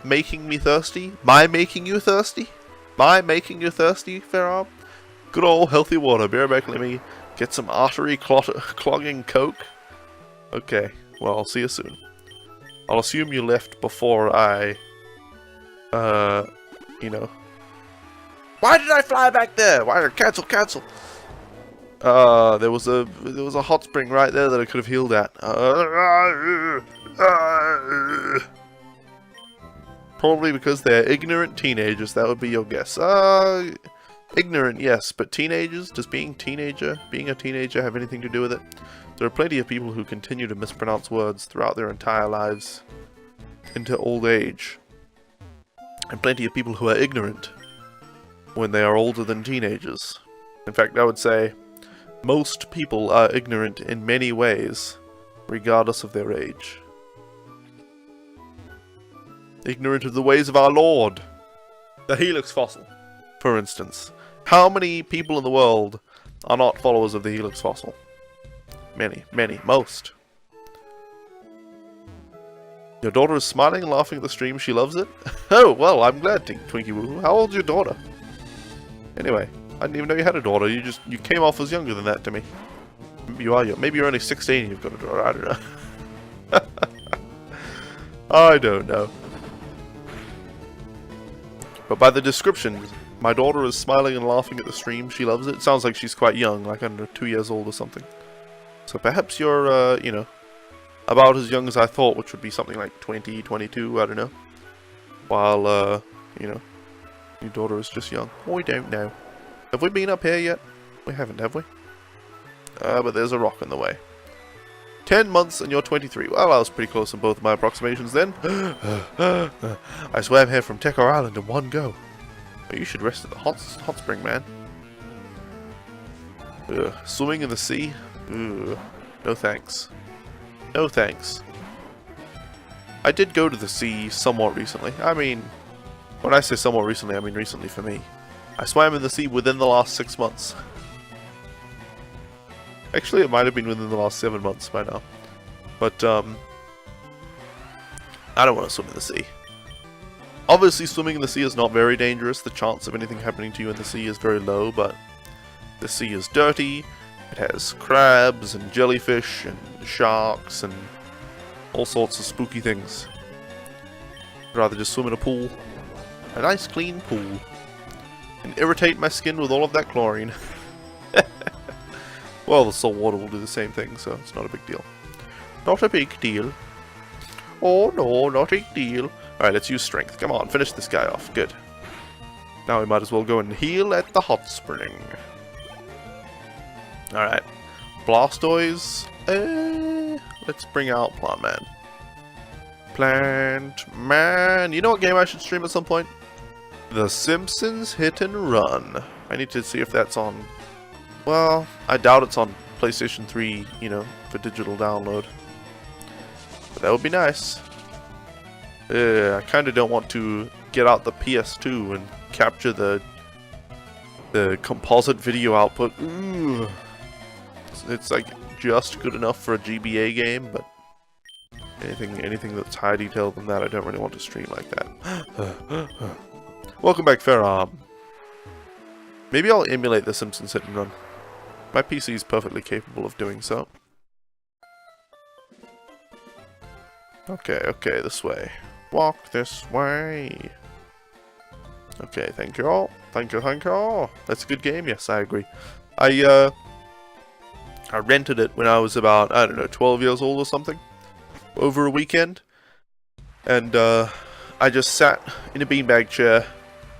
making me thirsty? My making you thirsty? My making you thirsty, Farron? Good old healthy water. Be right back, let me get some artery clogging coke. Okay, well, I'll see you soon. I'll assume you left before I, you know. Why did I fly back there? Why? Cancel, cancel. There was a hot spring right there that I could have healed at. Probably because they're ignorant teenagers, that would be your guess. Ignorant, yes, but teenagers? Does being a teenager have anything to do with it? There are plenty of people who continue to mispronounce words throughout their entire lives into old age. And plenty of people who are ignorant when they are older than teenagers. In fact, I would say most people are ignorant in many ways, regardless of their age. Ignorant of the ways of our Lord. The Helix Fossil, for instance. How many people in the world are not followers of the Helix Fossil? Many, many, most. Your daughter is smiling and laughing at the stream. She loves it. Oh, well, I'm glad, Twinkie Woo. How old's your daughter? Anyway, I didn't even know you had a daughter. You came off as younger than that to me. Maybe you're only 16 and you've got a daughter. I don't know. I don't know. But by the description, my daughter is smiling and laughing at the stream. She loves it. Sounds like she's quite young, like under 2 years old or something. So perhaps you're, you know, about as young as I thought, which would be something like 20, 22, I don't know. While, you know, your daughter is just young. We don't know. Have we been up here yet? We haven't, have we? But there's a rock in the way. 10 months and you're 23. Well, I was pretty close on both of my approximations then. I swam here from Tekor Island in one go. But you should rest at the hot spring, man. Swimming in the sea? No thanks. No thanks. I did go to the sea somewhat recently. I mean, when I say somewhat recently, I mean recently for me. I swam in the sea within the last 6 months. Actually, it might have been within the last 7 months by now. But, I don't want to swim in the sea. Obviously, swimming in the sea is not very dangerous. The chance of anything happening to you in the sea is very low, but the sea is dirty. It has crabs and jellyfish and sharks and all sorts of spooky things. I'd rather just swim in a pool. A nice clean pool. And irritate my skin with all of that chlorine. Well, the salt water will do the same thing, so it's not a big deal. Not a big deal. Oh no, not a big deal. Alright, let's use strength. Come on, finish this guy off. Good. Now we might as well go and heal at the hot spring. Alright. Blastoise. Let's bring out Plant Man. Plant Man. You know what game I should stream at some point? The Simpsons Hit and Run. I need to see if that's on... Well, I doubt it's on PlayStation 3, you know, for digital download. But that would be nice. I kind of don't want to get out the PS2 and capture the composite video output. Ooh. It's like just good enough for a GBA game, but anything that's high detail than that, I don't really want to stream like that. Welcome back, FireRed. Maybe I'll emulate the Simpsons Hit and Run. My PC is perfectly capable of doing so. Okay, this way. Walk this way. Okay, thank you all. Thank you. That's a good game, yes, I agree. I rented it when I was about, I don't know, 12 years old or something. Over a weekend. And, I just sat in a beanbag chair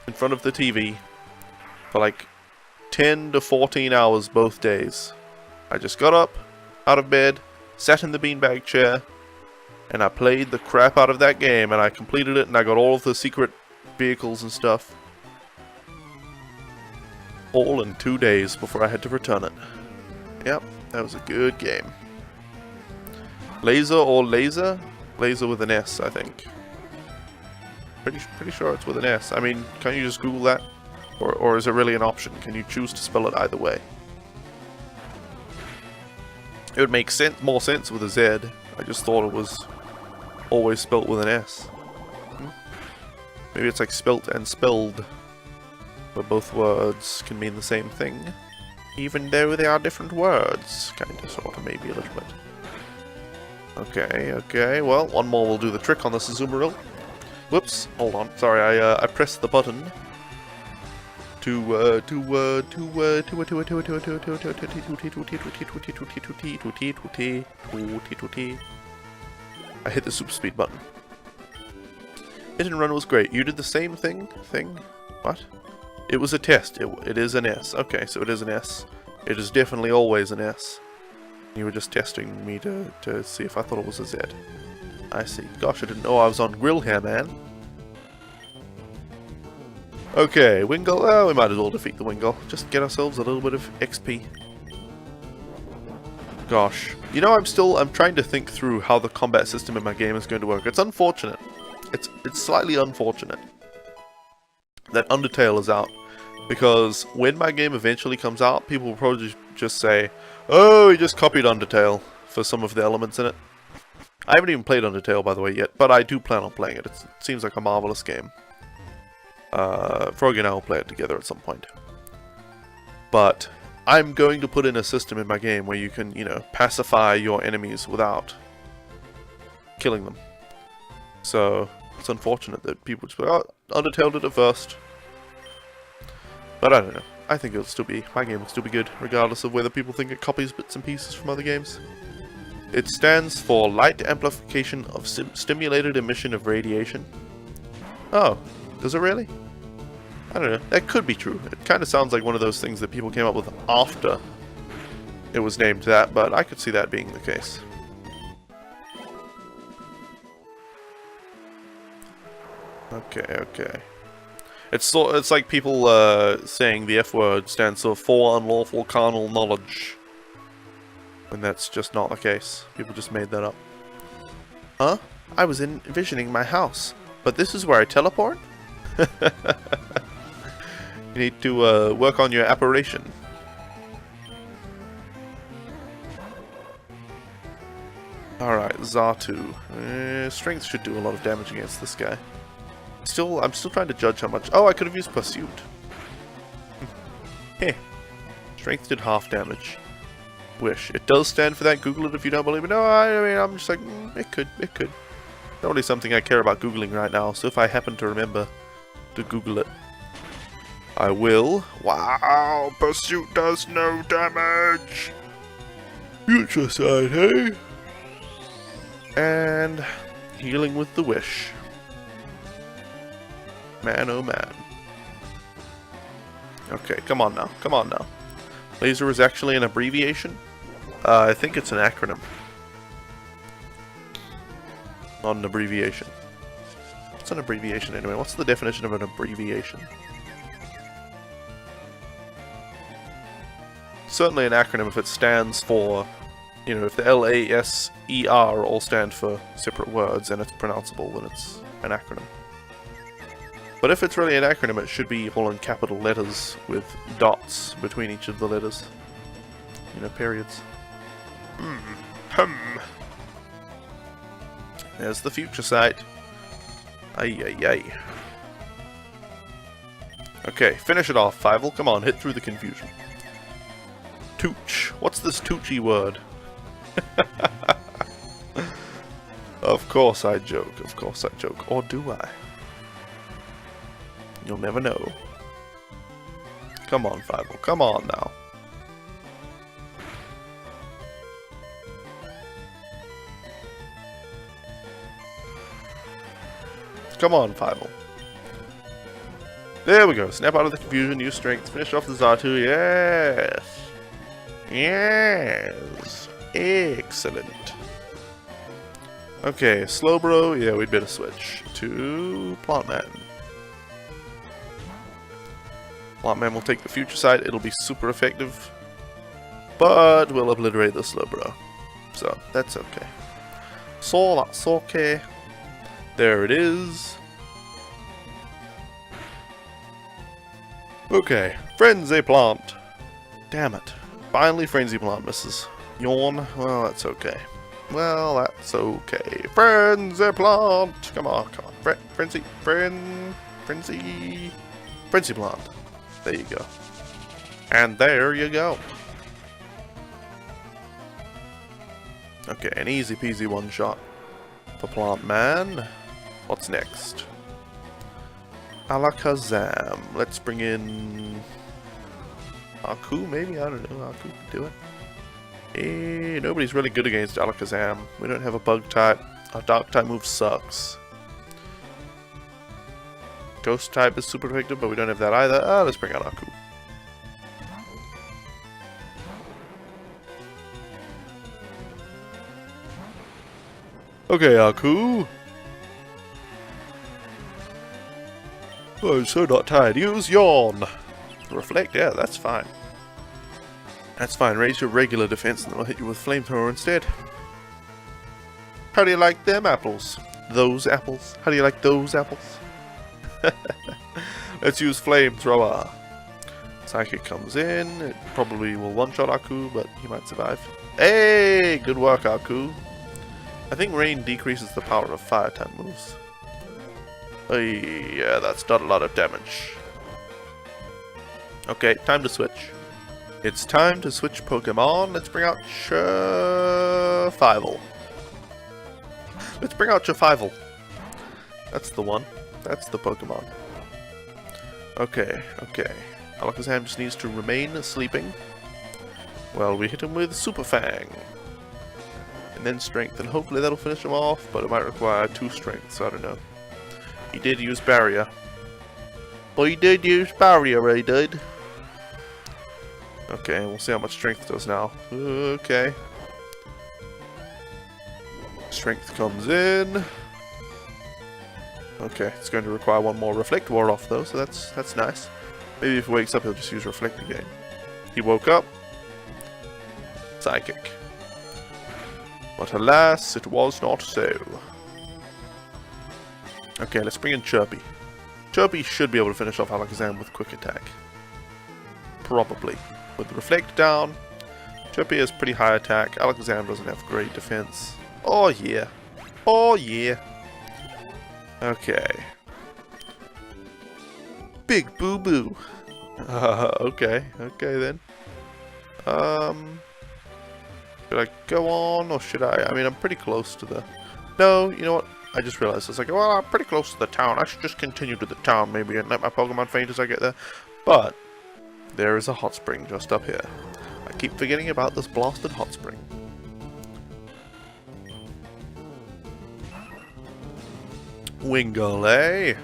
in front of the TV for like 10 to 14 hours both days. I just got up, out of bed, sat in the beanbag chair, and I played the crap out of that game, and I completed it, and I got all of the secret vehicles and stuff. All in 2 days before I had to return it. Yep, that was a good game. Laser or laser? Laser with an S, I think. Pretty sure it's with an S. I mean, can't you just Google that? Or is it really an option? Can you choose to spell it either way? It would make more sense with a Z. I just thought it was always spelt with an S. Maybe it's like spelt and spelled, but both words can mean the same thing, even though they are different words. Kinda, sorta, maybe a little bit. Okay, well, one more will do the trick on the Azumarill. Whoops, hold on, sorry, I pressed the button I hit the super speed button. Hit and Run was great. You did the same thing? What? It was a test. It is an S. Okay, so it is an S. It is definitely always an S. You were just testing me to see if I thought it was a Z. I see. Gosh, I didn't know I was on grill here, man. Okay, Wingull. Oh, we might as well defeat the Wingull. Just get ourselves a little bit of XP. Gosh. You know, I'm trying to think through how the combat system in my game is going to work. It's unfortunate. It's slightly unfortunate that Undertale is out. Because when my game eventually comes out, people will probably just say, oh, he just copied Undertale for some of the elements in it. I haven't even played Undertale, by the way, yet, but I do plan on playing it. It seems like a marvelous game. Froggy and I will play it together at some point. But I'm going to put in a system in my game where you can, you know, pacify your enemies without killing them. So it's unfortunate that people just, oh, Undertale did it first. But I don't know. I think it'll still be, my game will still be good, regardless of whether people think it copies bits and pieces from other games. It stands for Light Amplification of Stimulated Emission of Radiation. Oh, does it really? I don't know. That could be true. It kind of sounds like one of those things that people came up with after it was named that, but I could see that being the case. Okay. It's like people saying the F word stands for unlawful carnal knowledge. When that's just not the case. People just made that up. Huh? I was envisioning my house. But this is where I teleport? You need to work on your apparition. Alright, Zatu. Strength should do a lot of damage against this guy. I'm still trying to judge how much. Oh, I could have used Pursuit. Heh. Strength did half damage. Wish. It does stand for that. Google it if you don't believe me. No, I mean, I'm just like, it could. Not really something I care about Googling right now, so if I happen to remember to Google it, I will. Wow, Pursuit does no damage! Future side, hey? And healing with the Wish. Man, oh man. Okay, come on now. Laser is actually an abbreviation? I think it's an acronym. Not an abbreviation. What's an abbreviation anyway? What's the definition of an abbreviation? Certainly an acronym if it stands for, you know, if the L-A-S-E-R all stand for separate words and it's pronounceable, then it's an acronym. But if it's really an acronym, it should be all in capital letters with dots between each of the letters. You know, periods. There's the future sight. Ay. Okay, finish it off, Fievel. Come on, hit through the confusion. Tooch. What's this toochy word? Of course I joke. Or do I? You'll never know. Come on, Fievel. Come on now. Come on, Fievel. There we go. Snap out of the confusion, use strength, finish off the Zatu. Yes. Excellent. Okay, Slowbro. Yeah, we'd better switch to Plantman. Plantman will take the future side. It'll be super effective. But we'll obliterate the Slowbro. So, that's okay. So, that's okay. There it is. Okay, Frenzy Plant. Damn it. Finally, Frenzy Plant misses. Yawn. Well, that's okay. Frenzy Plant. Come on. Frenzy Plant. There you go. And there you go. Okay, an easy peasy one shot for Plant Man. What's next? Alakazam. Let's bring in Aku, maybe? I don't know. Aku can do it. Nobody's really good against Alakazam. We don't have a bug type. Our dark type move sucks. Ghost type is super effective, but we don't have that either. Let's bring out Aku. Okay, Aku. Oh, I'm so not tired. Use Yawn. Reflect, yeah, that's fine. That's fine. Raise your regular defense and then I'll hit you with Flamethrower instead. How do you like them apples? Those apples? How do you like those apples? Let's use Flamethrower. Psychic comes in. It probably will one-shot Aku, but he might survive. Hey! Good work, Aku. I think Rain decreases the power of fire type moves. Yeah, that's not a lot of damage. Okay, time to switch. It's time to switch Pokemon. Let's bring out Fievel. Let's bring out Fievel. That's the one. That's the Pokemon. Okay. Alakazam just needs to remain sleeping. Well, we hit him with Super Fang. And then Strength, and hopefully that'll finish him off, but it might require 2 strengths, so I don't know. He did use Barrier. But he did use Barrier, he did. Okay, we'll see how much Strength does now. Okay. Strength comes in. Okay, it's going to require one more Reflect Ward off though, so that's nice. Maybe if he wakes up he'll just use Reflect again. He woke up. Psychic. But alas, it was not so. Okay, let's bring in Chirpy. Chirpy should be able to finish off Alakazam with Quick Attack. Probably. With Reflect down, Chirpy has pretty high attack. Alakazam doesn't have great defense. Oh yeah. Oh yeah. Okay. Big boo boo. Okay then. Should I go on or should I? I mean, I'm pretty close to the. No, you know what? I just realized it's like, well, I'm pretty close to the town. I should just continue to the town maybe and let my Pokemon faint as I get there. But there is a hot spring just up here. I keep forgetting about this blasted hot spring. Wingull, eh?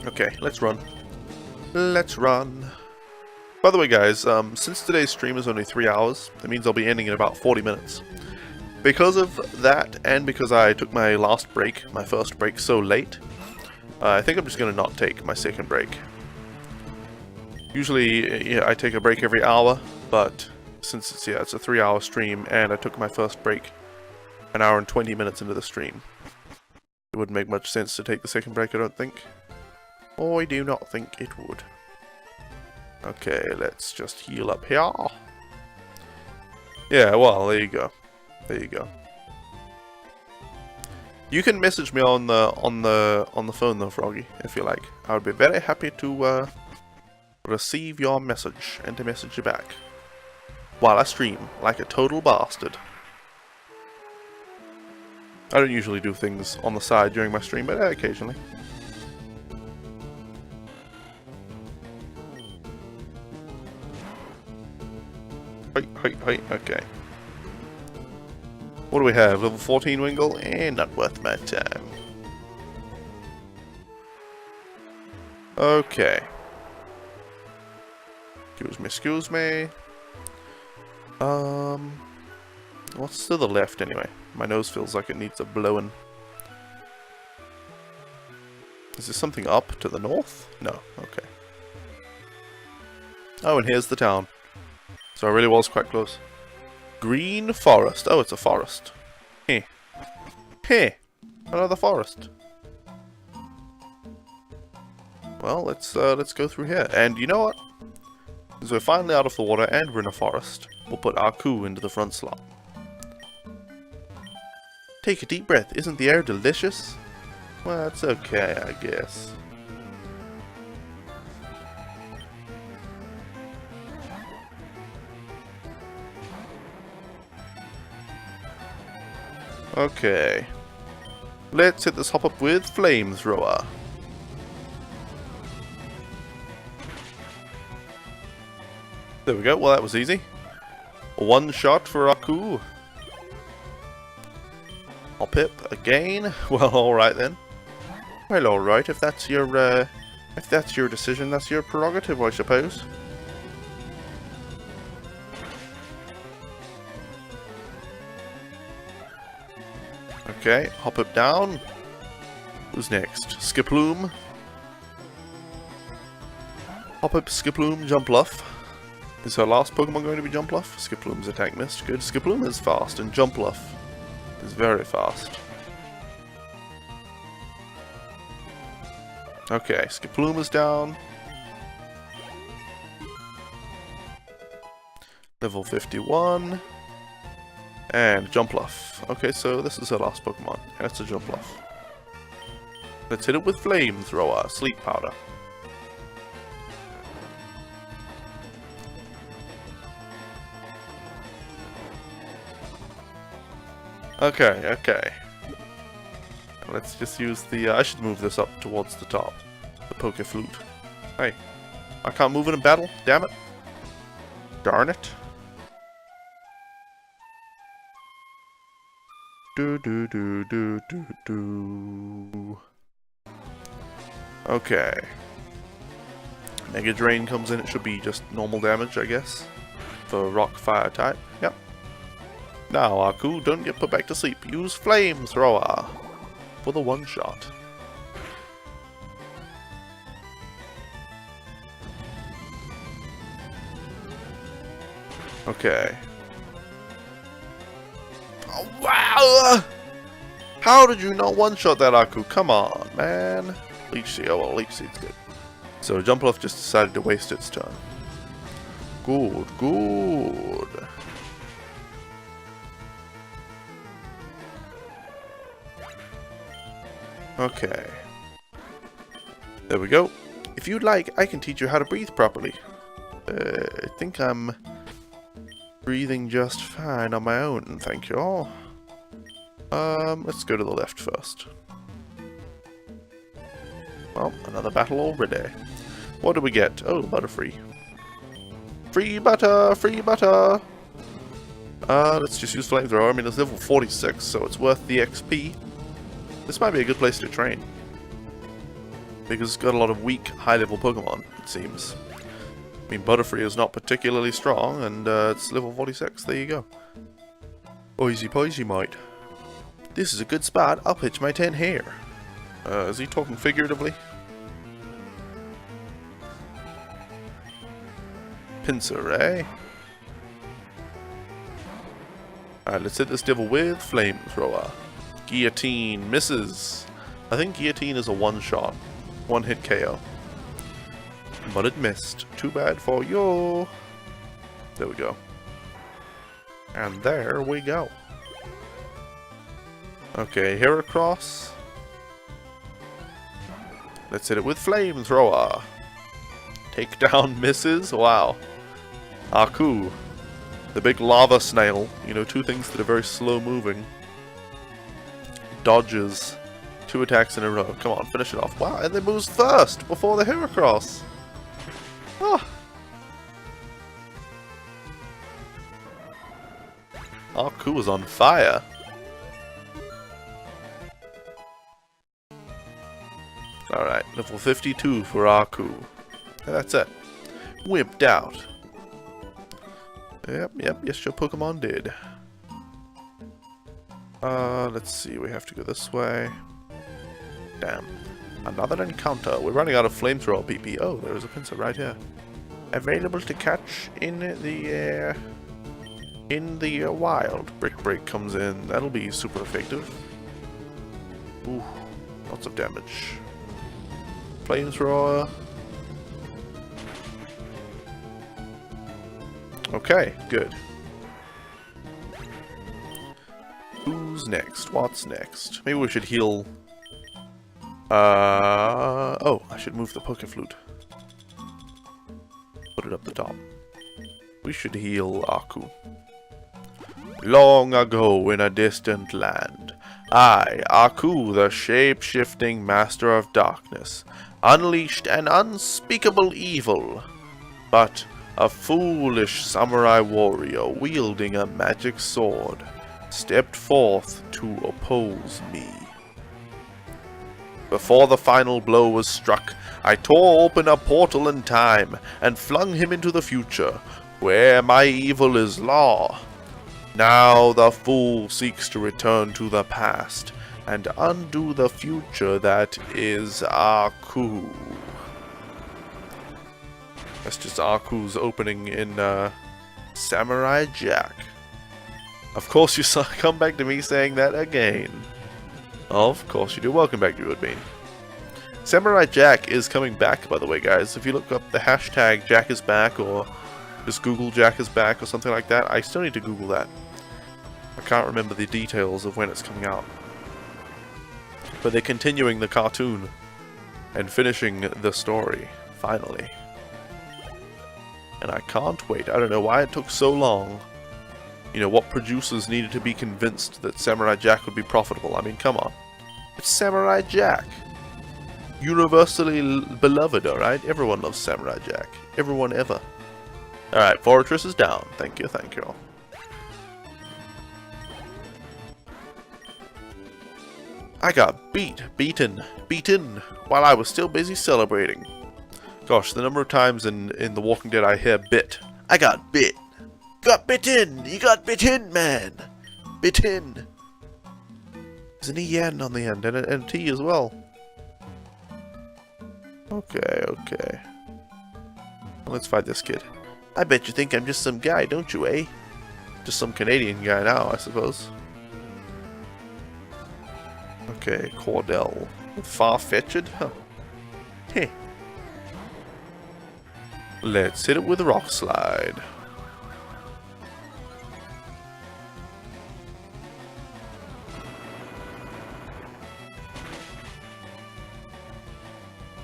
Okay, let's run. Let's run. By the way, guys, since today's stream is only 3 hours, that means I'll be ending in about 40 minutes. Because of that, and because I took my last break, my first break, so late, I think I'm just going to not take my second break. Usually, yeah, I take a break every hour, but since it's a 3-hour stream, and I took my first break an hour and 20 minutes into the stream, it wouldn't make much sense to take the second break, I don't think. I do not think it would. Okay, let's just heal up here. Yeah, well, there you go. There you go. You can message me on the phone though, Froggy, if you like. I would be very happy to receive your message and to message you back while I stream like a total bastard. I don't usually do things on the side during my stream, but occasionally. Hi, okay. What do we have? Level 14 Wingull? Not worth my time. Okay. Excuse me. What's to the left anyway? My nose feels like it needs a blowing. Is there something up to the north? No, okay. Oh, and here's the town. So I really was quite close. Green forest. Oh, it's a forest. Heh. Heh. Another forest. Well, let's go through here. And you know what? Since we're finally out of the water and we're in a forest, we'll put Aku into the front slot. Take a deep breath. Isn't the air delicious? Well, it's okay, I guess. Okay. Let's hit this hop up with Flamethrower. There we go. Well, that was easy. One shot for Aku. Hop-Pip again. Well, alright then. Well, alright. If that's your decision, that's your prerogative, I suppose. Okay, Hop-Pip down. Who's next? Skiploom. Hop-Pip, Skiploom, Jumpluff. Is her last Pokemon going to be Jumpluff? Skiploom's attack missed. Good. Skiploom is fast, and Jumpluff is very fast. Okay, Skiploom is down. Level 51. And Jumpluff. Okay, so this is her last Pokemon. And it's a Jumpluff. Let's hit it with Flamethrower. Sleep Powder. Okay. Let's just use the... I should move this up towards the top. The Poke Flute. Hey. I can't move it in battle? Damn it. Darn it. Okay. Mega Drain comes in. It should be just normal damage, I guess. For Rock Fire type. Yep. Now, Aku, don't get put back to sleep. Use Flamethrower. for the one-shot. Okay. Oh, wow! How did you not one-shot that Aku? Come on, man. Leech Seed. Oh, well, Leech Seed's good. So Jumpluff just decided to waste its turn. Good, good. Okay. There we go. If you'd like, I can teach you how to breathe properly. I think I'm breathing just fine on my own, thank you all. Let's go to the left first. Well, another battle already. What do we get? Oh, Butterfree. Free butter! Free butter! Let's just use Flamethrower. I mean, it's level 46, so it's worth the XP. This might be a good place to train. Because it's got a lot of weak, high-level Pokemon, it seems. I mean, Butterfree is not particularly strong, and it's level 46. There you go. Oisy poisy, mate. This is a good spot. I'll pitch my tent here. Is he talking figuratively? Pinsir, eh? Alright, let's hit this devil with Flamethrower. Guillotine misses. I think Guillotine is a one-shot. One-hit KO. But it missed. Too bad for you. There we go. And there we go. Okay, Heracross. Let's hit it with Flamethrower. Takedown misses. Wow. Aku. The big lava snail. You know, two things that are very slow moving. Dodges. 2 attacks in a row. Come on, finish it off. Wow, and it moves first before the Heracross. Ah. Aku is on fire. Alright, level 52 for Aku. And that's it. Whipped out. Yep, yes, your Pokemon did. Let's see, we have to go this way. Damn. Another encounter. We're running out of Flamethrower PP. Oh, there's a Pinsir right here. Available to catch in the wild. Brick Break comes in. That'll be super effective. Ooh, lots of damage. Flamethrower. Okay, good. Who's next? What's next? Maybe we should heal. Oh, I should move the Pokeflute. Put it up the top. We should heal Aku. Long ago in a distant land, I, Aku, the shape-shifting master of darkness, unleashed an unspeakable evil. But a foolish samurai warrior wielding a magic sword stepped forth to oppose me. Before the final blow was struck, I tore open a portal in time and flung him into the future, where my evil is law. Now the fool seeks to return to the past and undo the future that is Aku. That's just Aku's opening in Samurai Jack. Of course you come back to me saying that again. Of course you do. Welcome back, Druidbean. Samurai Jack is coming back, by the way, guys. If you look up the hashtag Jack is back, or just Google Jack is back, or something like that. I still need to Google that. I can't remember the details of when it's coming out. But they're continuing the cartoon and finishing the story, finally. And I can't wait. I don't know why it took so long. You know, what producers needed to be convinced that Samurai Jack would be profitable? I mean, come on. It's Samurai Jack. Universally beloved, alright? Everyone loves Samurai Jack. Everyone ever. Alright, Fortress is down. Thank you, thank you. I got beaten, while I was still busy celebrating. Gosh, the number of times in The Walking Dead I hear bit. I got bit. Got bitten! You got bitten, man! Bitten! There's an EN on the end and a T as well. Okay, okay. Let's fight this kid. I bet you think I'm just some guy, don't you, eh? Just some Canadian guy now, I suppose. Okay, Cordell. Far-fetched? Huh. Heh. Let's hit it with a rock slide.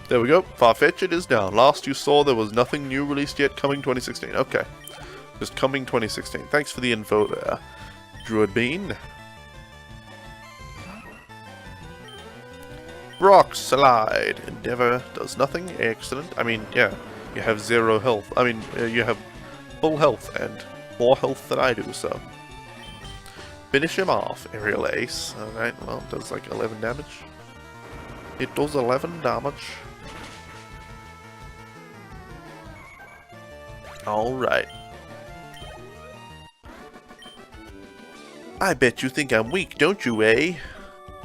There we go. Far-fetched is down. Last you saw, there was nothing new released yet. Coming 2016. Okay. Just coming 2016. Thanks for the info there, Druid Bean. Rock slide. Endeavor does nothing. Excellent. I mean, yeah. You have 0 health. I mean, you have full health and more health than I do, so. Finish him off. Aerial Ace. Alright, well, it does like 11 damage. It does 11 damage. Alright. I bet you think I'm weak, don't you, eh?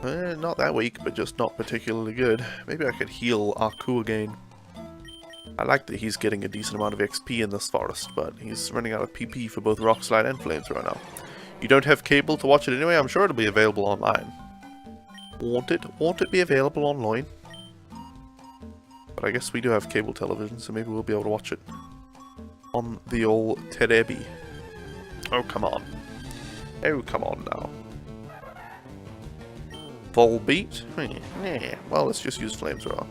Not that weak, but just not particularly good. Maybe I could heal Aku again. I like that he's getting a decent amount of XP in this forest, but he's running out of PP for both Rock Slide and Flamethrower now. You don't have cable to watch it anyway? I'm sure it'll be available online. Won't it? Won't it be available online? But I guess we do have cable television, so maybe we'll be able to watch it on the old Terebi. Oh, come on. Oh, come on now. Full beat? Nah. Well, let's just use Flamethrower.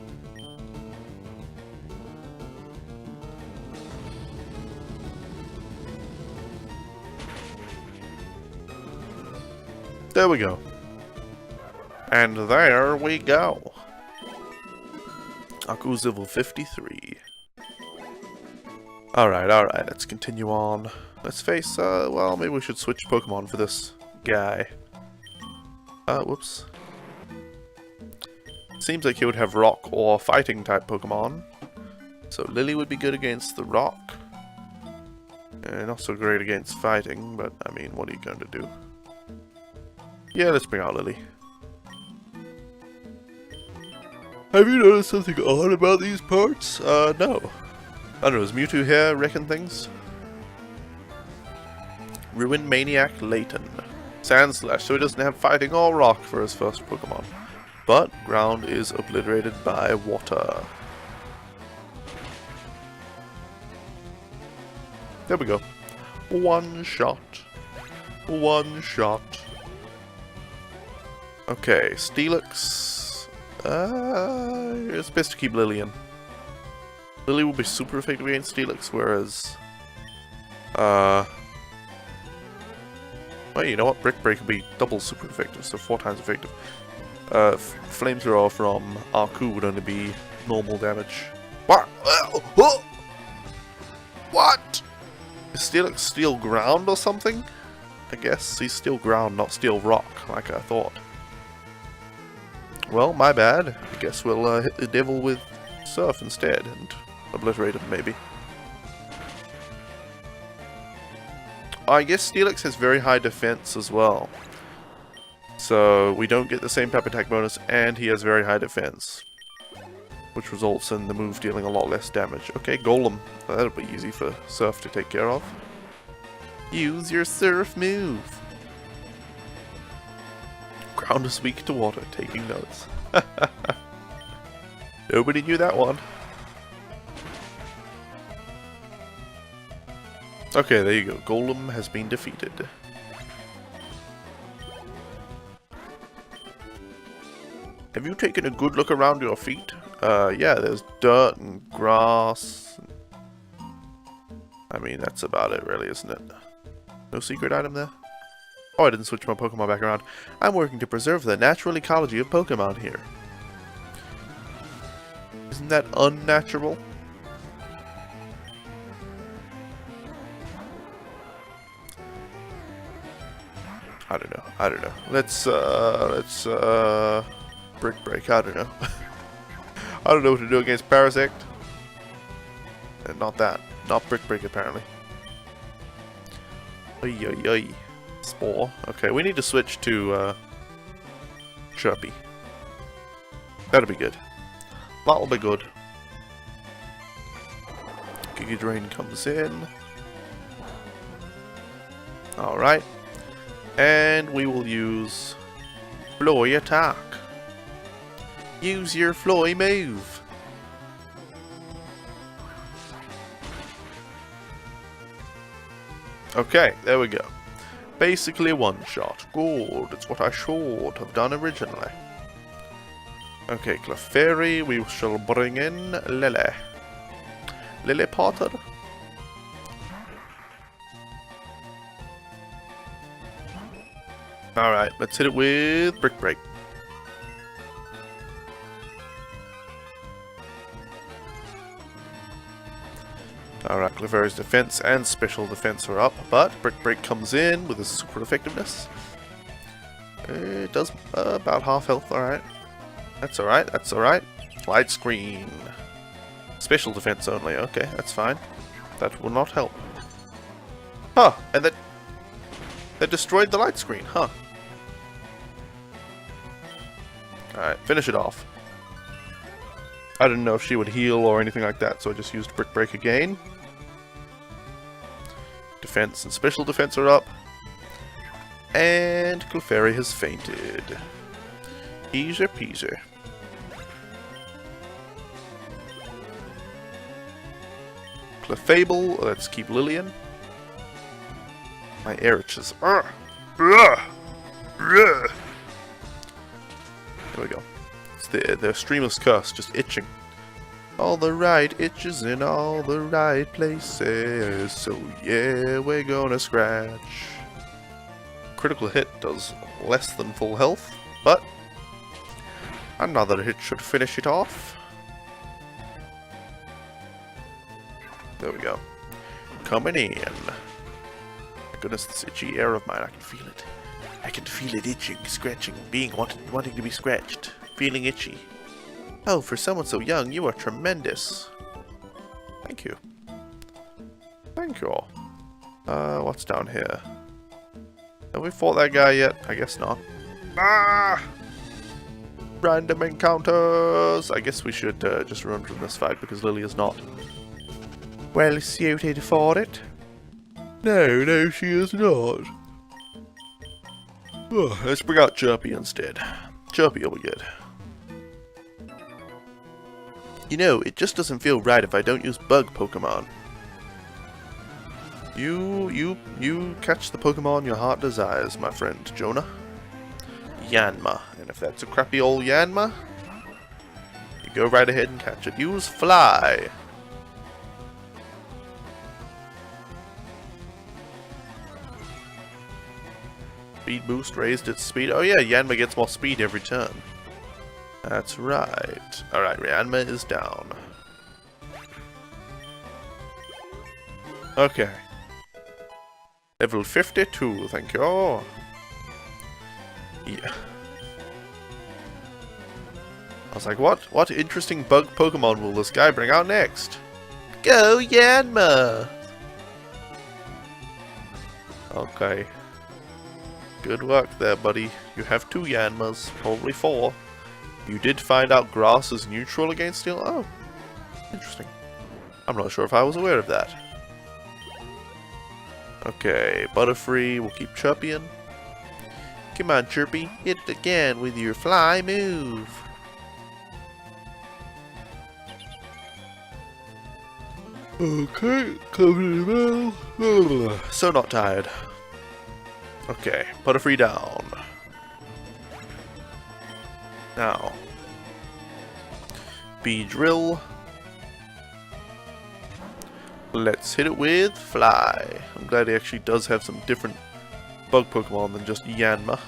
There we go. And there we go. Aku's level 53. Alright, let's continue on. Let's face, well, maybe we should switch Pokemon for this guy. Whoops. Seems like he would have rock or fighting type Pokemon. So Lily would be good against the rock. Not so great against fighting, but I mean, what are you going to do? Yeah, let's bring out Lily. Have you noticed something odd about these parts? No. I don't know, is Mewtwo here wrecking things? Ruin Maniac Layton. Sandslash, so he doesn't have fighting or rock for his first Pokemon. But ground is obliterated by water. There we go. One shot. One shot. Okay, Steelix. It's best to keep Lily in. Lily will be super effective against Steelix, whereas... well, you know what? Brick Break will be double super effective, so 4 times effective. Flamethrower from Aku would only be normal damage. What? What? Is Steelix steel ground or something? I guess he's steel ground, not steel rock, like I thought. Well, my bad. I guess we'll hit the devil with Surf instead and obliterate him, maybe. I guess Steelix has very high defense as well. So we don't get the same type attack bonus, and he has very high defense. Which results in the move dealing a lot less damage. Okay, Golem. That'll be easy for Surf to take care of. Use your Surf move. Ground is weak to water, taking notes. Nobody knew that one. Okay, there you go. Golem has been defeated. Have you taken a good look around your feet? Yeah, there's dirt and grass. I mean, that's about it really, isn't it? No secret item there? Oh, I didn't switch my Pokemon back around. I'm working to preserve the natural ecology of Pokemon here. Isn't that unnatural? I don't know. Let's Brick Break, I don't know. I don't know what to do against Parasect. And not that. Not Brick Break, apparently. Spore. Okay, we need to switch to Chirpy. That'll be good. That'll be good. Giga Drain comes in. Alright. And we will use Floy Attack. Use your Floy move. Okay, there we go. Basically one shot. Good, it's what I should have done originally. Okay, Clefairy, we shall bring in Lily. Lily Potter. Alright, let's hit it with Brick Break. Alright, Clefairy's defense and special defense are up, but Brick Break comes in with his super effectiveness. It does about half health, alright. That's alright, that's alright. Light Screen. Special defense only, okay, that's fine. That will not help. Huh, and that destroyed the light screen, huh. Alright, finish it off. I didn't know if she would heal or anything like that, so I just used Brick Break again. Defense and special defense are up. And Clefairy has fainted. Easy peasy. Clefable, let's keep Lillian. My air itches. There we go. It's the Streamless Curse, just itching. All the right itches in all the right places. So yeah, we're gonna scratch. Critical hit does less than full health, but another hit should finish it off. There we go. Coming in. My goodness, this itchy air of mine, I can feel it. I can feel it itching, scratching, wanting to be scratched. Feeling itchy. Oh, for someone so young, you are tremendous. Thank you. Thank you all. What's down here? Have we fought that guy yet? I guess not. Ah! Random encounters! I guess we should just run from this fight because Lily is not well suited for it. No, she is not. Let's bring out Chirpy instead. Chirpy will be good. You know, it just doesn't feel right if I don't use bug Pokemon. You catch the Pokemon your heart desires, my friend, Jonah. Yanma. And if that's a crappy old Yanma, you go right ahead and catch it. Use Fly. Speed boost raised its speed. Oh yeah, Yanma gets more speed every turn. That's right. Alright, Yanma is down. Okay. Level 52, thank you. Oh. Yeah. I was like, what interesting bug Pokemon will this guy bring out next? Go Yanma! Okay. Good work there, buddy. You have 2 Yanmas, probably 4. You did find out grass is neutral against steel? Oh, interesting. I'm not sure if I was aware of that. Okay, Butterfree, we'll keep Chirping. Come on, Chirpy, hit it again with your fly move. Okay, coming in the middle. So not tired. Okay, Butterfree down. Now, Beedrill. Let's hit it with Fly. I'm glad he actually does have some different bug Pokemon than just Yanma.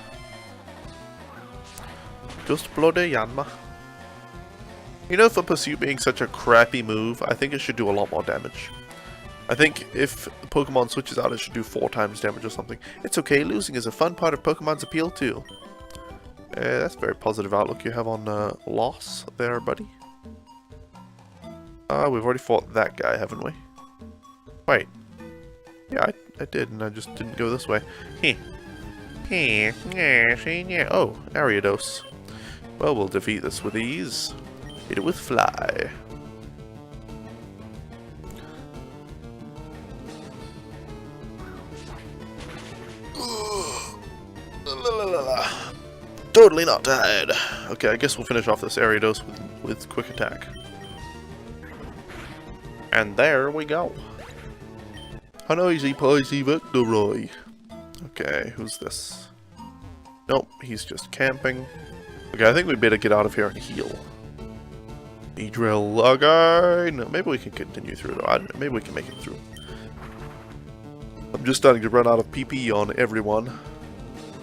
Just bloody Yanma. You know, for Pursuit being such a crappy move, I think it should do a lot more damage. I think if Pokemon switches out, it should do 4 times damage or something. It's okay, losing is a fun part of Pokemon's appeal too. That's a very positive outlook you have on loss there, buddy. We've already fought that guy, haven't we? Wait. Yeah, I did, and I just didn't go this way. Oh, Ariados. Well, we'll defeat this with ease. Hit it with fly. Totally not tired. Okay, I guess we'll finish off this area dose with quick attack. And there we go. An easy peasy victory. Okay, who's this? Nope, he's just camping. Okay, I think we better get out of here and heal. E-drill again. No, maybe we can continue through though. I don't know, maybe we can make it through. I'm just starting to run out of PP on everyone.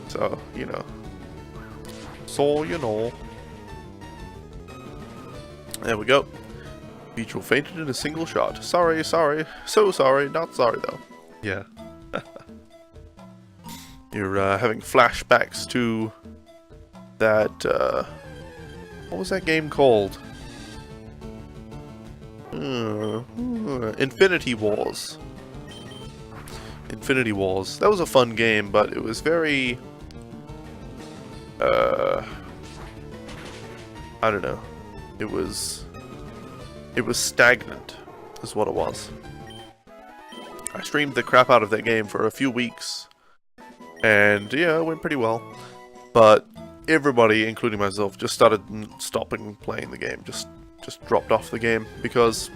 So, you know. So, you know. There we go. Beetle fainted in a single shot. Sorry, sorry. So sorry. Not sorry, though. Yeah. You're having flashbacks to that, what was that game called? Infinity Wars. Infinity Wars. That was a fun game, but it was very... I don't know. It was stagnant, is what it was. I streamed the crap out of that game for a few weeks, and yeah, it went pretty well. But everybody, including myself, just started stopping playing the game. Just dropped off the game because,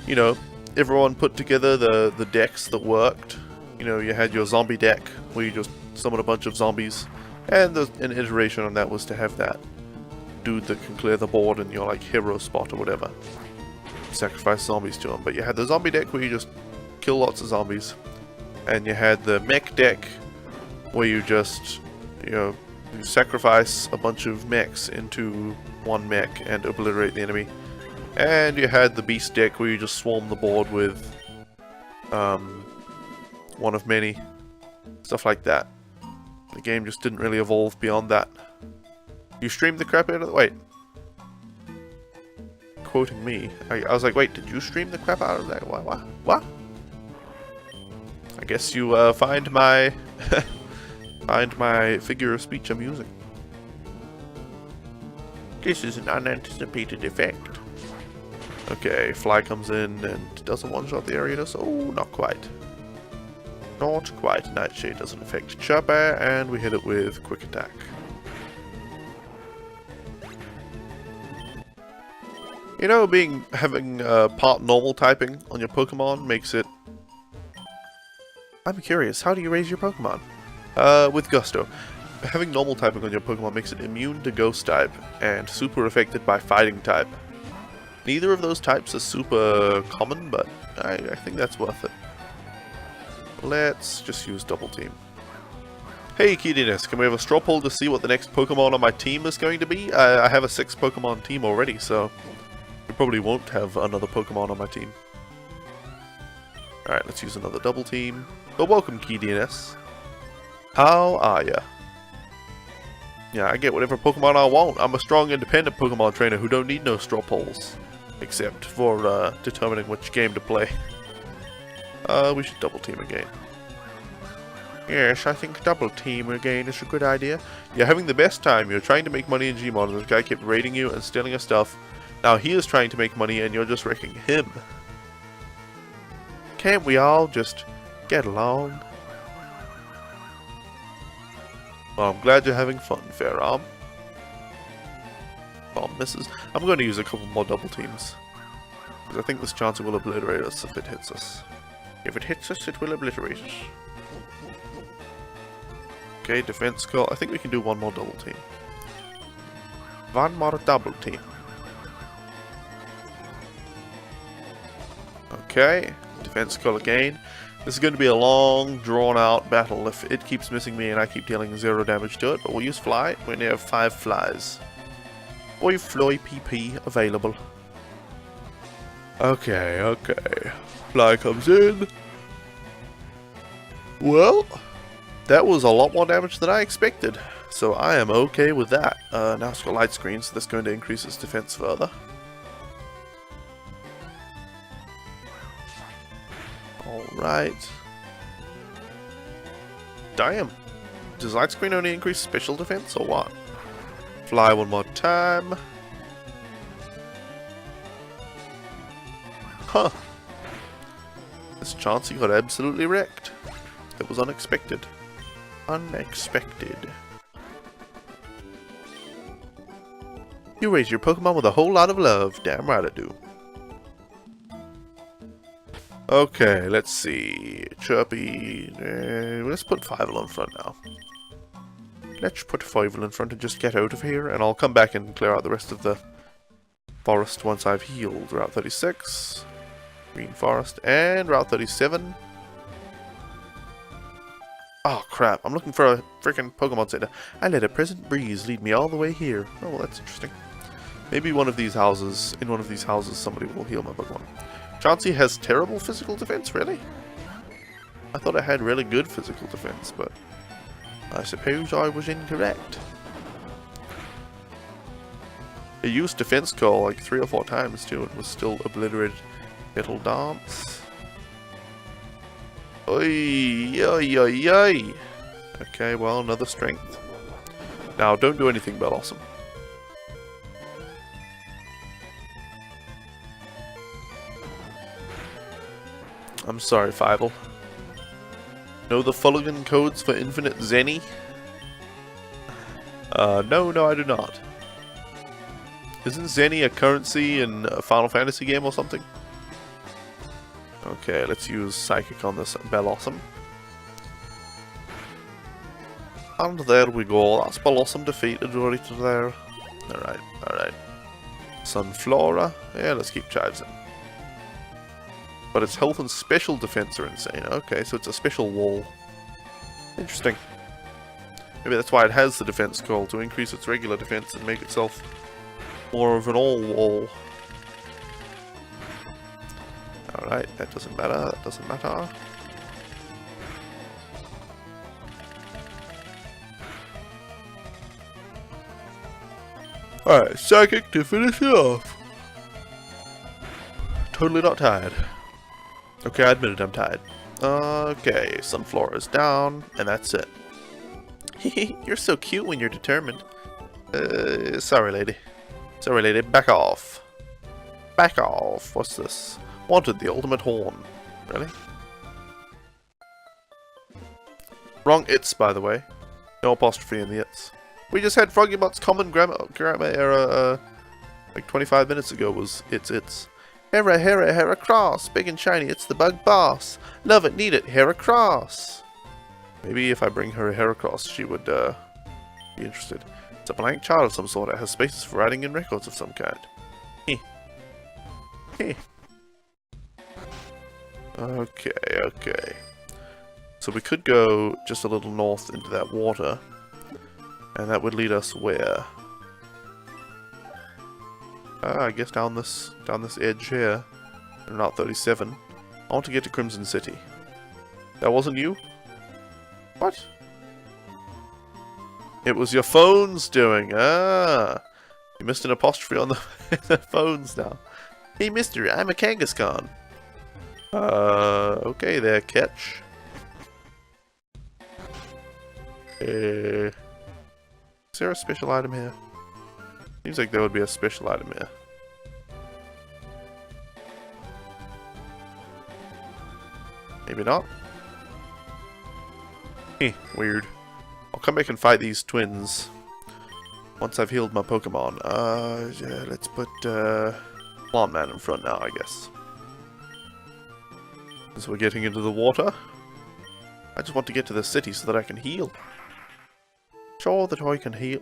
you know, everyone put together the decks that worked. You know, you had your zombie deck where you just summon a bunch of zombies, and an iteration on that was to have that dude that can clear the board in your like hero spot or whatever. Sacrifice zombies to him. But you had the zombie deck where you just kill lots of zombies, and you had the mech deck where you just, you know, you sacrifice a bunch of mechs into one mech and obliterate the enemy. And you had the beast deck where you just swarm the board with one of many. Stuff like that. The game just didn't really evolve beyond that. You streamed the crap out of the... Wait. Quoting me. I was like, wait, did you stream the crap out of that? What? I guess you find my... find my figure of speech amusing. This is an unanticipated effect. Okay, fly comes in and doesn't one-shot the area, does? Oh, not quite. Not quite. Nightshade doesn't affect Chopper, and we hit it with quick attack. You know, having part normal typing on your Pokemon makes it... I'm curious, how do you raise your Pokemon? With Gusto. Having normal typing on your Pokemon makes it immune to Ghost type, and super affected by Fighting type. Neither of those types is super common, but I think that's worth it. Let's just use Double Team. Hey Kidiness, can we have a straw poll to see what the next Pokemon on my team is going to be? I have a 6 Pokemon team already, so we probably won't have another Pokemon on my team. Alright, let's use another Double Team. But welcome Kidiness. How are ya? Yeah, I get whatever Pokemon I want. I'm a strong, independent Pokemon trainer who don't need no straw polls. Except for determining which game to play. We should double team again. Yes, I think double team again is a good idea. You're having the best time. You're trying to make money in Gmod and this guy kept raiding you and stealing your stuff. Now he is trying to make money and you're just wrecking him. Can't we all just get along? Well, I'm glad you're having fun, Fair Arm. Bomb misses. I'm going to use a couple more double teams. Because I think this chancer will obliterate us if it hits us. If it hits us, it will obliterate us. Okay, defense call. I think we can do one more double team. One more double team. Okay, defense call again. This is going to be a long, drawn-out battle if it keeps missing me and I keep dealing 0 damage to it, but we'll use Fly. We only have 5 flies. Boy, Fly PP available. Okay. Fly comes in. Well, that was a lot more damage than I expected, so I am okay with that. Now it's got light screen, so that's going to increase its defense further. Alright. Damn. Does light screen only increase special defense or what? fly one more time. Huh. This Chauncey got absolutely wrecked. That was unexpected. Unexpected. You raise your Pokemon with a whole lot of love. Damn right I do. Okay, let's see. Chirpy. Let's put Fievel in front now. Let's put Fievel in front and just get out of here, and I'll come back and clear out the rest of the forest once I've healed. Route 36, Green Forest, and Route 37. Oh crap, I'm looking for a freaking Pokemon Center. I let a pleasant breeze lead me all the way here. Oh, well, that's interesting. Maybe in one of these houses, somebody will heal my Pokemon. Chauncey has terrible physical defense, really? I thought it had really good physical defense, but I suppose I was incorrect. It used Defense Call like 3 or 4 times too, and was still obliterated. It'll dance. Oi, oi, oi, oi. Okay, well, another strength. Now, don't do anything, Bellossom. I'm sorry, Fievel. Know the Fuligin codes for Infinite Zenny? No, I do not. Isn't Zenny a currency in a Final Fantasy game or something? Okay, let's use Psychic on this Bellossom. And there we go, that's Bellossom defeated right there. Alright. Sunflora, yeah, let's keep Chives in. But its health and special defense are insane. Okay, so it's a special wall. Interesting. Maybe that's why it has the defense call, to increase its regular defense and make itself more of an all wall. Alright, that doesn't matter, Alright, Psychic to finish it off. Totally not tired. Okay, I admitted I'm tired. Okay, Sunflora is down, and that's it. You're so cute when you're determined. Sorry lady, back off. Back off, what's this? Wanted the ultimate horn. Really? Wrong its, by the way. No apostrophe in the its. We just had Frogibot's common grammar error, like 25 minutes ago was its. Hera cross, big and shiny, it's the bug boss. Love it, need it, Hera cross. Maybe if I bring her a Hera cross, she would be interested. It's a blank chart of some sort. It has spaces for writing in records of some kind. Okay. So we could go just a little north into that water, and that would lead us where? I guess down this edge here. Route 37. I want to get to Crimson City. That wasn't you? What? It was your phone's doing. Ah, you missed an apostrophe on the phones now. Hey, mister, I'm a Kangaskhan. Okay there, catch. Is there a special item here? Seems like there would be a special item here. Maybe not. Weird. I'll come back and fight these twins once I've healed my Pokemon. Yeah, let's put Plant Man in front now, I guess. So we're getting into the water. I just want to get to the city so that I can heal. Sure that I can heal.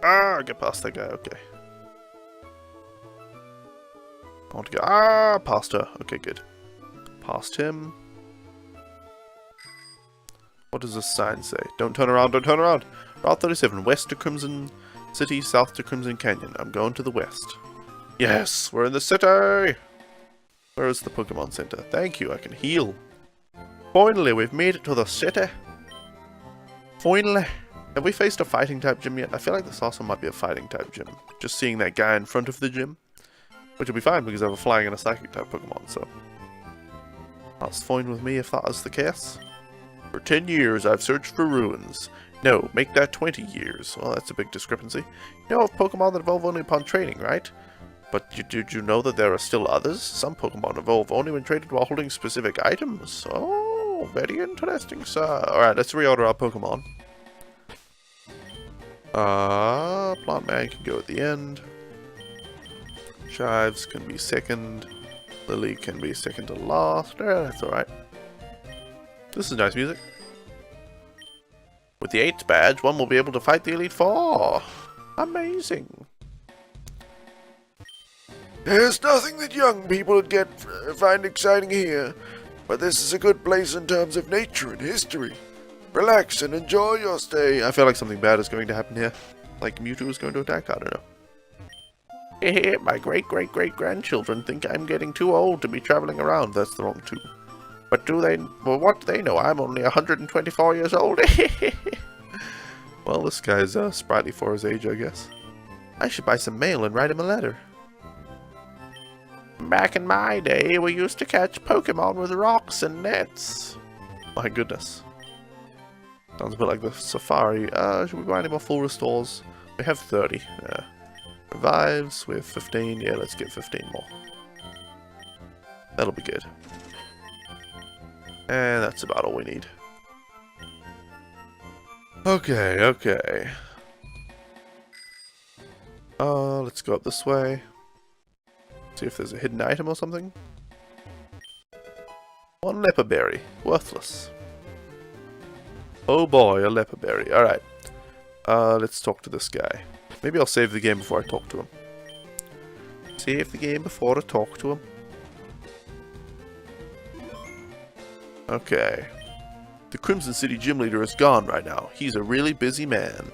Ah, get past that guy, okay. I want to go, past her. Okay, good. Past him. What does this sign say? Don't turn around, don't turn around! Route 37, west to Crimson City, south to Crimson Canyon. I'm going to the west. Yes, we're in the city! Where is the Pokemon Center? Thank you, I can heal. Finally, we've made it to the city. Finally. Have we faced a fighting type gym yet? I feel like this also might be a fighting type gym. Just seeing that guy in front of the gym. Which will be fine because I have a flying and a psychic type Pokemon, so that's fine with me if that is the case. For 10 years I've searched for ruins. No, make that 20 years. Well, that's a big discrepancy. You know of Pokemon that evolve only upon training, right? But did you know that there are still others? Some Pokemon evolve only when traded while holding specific items. Oh, very interesting, sir. Alright, let's reorder our Pokemon. Plant Man can go at the end. Chives can be second. Lily can be second to last. That's alright. This is nice music. With the 8th badge, one will be able to fight the Elite Four. Amazing. There's nothing that young people would find exciting here, but this is a good place in terms of nature and history. Relax and enjoy your stay. I feel like something bad is going to happen here. Like Mewtwo is going to attack, I don't know. Hey, my great-great-great-grandchildren think I'm getting too old to be traveling around. That's the wrong two. But well, what do they know? I'm only 124 years old. Well, this guy's sprightly for his age, I guess. I should buy some mail and write him a letter. Back in my day, we used to catch Pokemon with rocks and nets. My goodness. Sounds a bit like the safari. Should we buy any more full restores? We have 30. Revives, we have 15. Yeah, let's get 15 more. That'll be good. And that's about all we need. Okay. Let's go up this way. See if there's a hidden item or something. One leper berry. Worthless. Oh boy, a leper berry. Alright. Let's talk to this guy. Maybe I'll save the game before I talk to him. Save the game before I talk to him. Okay. The Crimson City gym leader is gone right now. He's a really busy man.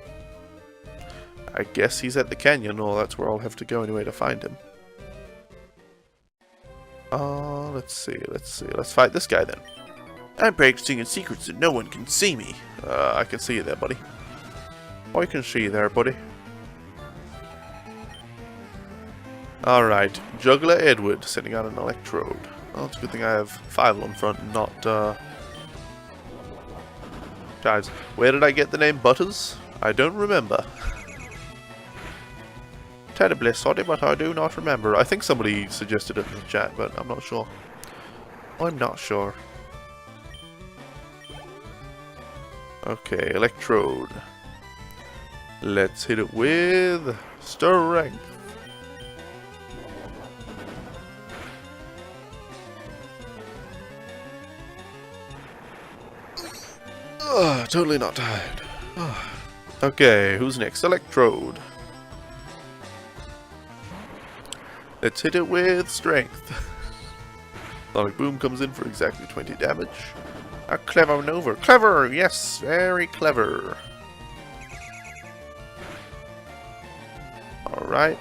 I guess he's at the canyon, or that's where I'll have to go anyway to find him. Let's see. Let's fight this guy then. I'm practicing in secrets so no one can see me. I can see you there, buddy. I can see you there, buddy. Alright, Juggler Edward sending out an electrode. Well, it's a good thing I have 5 on front and not, Chives. Where did I get the name Butters? I don't remember. Terribly sorry, but I do not remember. I think somebody suggested it in the chat, but I'm not sure. I'm not sure. Okay, electrode. Let's hit it with strength. Totally not tired. Okay, who's next? Electrode. Let's hit it with strength. Sonic Boom comes in for exactly 20 damage. A clever maneuver. Clever! Yes, very clever. Alright.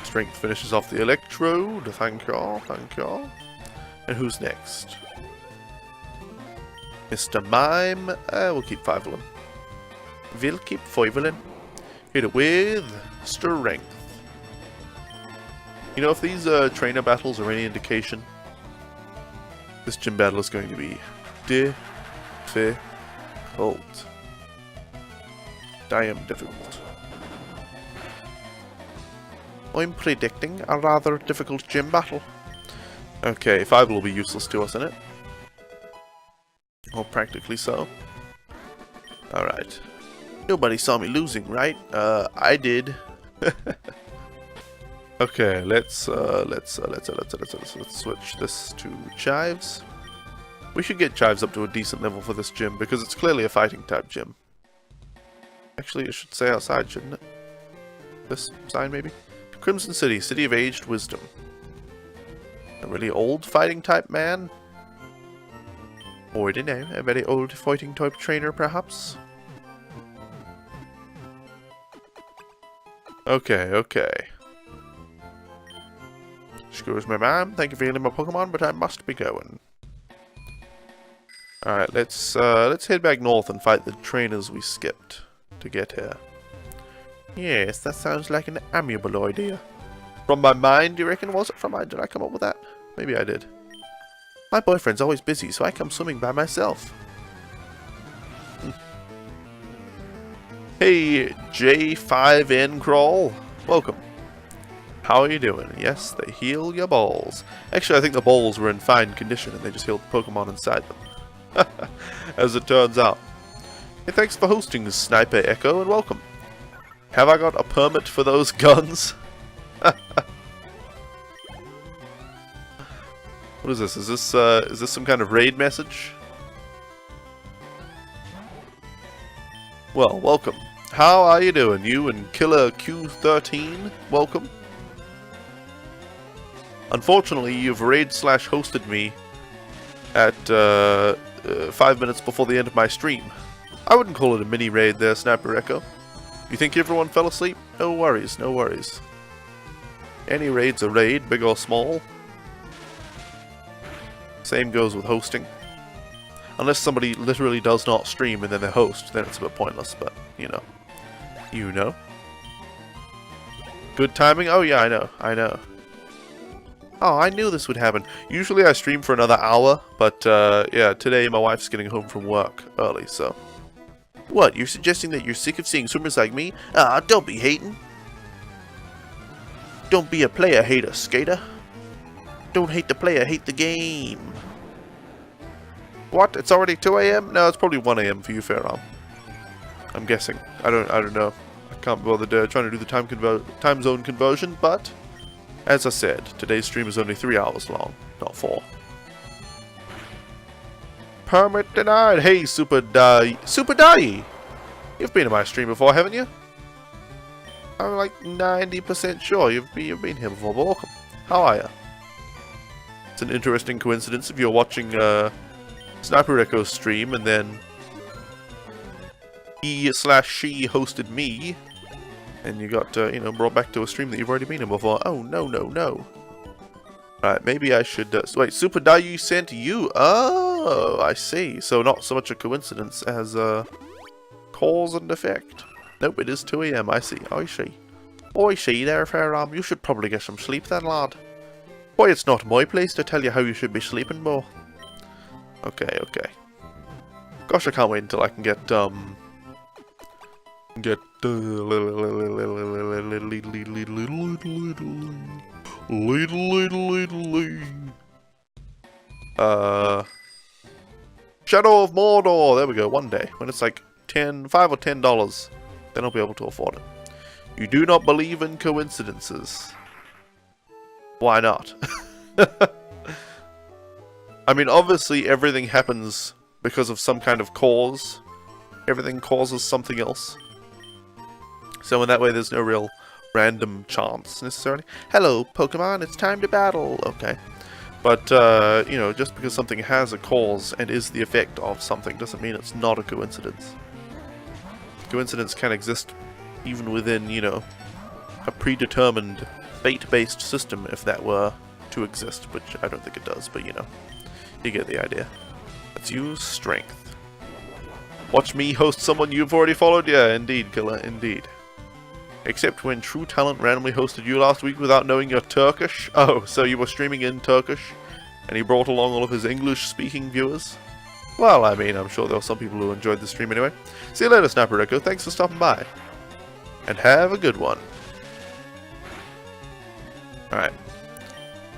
Strength finishes off the electrode. Thank y'all, thank y'all. And who's next? Mr. Mime. We'll keep 5 of them. We'll keep 5 of them. Hit it with strength. You know, if these trainer battles are any indication, this gym battle is going to be difficult. Damn difficult. I'm predicting a rather difficult gym battle. Okay, 5 will be useless to us in it. Or practically so. Alright. Nobody saw me losing, right? I did. Okay, let's switch this to Chives. We should get Chives up to a decent level for this gym, because it's clearly a fighting type gym. Actually, it should say outside, shouldn't it? This sign, maybe? Crimson City, City of Aged Wisdom. A really old fighting type man? Or I don't know, a very old fighting type trainer, perhaps? Okay. Excuse me, ma'am. Thank you for healing my Pokemon, but I must be going. Alright, let's head back north and fight the trainers we skipped to get here. Yes, that sounds like an amiable idea. From my mind, do you reckon? Was it from mine? Did I come up with that? Maybe I did. My boyfriend's always busy, so I come swimming by myself. Hey, J5N Crawl. Welcome. How are you doing? Yes, they heal your balls. Actually, I think the balls were in fine condition and they just healed the Pokemon inside them. As it turns out. Hey, thanks for hosting, Sniper Echo, and welcome. Have I got a permit for those guns? What is this? Is this some kind of raid message? Well, welcome. How are you doing? You and Killer Q13, welcome. Unfortunately, you've raid/hosted me at 5 minutes before the end of my stream. I wouldn't call it a mini raid there, Sniper Echo. You think everyone fell asleep? No worries, no worries. Any raid's a raid, big or small. Same goes with hosting. Unless somebody literally does not stream and then they host, then it's a bit pointless, but, you know. You know. Good timing? Oh yeah, I know. Oh, I knew this would happen. Usually I stream for another hour, but yeah, today my wife's getting home from work early, so. What, you're suggesting that you're sick of seeing swimmers like me? Ah, don't be hating. Don't be a player hater, skater. Don't hate the player, hate the game. What? It's already 2 AM? No, it's probably 1 AM for you, FireRed. I'm guessing. I don't know. I can't bother trying to do the time zone conversion, but as I said, today's stream is only 3 hours long, not 4. Permit denied. Hey, Super Die. You've been in my stream before, haven't you? I'm like 90% sure you've been here before, but welcome. How are you? It's an interesting coincidence if you're watching Sniper Echo's stream and then he/she hosted me and you got, you know, brought back to a stream that you've already been in before. Oh, no. Alright, maybe I should... wait, Super Dayu sent you? Oh, I see. So not so much a coincidence as cause and effect. Nope, it is 2 AM, I see. I see. Oi, see there, FireRed. You should probably get some sleep then, lad. Why, it's not my place to tell you how you should be sleeping, Bo. Okay. Gosh, I can't wait until I can get, Shadow of Mordor. There we go. One day when it's like $5 or $10, then I'll be able to afford it. You do not believe in coincidences. Why not? I mean, obviously everything happens because of some kind of cause. Everything causes something else. So in that way, there's no real random chance, necessarily. Hello, Pokemon, it's time to battle! Okay. But, you know, just because something has a cause and is the effect of something doesn't mean it's not a coincidence. Coincidence can exist even within, you know, a predetermined fate-based system, if that were to exist, which I don't think it does, but, you know, you get the idea. Let's use strength. Watch me host someone you've already followed? Yeah, indeed, Killer, indeed. Except when True Talent randomly hosted you last week without knowing you're Turkish? Oh, so you were streaming in Turkish, and he brought along all of his English-speaking viewers? Well, I mean, I'm sure there were some people who enjoyed the stream anyway. See you later, Sniper Echo. Thanks for stopping by. And have a good one. Alright.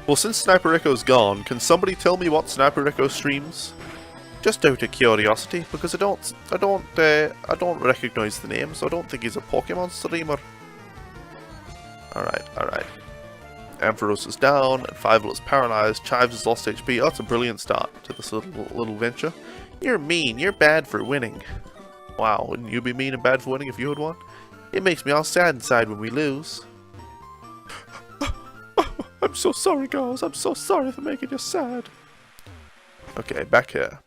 Well, since Sniper Echo's gone, can somebody tell me what Sniper Echo streams? Just out of curiosity, because I don't recognize the name, so I don't think he's a Pokemon streamer. Alright. Ampharos is down, and Fievel is paralyzed, Chives has lost HP. Oh, that's a brilliant start to this little venture. You're mean, you're bad for winning. Wow, wouldn't you be mean and bad for winning if you had won? It makes me all sad inside when we lose. I'm so sorry, girls. I'm so sorry for making you sad. Okay, back here.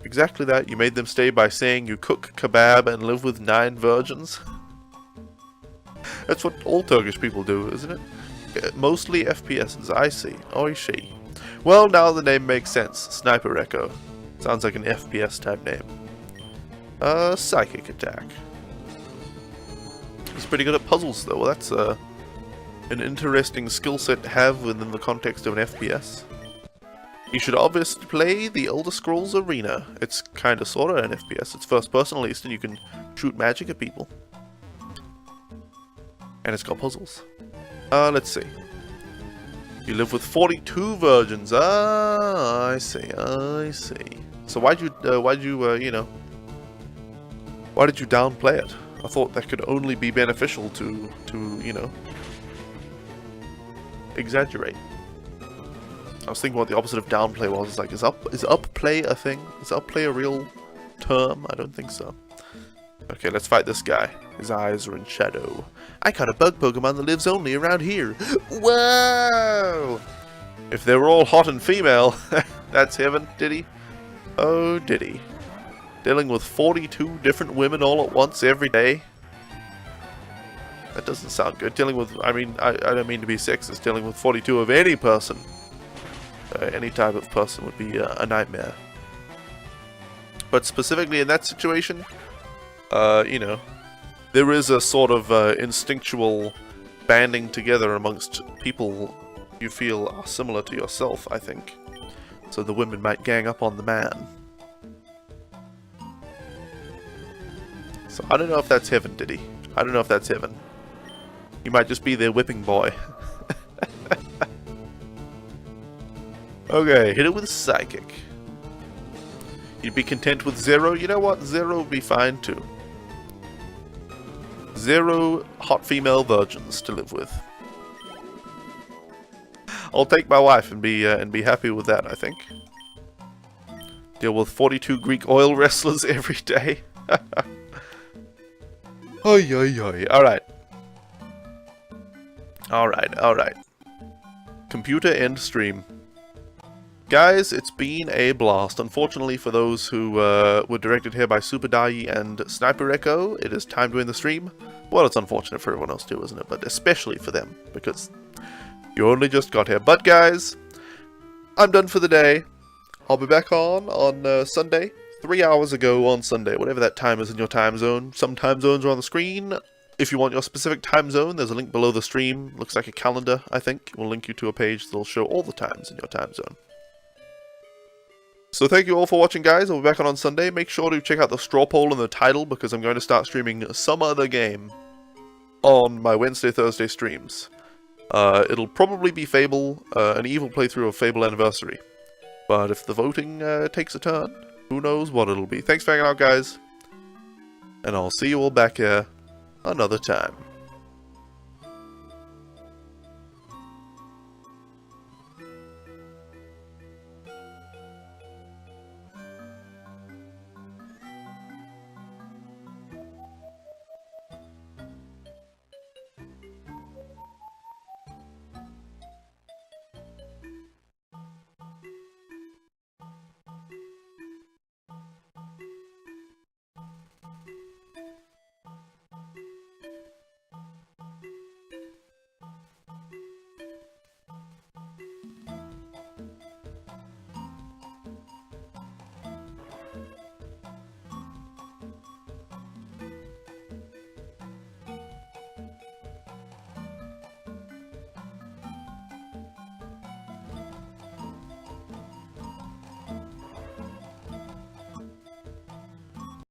Exactly that. You made them stay by saying you cook kebab and live with 9 virgins. That's what all Turkish people do, isn't it? Mostly FPSs, I see. I see. Well, now the name makes sense. Sniper Echo. Sounds like an FPS type name. Psychic Attack. He's pretty good at puzzles, though. Well, that's an interesting skill set to have within the context of an FPS. You should obviously play the Elder Scrolls Arena. It's kinda sorta an FPS. It's first person at least, and you can shoot magic at people. And it's got puzzles. Let's see. You live with 42 virgins. Ah, I see. So why did you downplay it? I thought that could only be beneficial to exaggerate. I was thinking what the opposite of downplay was. It's like, is upplay a thing? Is upplay a real term? I don't think so. Okay, let's fight this guy. His eyes are in shadow. I caught a bug Pokemon that lives only around here. Whoa! If they were all hot and female, that's heaven, did he? Oh, did he? Dealing with 42 different women all at once every day? That doesn't sound good. Dealing with, I don't mean to be sexist, dealing with 42 of any person. Any type of person would be a nightmare. But specifically in that situation, there is a sort of instinctual banding together amongst people you feel are similar to yourself, I think. So the women might gang up on the man. So I don't know if that's heaven, did he? I don't know if that's heaven. He might just be their whipping boy. Okay, hit it with Psychic. You'd be content with 0? You know what? 0 would be fine too. 0 hot female virgins to live with. I'll take my wife and be happy with that, I think. Deal with 42 Greek oil wrestlers every day. Oi, oi, oi. Alright. Computer end stream. Guys, it's been a blast. Unfortunately for those who were directed here by Super Dai and Sniper Echo, it is time to end the stream. Well, it's unfortunate for everyone else too, isn't it? But especially for them, because you only just got here. But guys, I'm done for the day. I'll be back on Sunday. 3 hours ago on Sunday, whatever that time is in your time zone. Some time zones are on the screen. If you want your specific time zone, there's a link below the stream. Looks like a calendar, I think. It will link you to a page that'll show all the times in your time zone. So thank you all for watching, guys. I'll be back on Sunday. Make sure to check out the straw poll in the title, because I'm going to start streaming some other game on my Wednesday, Thursday streams. It'll probably be Fable, an evil playthrough of Fable Anniversary. But if the voting takes a turn, who knows what it'll be. Thanks for hanging out, guys. And I'll see you all back here another time.